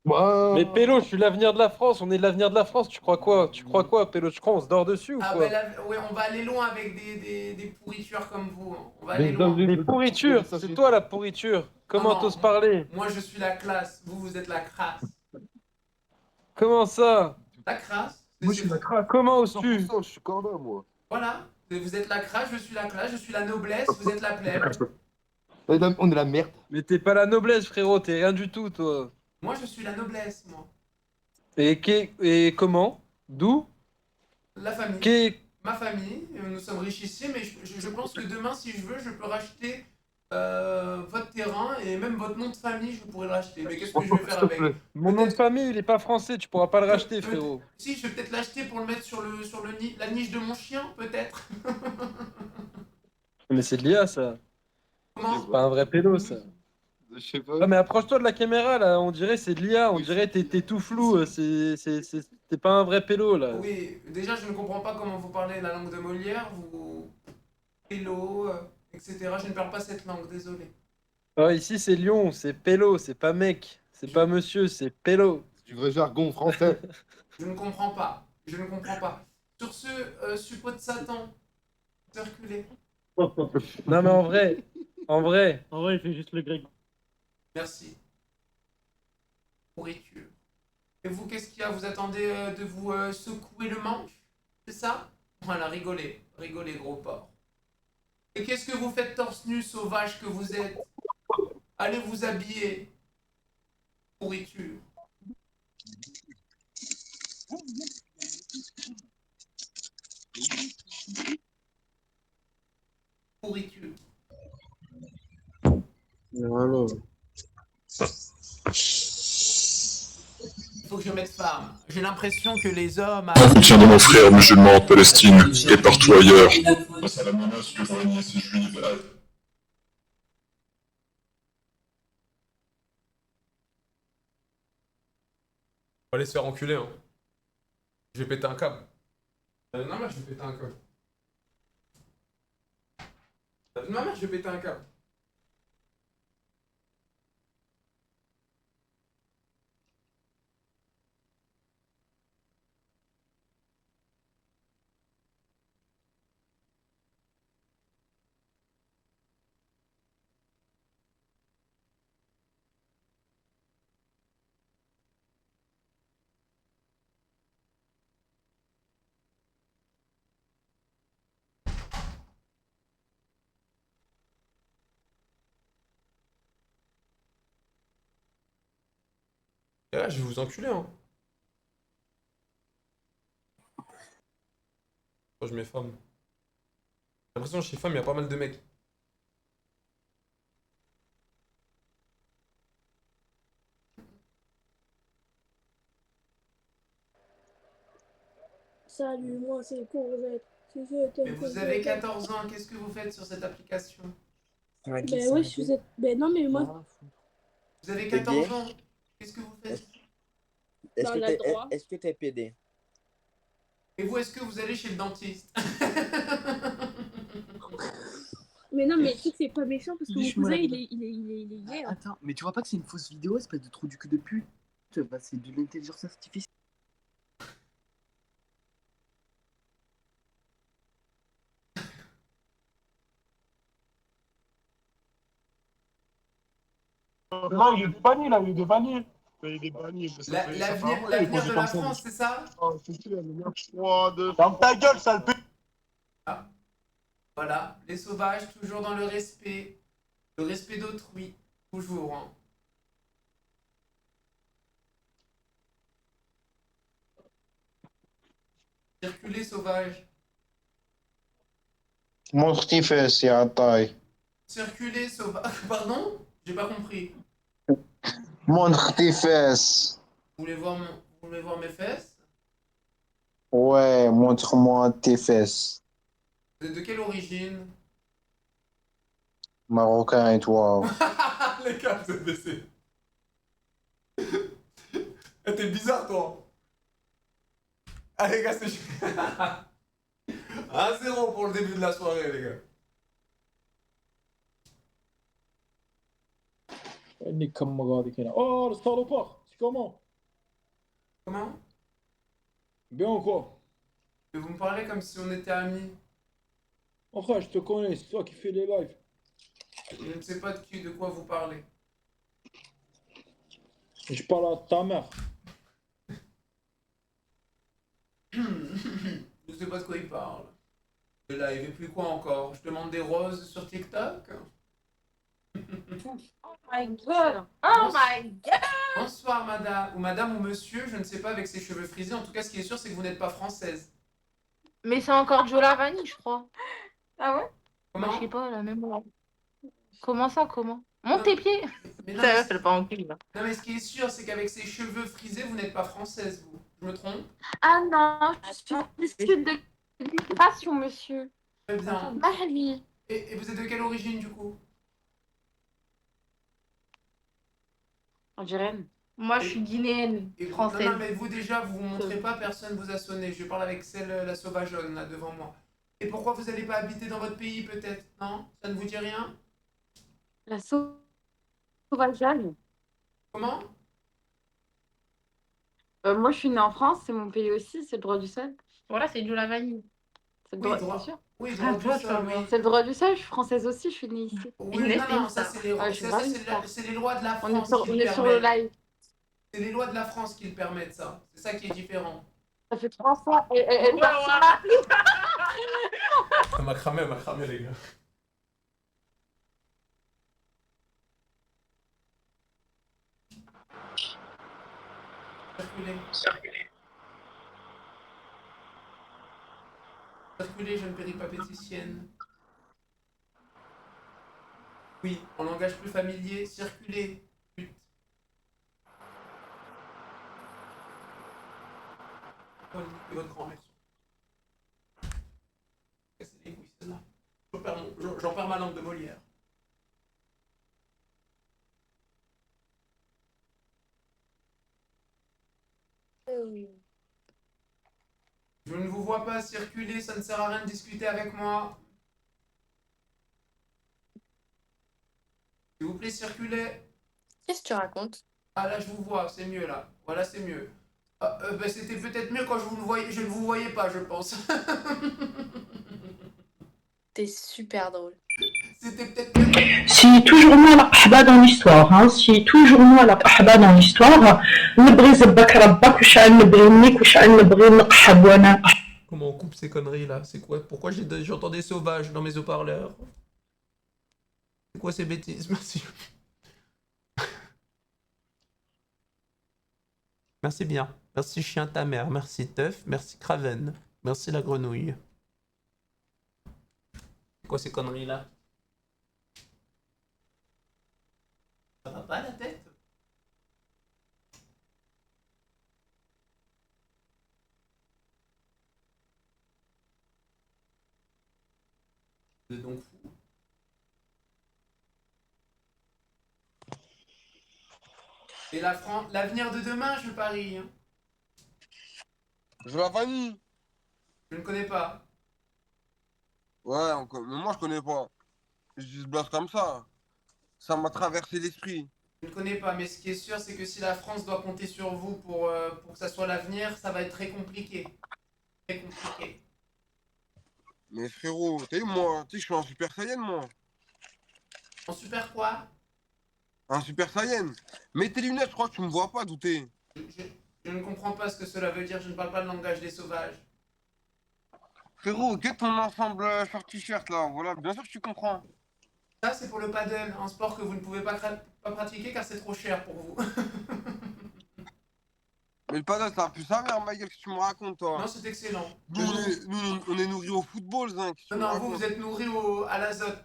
Mais Pélo, je suis l'avenir de la France, on est l'avenir de la France, tu crois quoi? Tu crois quoi, Pélo? Tu crois on se dort dessus ou Ah quoi? ben là, ouais, on va aller loin avec des pourritures comme vous. Hein. On va aller loin. Des pourritures, c'est toi la pourriture. Comment Non, t'oses parler? Moi, je suis la classe. Vous, vous êtes la crasse. Comment ça? La crasse? Moi, je suis la crasse. Comment oses-tu? 100%, je suis corda, moi. Voilà. Vous êtes la crasse, je suis la classe, je suis la noblesse, vous êtes la plèbe. On est la merde. Mais t'es pas la noblesse, frérot, t'es rien du tout, toi. Moi, je suis la noblesse, moi. Et comment? D'où? La famille. Ma famille. Nous sommes riches ici, mais je pense que demain, si je veux, je peux racheter votre terrain et même votre nom de famille, je pourrais le racheter. Mais qu'est-ce que je vais faire avec? Mon nom de famille, il est pas français, tu pourras pas le racheter, frérot. Si, je vais peut-être l'acheter pour le mettre sur la niche de mon chien, peut-être. Mais c'est de l'IA, ça. Comment? C'est pas un vrai pédo, ça. Je sais pas. Ah, mais approche-toi de la caméra, là, on dirait c'est de l'IA, on dirait t'es tout flou, t'es pas un vrai pélo, là. Oui, déjà, je ne comprends pas comment vous parlez la langue de Molière, vous... Hello, etc. Je ne parle pas cette langue, désolé. Ah, ici, c'est Lyon, c'est pélo, c'est pas mec, c'est pas monsieur, c'est pélo. Du vrai jargon français. Je ne comprends pas. Je ne comprends pas. Sur ce, suppôt de Satan, circulez. Non, mais en vrai, il fait juste le grec. Merci. Pourriture. Et vous, qu'est-ce qu'il y a? Vous attendez de vous secouer le manche? C'est ça? Voilà, rigolez. Rigolez, gros porc. Et qu'est-ce que vous faites torse nu, sauvage que vous êtes? Allez vous habiller. Pourriture. Pourriture. Alors. Il faut que je mette femme. J'ai l'impression que les hommes... En soutien de mon frère musulman en Palestine et partout ailleurs. Face à la menace que pour la nièce juive. On va aller se faire enculer, hein. Je vais péter un câble. Non, mais je vais péter un câble. Non, mais je vais péter un câble. Et là, je vais vous enculer, hein. Quand je mets femme. J'ai l'impression que chez femme, il y a pas mal de mecs. Salut, moi c'est Courgette. Mais vous avez 14 ans, qu'est-ce que vous faites sur cette application? Ben ouais, vous êtes... Ben non, mais moi... Vous avez 14 ans, qu'est-ce que vous faites? Est-ce que t'es PD? Et vous, est-ce que vous allez chez le dentiste? Mais non, mais tu sais que c'est pas méchant parce que mon cousin, il est gay. Hein. Attends, mais tu vois pas que c'est une fausse vidéo, espèce de trou du cul de pute? Bah, c'est de l'intelligence artificielle. Non, il était banni, là, il était banni. Il était banni. L'avenir de la France, c'est ça? Oh, c'est sûr, le 3, 2. Ferme ta gueule, sale p. Ah. Voilà, les sauvages, toujours dans le respect. Le respect d'autrui, toujours. Hein. Circuler sauvage. Mon petit fesse, c'est un taille. Circuler sauvage. Pardon? J'ai pas compris. Mon petit fesse. Vous voulez voir mes fesses? Ouais, montre-moi tes fesses. Vous êtes de quelle origine? Marocain et toi. Les gars, vous êtes baissés. T'es bizarre, toi. Allez, les gars, c'est... 1-0 pour le début de la soirée, les gars. Oh, le salopard, c'est comment? Comment? Bien ou quoi? Mais vous me parlez comme si on était amis. Enfin, je te connais, c'est toi qui fais les lives. Je ne sais pas de quoi vous parlez. Je parle à ta mère. Je ne sais pas de quoi il parle. De live et puis quoi encore? Je demande des roses sur TikTok? Oh my god! Oh my god! Bonsoir madame ou monsieur, je ne sais pas avec ses cheveux frisés. En tout cas, ce qui est sûr, c'est que vous n'êtes pas française. Mais c'est encore Joe Lavani, je crois. Ah ouais? Comment? Je sais pas, la mémoire. Comment ça, comment? Monte tes pieds! Mais non, Ça, mais c'est pas en cul, là. non, mais ce qui est sûr, c'est qu'avec ses cheveux frisés, vous n'êtes pas française, vous. Je me trompe? Ah non, je suis discute de l'immigration, monsieur. Très bien. Mahali. Et vous êtes de quelle origine, du coup? Algérienne. Moi, je suis guinéenne, française. Non, mais vous déjà, vous vous montrez pas, personne vous a sonné. Je parle avec celle, la sauvageonne, là, devant moi. Et pourquoi vous n'allez pas habiter dans votre pays, peut-être? Non? Ça ne vous dit rien? La sauvageonne. Comment? Moi, je suis née en France, c'est mon pays aussi, c'est le droit du sol. Voilà, c'est Joe Lavani. C'est le Oui, droit, c'est sûr. Oui, droit du sol, oui. C'est le droit du sol, je suis française aussi, je suis née ici. Oui, non, ça, c'est les, c'est les lois de la France on est sur le live. C'est les lois de la France qui le permettent, ça. C'est ça qui est différent. Ça fait 3 fois, elle part sur l'appli. Elle m'a cramé, les gars. Circulez, jeune péripapéticienne. Oui, en langage plus familier, circulez. Pute. Oh, niquez votre grand-mère. Cassez les couilles, celle-là. J'en perds ma langue de Molière. Je ne vous vois pas circuler, ça ne sert à rien de discuter avec moi. S'il vous plaît, circulez. Qu'est-ce que tu racontes? Ah là, je vous vois, c'est mieux là. Voilà, c'est mieux. Bah, c'était peut-être mieux quand je ne vous voyais pas, je pense. T'es super drôle. C'était peut-être mieux. Si toujours moi la qahba dans l'histoire, hein, si toujours moi la qahba dans l'histoire, نبغي زبك ربك وشعل نبغي منك وشعل نبغي نقحب وانا. Comment on coupe ces conneries là? C'est quoi? Pourquoi j'entends des sauvages dans mes haut-parleurs? C'est quoi ces bêtises? Merci. Merci bien. Merci chien ta mère. Merci teuf. Merci Craven. Merci la grenouille. C'est quoi ces conneries là? Ça va pas la tête? Vous êtes donc fou. Et la France, l'avenir de demain, je parie. Hein. Je la vanille. Je ne connais pas. Ouais, mais moi je connais pas. Je dis ce blast comme ça. Ça m'a traversé l'esprit. Je ne connais pas, mais ce qui est sûr, c'est que si la France doit compter sur vous pour que ça soit l'avenir, ça va être très compliqué. Très compliqué. Mais frérot, t'as vu moi, tu sais, je suis en Super Saiyan moi. En super quoi? Un Super Saiyan. Mets tes lunettes, je crois que tu me vois pas douter. Je ne comprends pas ce que cela veut dire, je ne parle pas le langage des sauvages. Frérot, get ton ensemble short t-shirt là, voilà, bien sûr que tu comprends. Ça, c'est pour le paddle, un sport que vous ne pouvez pas pratiquer car c'est trop cher pour vous. Mais le paddle, ça a plus sa mère, Michael, que tu me racontes, toi. Non, c'est excellent. Nous, on est nourris au football, Zinc. Non, vous êtes nourri à l'azote.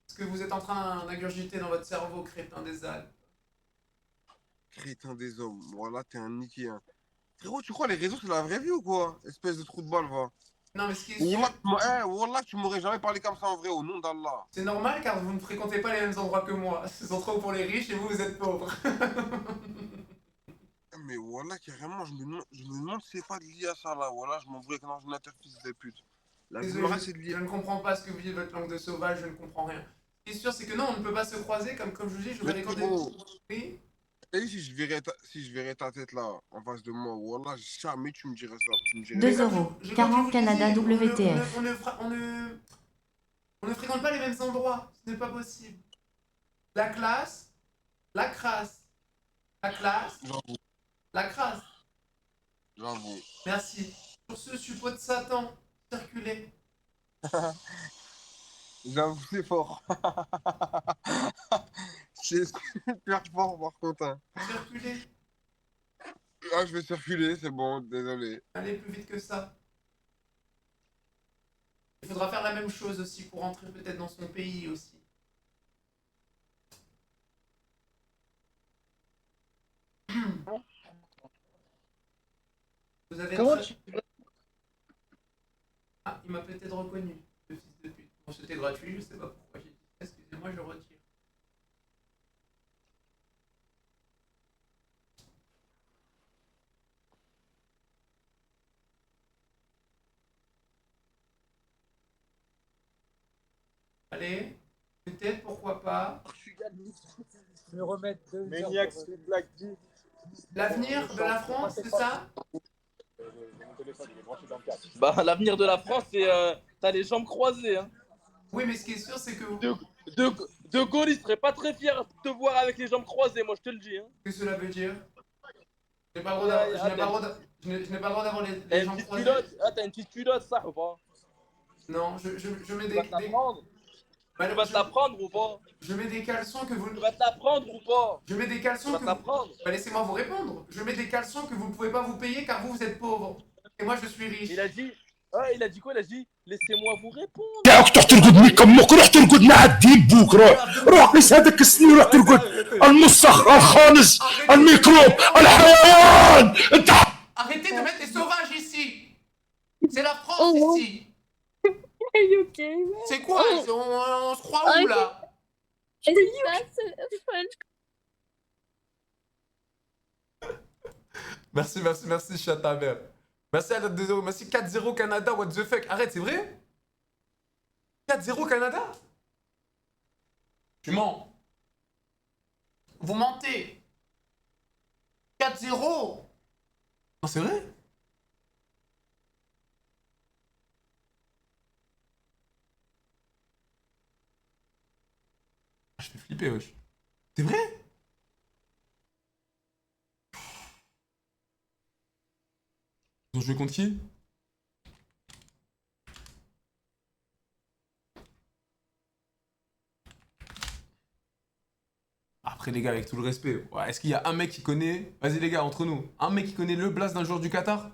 Ce que vous êtes en train d'ingurgiter dans votre cerveau, crétin des Alpes. Crétin des hommes, voilà, t'es un niqué. Hein. Frérot, tu crois les réseaux, c'est la vraie vie ou quoi? Espèce de trou de balle, va. Non, mais ce qui est sûr... Wallah, tu m'aurais jamais parlé comme ça en vrai, au nom d'Allah. C'est normal car vous ne fréquentez pas les mêmes endroits que moi. Ce sont trop pour les riches et vous, vous êtes pauvres. Mais voilà, carrément, je me demande si c'est pas lié à ça là. Voilà, je m'embrouille avec un ordinateur, fils de pute. La Désolé, c'est lié. je ne comprends pas ce que vous dites, votre langue de sauvage, je ne comprends rien. Ce qui est sûr, c'est que non, on ne peut pas se croiser, comme je vous dis, je vais regarder... Oui. Et si je verrais ta tête là, en face de moi, voilà, jamais tu me dirais ça. Tu me dirais 2 euros. 40 Canada WTF. On ne fréquente pas les mêmes endroits, ce n'est pas possible. La classe, la crasse. La classe, la crasse. J'avoue. Merci. Sur ce suppôt de Satan, circulez. J'avoue, c'est fort. C'est super fort par contre. Hein. Circulez. Ah, je vais circuler, c'est bon, désolé. Allez plus vite que ça. Il faudra faire la même chose aussi pour rentrer peut-être dans son pays aussi. Vous avez Comment très... tu... Ah, il m'a peut-être reconnu, le fils de pute. Bon, c'était gratuit, je sais pas pourquoi j'ai dit. Excusez-moi, je retire. Allez, peut-être, pourquoi pas. Je vais remettre 2 Maniac, Sweet Black D. L'avenir de la France, c'est ça? Bah, l'avenir de la France, c'est. T'as les jambes croisées. Hein. Oui, mais ce qui est sûr, c'est que. De Gaulle, il serait pas très fier de te voir avec les jambes croisées, moi je te le dis. Hein. Qu'est-ce que cela veut dire? Je n'ai pas le droit d'avoir les jambes croisées. Ah, t'as une petite culotte, ça ou pas? Non, je mets Tu vas te la prendre? Tu vas te la prendre ou pas? Je mets des caleçons que vous... Tu vas te la prendre ou pas? Je mets des caleçons que vous... Bah, laissez-moi vous répondre. Je mets des caleçons que vous ne pouvez pas vous payer car vous êtes pauvre. Et moi, je suis riche. Il a dit... Ah, il a dit quoi? Il a dit laissez-moi vous répondre. تاعك تروح ترقد كمك روح ترقد مع الديب بوك روح قيس هذاك السنين روح ترقد المسخ الخانز الميكروب الحيوان انت. Arrêtez de mettre les sauvages ici. C'est la France ici. C'est quoi? On se croit où là? Merci, chat ta mère. Merci à la 2 euros. Merci 4-0 Canada, what the fuck? Arrête, c'est vrai? 4-0 Canada? Tu mens. Vous mentez. 4-0. Non, c'est vrai? Je fais flipper, wesh. C'est vrai? Ils ont joué contre qui? Après les gars, avec tout le respect, ouais, est-ce qu'il y a un mec qui connaît... Vas-y les gars, entre nous. Un mec qui connaît le blast d'un joueur du Qatar?